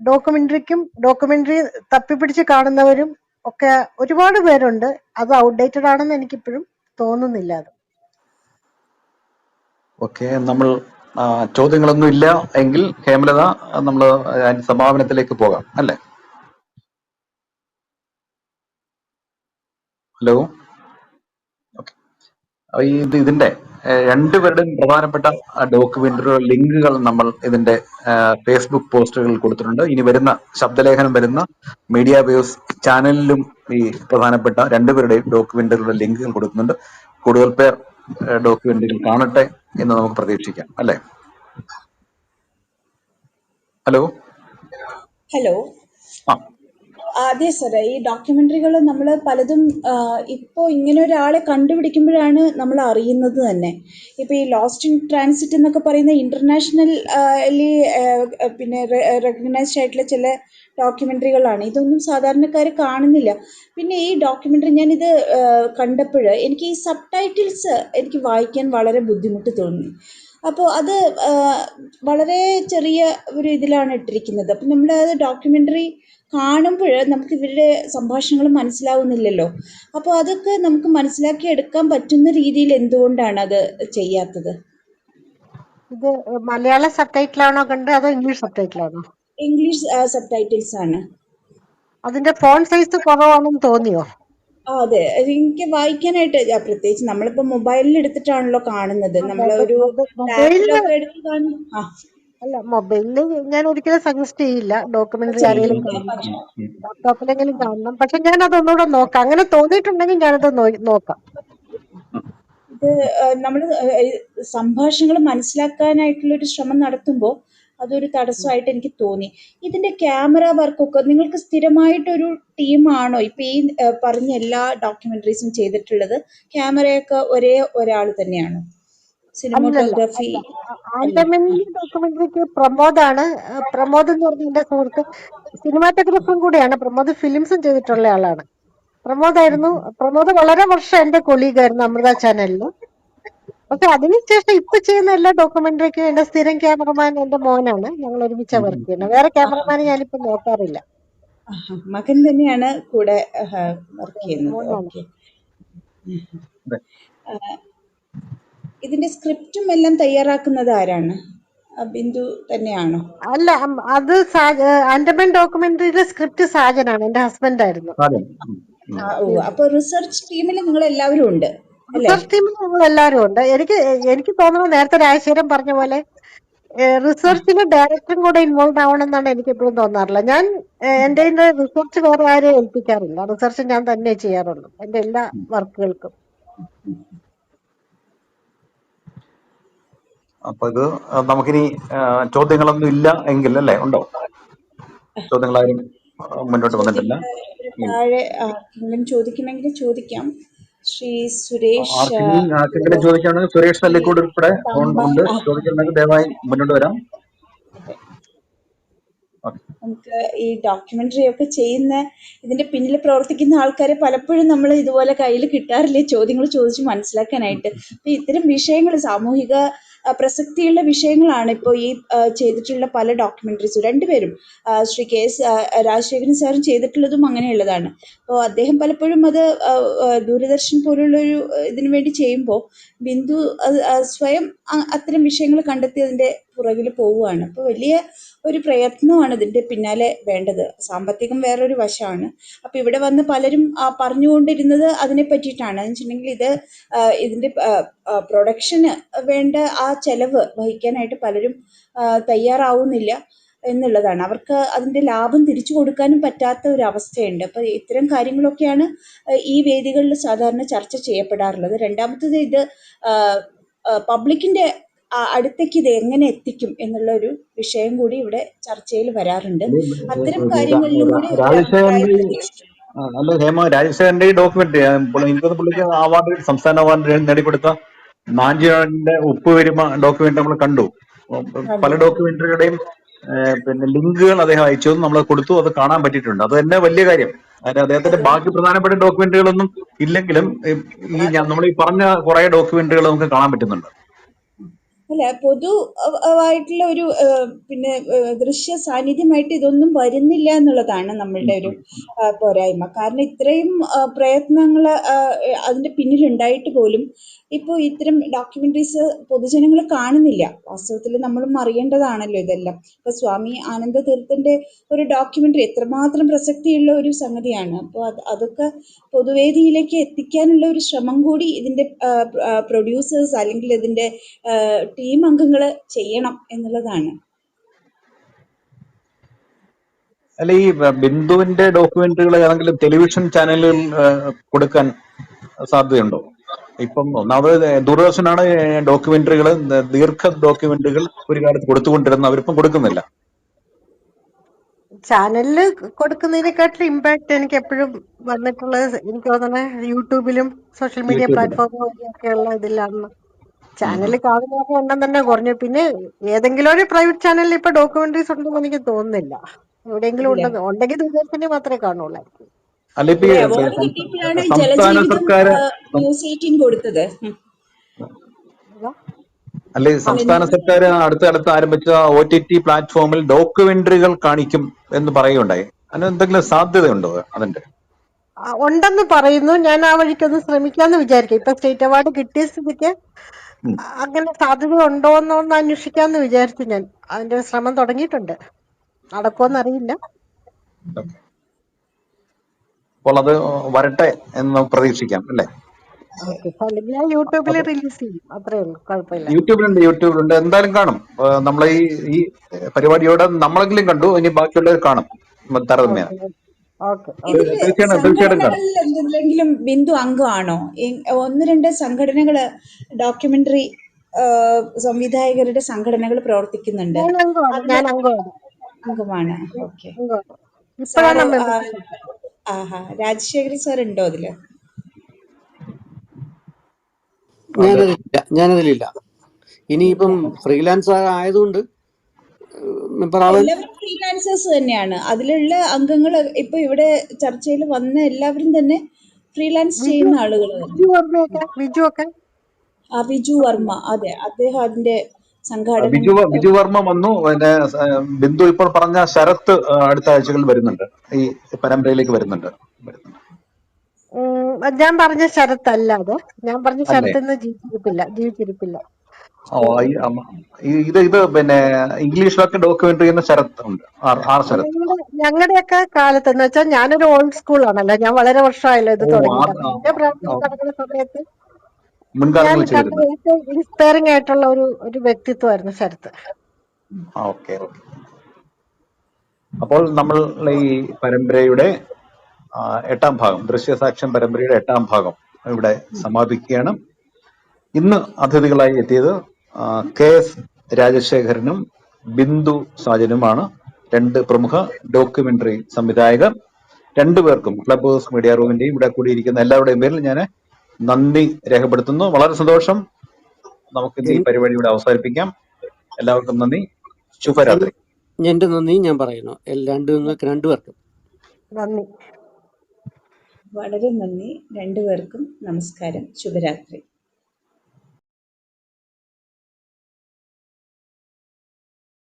ഡോക്യുമെന്ററി തപ്പിപ്പിടിച്ച് കാണുന്നവരും ഒക്കെ ഒരുപാട് പേരുണ്ട്. അത് ഔട്ട്ഡേറ്റഡ് ആണെന്ന് എനിക്കിപ്പോഴും തോന്നുന്നില്ല. അത് ഓക്കെ, നമ്മൾ ചോദ്യങ്ങളൊന്നും ഇല്ല എങ്കിൽ ഹേമലത നമ്മൾ സമാപനത്തിലേക്ക് പോകാം അല്ലേ? ഹലോ. ഓക്കെ, ഇതിന്റെ രണ്ടുപേരുടെയും പ്രധാനപ്പെട്ട ഡോക്യുമെന്ററി ലിങ്കുകൾ നമ്മൾ ഇതിന്റെ ഫേസ്ബുക്ക് പോസ്റ്റുകളിൽ കൊടുത്തിട്ടുണ്ട്. ഇനി വരുന്ന ശബ്ദലേഖനം വരുന്ന മീഡിയ വേവ്സ് ചാനലിലും ഈ പ്രധാനപ്പെട്ട രണ്ടുപേരുടെയും ഡോക്യുമെന്ററിയുടെ ലിങ്കുകൾ കൊടുക്കുന്നുണ്ട്. കൂടുതൽ പേർ ഡോക്യുമെന്ററികൾ കാണട്ടെ എന്ന് നമുക്ക് പ്രതീക്ഷിക്കാം അല്ലേ? ഹലോ. ഹലോ. ആ, അതെ സാറേ, ഈ ഡോക്യുമെന്ററികൾ നമ്മൾ പലതും ഇപ്പോൾ ഇങ്ങനെ ഒരാളെ കണ്ടുപിടിക്കുമ്പോഴാണ് നമ്മൾ അറിയുന്നത് തന്നെ. ഇപ്പോൾ ഈ ലോസ്റ്റ് ഇൻ ട്രാൻസിറ്റ് എന്നൊക്കെ പറയുന്ന ഇന്റർനാഷണലി പിന്നെ റെക്കഗ്നൈസ്ഡ് ആയിട്ടുള്ള ചില ഡോക്യുമെന്ററികളാണ്. ഇതൊന്നും സാധാരണക്കാർ കാണുന്നില്ല. പിന്നെ ഈ ഡോക്യുമെന്ററി ഞാനിത് കണ്ടപ്പോൾ എനിക്ക് ഈ സബ് ടൈറ്റിൽസ് എനിക്ക് വായിക്കാൻ വളരെ ബുദ്ധിമുട്ട് തോന്നി. അപ്പോൾ അത് വളരെ ചെറിയ ഒരു ഇതിലാണ് ഇട്ടിരിക്കുന്നത്. അപ്പം നമ്മൾ അത് ഡോക്യുമെന്ററി കാണുമ്പോൾ നമുക്ക് ഇവരുടെ സംഭാഷണങ്ങൾ മനസ്സിലാവുന്നില്ലല്ലോ. അപ്പോൾ അതൊക്കെ നമുക്ക് മനസ്സിലാക്കി എടുക്കാൻ പറ്റുന്ന രീതിയിൽ എന്തുകൊണ്ടാണ് അത് ചെയ്യാത്തത്? ഇത് മലയാള സബ് ടൈറ്റിലാണോ കണ്ടത് അതോ ഇംഗ്ലീഷ് സബ് ടൈറ്റിലാണോ? ഇംഗ്ലീഷ് സബ് ടൈറ്റിൽസ് ആണ്. അതിന്റെ ഫോണ്ട് സൈസ് കുറവാണെന്ന് തോന്നിയോ? അതെ, എനിക്ക് വായിക്കാനായിട്ട് പ്രത്യേകിച്ച് നമ്മളിപ്പോൾ മൊബൈലിൽ എടുത്തിട്ടാണല്ലോ കാണുന്നത്. നമ്മളൊരു ടാബിലൊക്കെ എടുത്ത് കാണും. അല്ല, മൊബൈലില് ഞാൻ ഒരിക്കലും സജസ്റ്റ് ചെയ്യില്ല. ഡോക്യുമെന്ററി ആരെങ്കിലും കാണണം, ലാപ്ടോപ്പിലെങ്കിലും കാണണം. പക്ഷെ ഞാൻ അതൊന്നുകൂടെ നോക്കാം. അങ്ങനെ തോന്നിയിട്ടുണ്ടെങ്കിൽ ഞാനത് നോക്കാം. ഇത് നമ്മൾ സംഭാഷണങ്ങൾ മനസ്സിലാക്കാനായിട്ടുള്ളൊരു ശ്രമം നടത്തുമ്പോൾ അതൊരു തടസ്സമായിട്ട് എനിക്ക് തോന്നി. ഇതിന്റെ ക്യാമറ വർക്കൊക്കെ നിങ്ങൾക്ക് സ്ഥിരമായിട്ടൊരു ടീമാണോ ഇപ്പം ഈ പറഞ്ഞ എല്ലാ ഡോക്യുമെന്ററീസും ചെയ്തിട്ടുള്ളത്? ക്യാമറയൊക്കെ ഒരേ ഒരാൾ തന്നെയാണോ? സിനിമാറ്റോഗ്രാഫി ആൻഡമാനിലെ ഡോക്യുമെന്ററിക്ക് പ്രമോദാണ്. പ്രമോദ് എന്ന് പറഞ്ഞ എന്റെ സുഹൃത്ത് സിനിമാറ്റോഗ്രാഫറും കൂടിയാണ്. പ്രമോദ് ഫിലിംസും ചെയ്തിട്ടുള്ള ആളാണ്. പ്രമോദ് വളരെ വർഷം എന്റെ കൊളീഗായിരുന്നു അമൃത ചാനലിൽ. പക്ഷെ അതിനുശേഷം ഇപ്പൊ ചെയ്യുന്ന എല്ലാ ഡോക്യുമെന്ററിക്കും എന്റെ സ്ഥിരം ക്യാമറമാൻ എന്റെ മോനാണ്. ഞങ്ങൾ ഒരുമിച്ച വർക്ക് ചെയ്യുന്നത്. വേറെ ക്യാമറമാനെ ഞാനിപ്പോ നോക്കാറില്ല. മകൻ തന്നെയാണ് കൂടെ വർക്ക് ചെയ്യുന്നത്. ഓക്കെ. ഇതിന്റെ സ്ക്രിപ്റ്റും എല്ലാം തയ്യാറാക്കുന്നത് ആരാണ്? ബിന്ദു തന്നെയാണോ? അല്ല, അത് ആൻഡമാൻ ഡോക്യുമെന്ററിയുടെ സ്ക്രിപ്റ്റ് സാജനാണ്, എന്റെ ഹസ്ബൻഡ് ആയിരുന്നു. അപ്പൊ റിസർച്ച് ടീമിൽ നിങ്ങൾ എല്ലാവരും ഉണ്ട്? റിസർച്ച് ടീമിൽ ഞങ്ങൾ എല്ലാവരും ഉണ്ട്. എനിക്ക് തോന്നുന്നു നേരത്തെ രാജശേഖരൻ പറഞ്ഞ പോലെ റിസർച്ചിന് ഡയറക്ടറും കൂടെ ഇൻവോൾവ് ആവണമെന്നാണ് എനിക്ക് എപ്പോഴും തോന്നാറില്ല. ഞാൻ എന്റെ റിസർച്ച് വേറെ ആരെയും ഏൽപ്പിക്കാറില്ല. റിസർച്ച് ഞാൻ തന്നെ ചെയ്യാറുള്ളൂ എന്റെ എല്ലാ വർക്കുകൾക്കും. അപ്പൊ ഇത് നമുക്കിനി ചോദ്യങ്ങളൊന്നും ഇല്ല എങ്കിൽ അല്ലേ? ഉണ്ടോ? ചോദ്യങ്ങളാരും മുന്നോട്ട് വന്നിട്ടില്ല. താഴെ ചോദിക്കണമെങ്കിൽ ചോദിക്കാം. ശ്രീ സുരേഷ് ആർക്കെങ്കിലും ചോദിക്കുകയാണെങ്കിൽ സുരേഷ് നെല്ലിക്കോട് ഉൾപ്പെടെ ഉണ്ട്. ചോദിക്കുന്നുണ്ടെങ്കിൽ ദയവായി മുന്നോട്ട് വരാം. നമുക്ക് ഈ ഡോക്യുമെന്ററി ഒക്കെ ചെയ്യുന്ന ഇതിന്റെ പിന്നിൽ പ്രവർത്തിക്കുന്ന ആൾക്കാരെ പലപ്പോഴും നമ്മൾ ഇതുപോലെ കയ്യിൽ കിട്ടാറില്ലേ ചോദ്യങ്ങൾ ചോദിച്ച് മനസ്സിലാക്കാനായിട്ട്. അപ്പൊ ഇത്തരം വിഷയങ്ങൾ സാമൂഹിക പ്രസക്തിയുള്ള വിഷയങ്ങളാണ് ഇപ്പോൾ ഈ ചെയ്തിട്ടുള്ള പല ഡോക്യുമെന്ററീസും. രണ്ടുപേരും ശ്രീ KS രാജശേഖരൻ സാറും ചെയ്തിട്ടുള്ളതും അങ്ങനെയുള്ളതാണ്. അപ്പോൾ അദ്ദേഹം പലപ്പോഴും അത് ദൂരദർശൻ പോലുള്ളൊരു ഇതിനു വേണ്ടി ചെയ്യുമ്പോൾ ബിന്ദു സ്വയം അത്തരം വിഷയങ്ങൾ കണ്ടെത്തി അതിന്റെ പുറകിൽ പോവുകയാണ്. അപ്പോൾ വലിയ ഒരു പ്രയത്നമാണ് ഇതിന്റെ പിന്നാലെ വേണ്ടത്. സാമ്പത്തികം വേറൊരു വശമാണ്. അപ്പൊ ഇവിടെ വന്ന് പലരും പറഞ്ഞുകൊണ്ടിരുന്നത് അതിനെ പറ്റിയിട്ടാണ്. എന്ന് വെച്ചിട്ടുണ്ടെങ്കിൽ ഇതിന്റെ പ്രൊഡക്ഷന് വേണ്ട ആ ചെലവ് വഹിക്കാനായിട്ട് പലരും തയ്യാറാവുന്നില്ല എന്നുള്ളതാണ്. അവർക്ക് അതിന്റെ ലാഭം തിരിച്ചു കൊടുക്കാനും പറ്റാത്ത ഒരു അവസ്ഥയുണ്ട്. അപ്പൊ ഇത്തരം കാര്യങ്ങളൊക്കെയാണ് ഈ വേദികളിൽ സാധാരണ ചർച്ച ചെയ്യപ്പെടാറുള്ളത്. രണ്ടാമത്തത് ഇത് പബ്ലിക്കിന്റെ അടുത്തേക്ക് ഇത് എങ്ങനെ എത്തിക്കും എന്നുള്ള ഒരു വിഷയം കൂടി ഇവിടെ ചർച്ചയിൽ വരാറുണ്ട്. അത്തരം കാര്യങ്ങളിലും കൂടി ഒരു അഭിപ്രായം രാജശേഖരന്റെ പ്രതീക്ഷിക്കുന്നു. അല്ല ഹേമ, രാജശേഖരന്റെ ഈ ഡോക്യുമെന്ററി എനിക്കൊന്ന് പുള്ളിക്ക് അവാർഡ്, സംസ്ഥാന അവാർഡ് നേടിക്കൊടുത്ത നാഞ്ചിയാറിന്റെ ഉപ്പുവരുമ ഡോക്യുമെന്ററി നമ്മൾ കണ്ടു. പല ഡോക്യുമെന്ററികളുടെയും പിന്നെ ലിങ്കുകൾ അദ്ദേഹം അയച്ചു, നമ്മൾ കൊടുത്തു, അത് കാണാൻ പറ്റിയിട്ടുണ്ട്. അത് തന്നെ വലിയ കാര്യം. അതിന് അദ്ദേഹത്തിന്റെ ബാക്കി പ്രധാനപ്പെട്ട ഡോക്യുമെന്ററികളൊന്നും ഇല്ലെങ്കിലും നമ്മൾ ഈ പറഞ്ഞ കുറെ ഡോക്യുമെന്ററികൾ നമുക്ക് കാണാൻ പറ്റുന്നുണ്ട്. അല്ല, പൊതുവായിട്ടുള്ള ഒരു പിന്നെ ദൃശ്യ സാന്നിധ്യമായിട്ട് ഇതൊന്നും വരുന്നില്ല എന്നുള്ളതാണ് നമ്മളുടെ ഒരു പോരായ്മ. കാരണം ഇത്രയും പ്രയത്നങ്ങൾ അതിന്റെ പിന്നിലുണ്ടായിട്ട് പോലും ഇപ്പോൾ ഇത്തരം ഡോക്യുമെന്ററീസ് പൊതുജനങ്ങൾ കാണുന്നില്ല. വാസ്തവത്തിൽ നമ്മളും അറിയേണ്ടതാണല്ലോ ഇതെല്ലാം. ഇപ്പൊ സ്വാമി ആനന്ദ തീർത്ഥന്റെ ഒരു ഡോക്യുമെന്ററി എത്രമാത്രം പ്രസക്തിയുള്ള ഒരു സംഗതിയാണ്. അപ്പോൾ അതൊക്കെ പൊതുവേദിയിലേക്ക് എത്തിക്കാനുള്ള ഒരു ശ്രമം കൂടി ഇതിന്റെ പ്രൊഡ്യൂസേഴ്സ് അല്ലെങ്കിൽ ഇതിന്റെ ടീം അംഗങ്ങൾ ചെയ്യണം എന്നുള്ളതാണ്. അല്ല, ഈ ബിന്ദുവിന്റെ ഡോക്യുമെന്ററികൾ ഏതെങ്കിലും ടെലിവിഷൻ ചാനലുകൾ കൊടുക്കാൻ സാധ്യതയുണ്ടോ? ഇപ്പം ഒന്നാമത് ദൂരദർശനാണ് ഡോക്യുമെന്ററികൾ, ദീർഘ ഡോക്യുമെന്ററികൾ ഒരു കാലത്ത് കൊടുത്തുകൊണ്ടിരുന്ന, അവരിപ്പം കൊടുക്കുന്നില്ല. ചാനലില് കൊടുക്കുന്നതിനെക്കാട്ടിലും ഇമ്പാക്ട് എനിക്ക് എപ്പോഴും വന്നിട്ടുള്ളത് എനിക്ക് തോന്നുന്നത് യൂട്യൂബിലും സോഷ്യൽ മീഡിയ പ്ലാറ്റ്ഫോം വഴിയൊക്കെയുള്ള ഇതിലാണ്. ചാനൽ കാണുന്നവരുടെ എണ്ണം തന്നെ കുറഞ്ഞു. പിന്നെ ഏതെങ്കിലും ഒരു പ്രൈവറ്റ് ചാനലിൽ ഇപ്പൊ ഡോക്യുമെന്ററീസ് ഉണ്ടെന്ന് എനിക്ക് തോന്നുന്നില്ല. എവിടെയെങ്കിലും ഉണ്ടെങ്കിൽ ദൂരദർശനെ മാത്രമേ കാണുള്ളായിരിക്കും. അല്ല, ഇപ്പൊ അവാർഡ് കിട്ടിയപ്പോഴാണ് സംസ്ഥാന ജലജീവിതം സർക്കാർ ന്യൂസ് 18 കൊടുത്തത്. അല്ലെ, സംസ്ഥാന സർക്കാർ അടുത്തടുത്ത് ആരംഭിച്ച OTT പ്ലാറ്റ്ഫോമിൽ ഡോക്യുമെന്ററികൾ കാണിക്കും എന്ന് പറയുകയുണ്ടായി. അതിന് എന്തെങ്കിലും സാധ്യതയുണ്ടോ? അതിന്റെ ഉണ്ടെന്ന് പറയുന്നു. ഞാൻ ആ വഴിക്കൊന്ന് ശ്രമിക്കാന്ന് വിചാരിക്കും. ഇപ്പൊ സ്റ്റേറ്റ് അവാർഡ് കിട്ടിയ സ്ഥിതിക്ക് അങ്ങനെ സാധ്യത ഉണ്ടോ എന്നൊന്ന് അന്വേഷിക്കാന്ന് വിചാരിച്ചു. ഞാൻ അതിന്റെ ശ്രമം തുടങ്ങിയിട്ടുണ്ട്. നടക്കുമെന്നറിയില്ല. അപ്പോൾ അത് വരട്ടെ എന്ന് പ്രതീക്ഷിക്കാം അല്ലേ? അല്ലെങ്കിൽ ഞാൻ യൂട്യൂബിൽ റിലീസ് ചെയ്യും, അത്രേ ഉള്ളൂ, കുഴപ്പമില്ല. യൂട്യൂബിലുണ്ട്, എന്തായാലും കാണും. നമ്മളെ ഈ പരിപാടിയോടെ നമ്മളെങ്കിലും കണ്ടു, ഇനി ബാക്കിയുള്ളവർ കാണും താരതമ്യേന. തീർച്ചയായിട്ടും കാണും. എന്തെങ്കിലും ബിന്ദു അംഗമാണോ? 1-2 സംഘടനകള് ഡോക്യുമെന്ററി സംവിധായകരുടെ സംഘടനകൾ പ്രവർത്തിക്കുന്നുണ്ട്. ഞാൻ അംഗമാണ്. ഓക്കെ. ഇപ്പോഴാണ് രാജശേഖരൻ സാർ ഉണ്ടോ അതില്? ഞാനതിലില്ല. ഇനിയിപ്പം ഫ്രീലാൻസർ ആയതുകൊണ്ട് എല്ലാവരും ഫ്രീലാൻസേഴ്സ് തന്നെയാണ്. അതിലുള്ള അംഗങ്ങൾ ഇപ്പൊ ഇവിടെ ചർച്ചയിൽ വന്ന എല്ലാവരും തന്നെ ഫ്രീലാൻസ് ചെയ്യുന്ന ആളുകളാണ്. വിജു വർമ്മ, അതെ, അദ്ദേഹം അതിന്റെ സംഘാടകൻ. ബിജു വർമ്മ വന്നു. പിന്നെ ബിന്ദു ഇപ്പോൾ പറഞ്ഞ ശരത്ത് അടുത്ത ആഴ്ചകളിൽ വരുന്നുണ്ട്, ഈ പരമ്പരയിലേക്ക് വരുന്നുണ്ട്. ഞാൻ പറഞ്ഞ ശരത്തല്ല അത്. ഞാൻ പറഞ്ഞ ശരത്ത് ജീവിച്ചിരിപ്പില്ല. ഇത് പിന്നെ ഇംഗ്ലീഷിലൊക്കെ ഡോക്യുമെന്ററി ചെയ്യുന്ന ശരത്ത് ഉണ്ട്. ഞങ്ങളുടെയൊക്കെ കാലത്ത് എന്ന് വെച്ചാൽ ഞാനൊരു ഓൾഡ് സ്കൂൾ ആണല്ലോ. ഞാൻ വളരെ വർഷമായല്ലോ ഇത് തുടങ്ങിയിട്ട്. എന്റെ പ്രവർത്തനം നടക്കുന്ന സമയത്ത് ഇൻസ്പയറിംഗ് ആയിട്ടുള്ള ഒരു വ്യക്തിത്വമായിരുന്നു ശരത്ത്. ഓക്കെ. അപ്പോൾ നമ്മൾ ഈ പരമ്പരയുടെ 8ാം ഭാഗം, ദൃശ്യസാക്ഷ്യം പരമ്പരയുടെ 8ാം ഭാഗം ഇവിടെ സമാപിക്കുകയാണ്. ഇന്ന് അതിഥികളായി എത്തിയത് KS രാജശേഖരനും ബിന്ദു സാജനുമാണ്, 2 പ്രമുഖ ഡോക്യുമെന്ററി സംവിധായകർ. 2 പേർക്കും ക്ലബ് ഹൗസ് മീഡിയ റൂമിന്റെയും ഇവിടെ കൂടിയിരിക്കുന്ന എല്ലാവരുടെയും പേരിൽ ഞാൻ നന്ദി രേഖപ്പെടുത്തുന്നു. വളരെ സന്തോഷം. നമുക്ക് ഈ പരിപാടി ഇവിടെ അവസാനിപ്പിക്കാം. എല്ലാവർക്കും നന്ദി, ശുഭരാത്രി. എന്റെ നന്ദി ഞാൻ പറയുന്നു രണ്ടുപേർക്കും നന്ദി. വളരെ നന്ദി രണ്ടുപേർക്കും. നമസ്കാരം, ശുഭരാത്രി.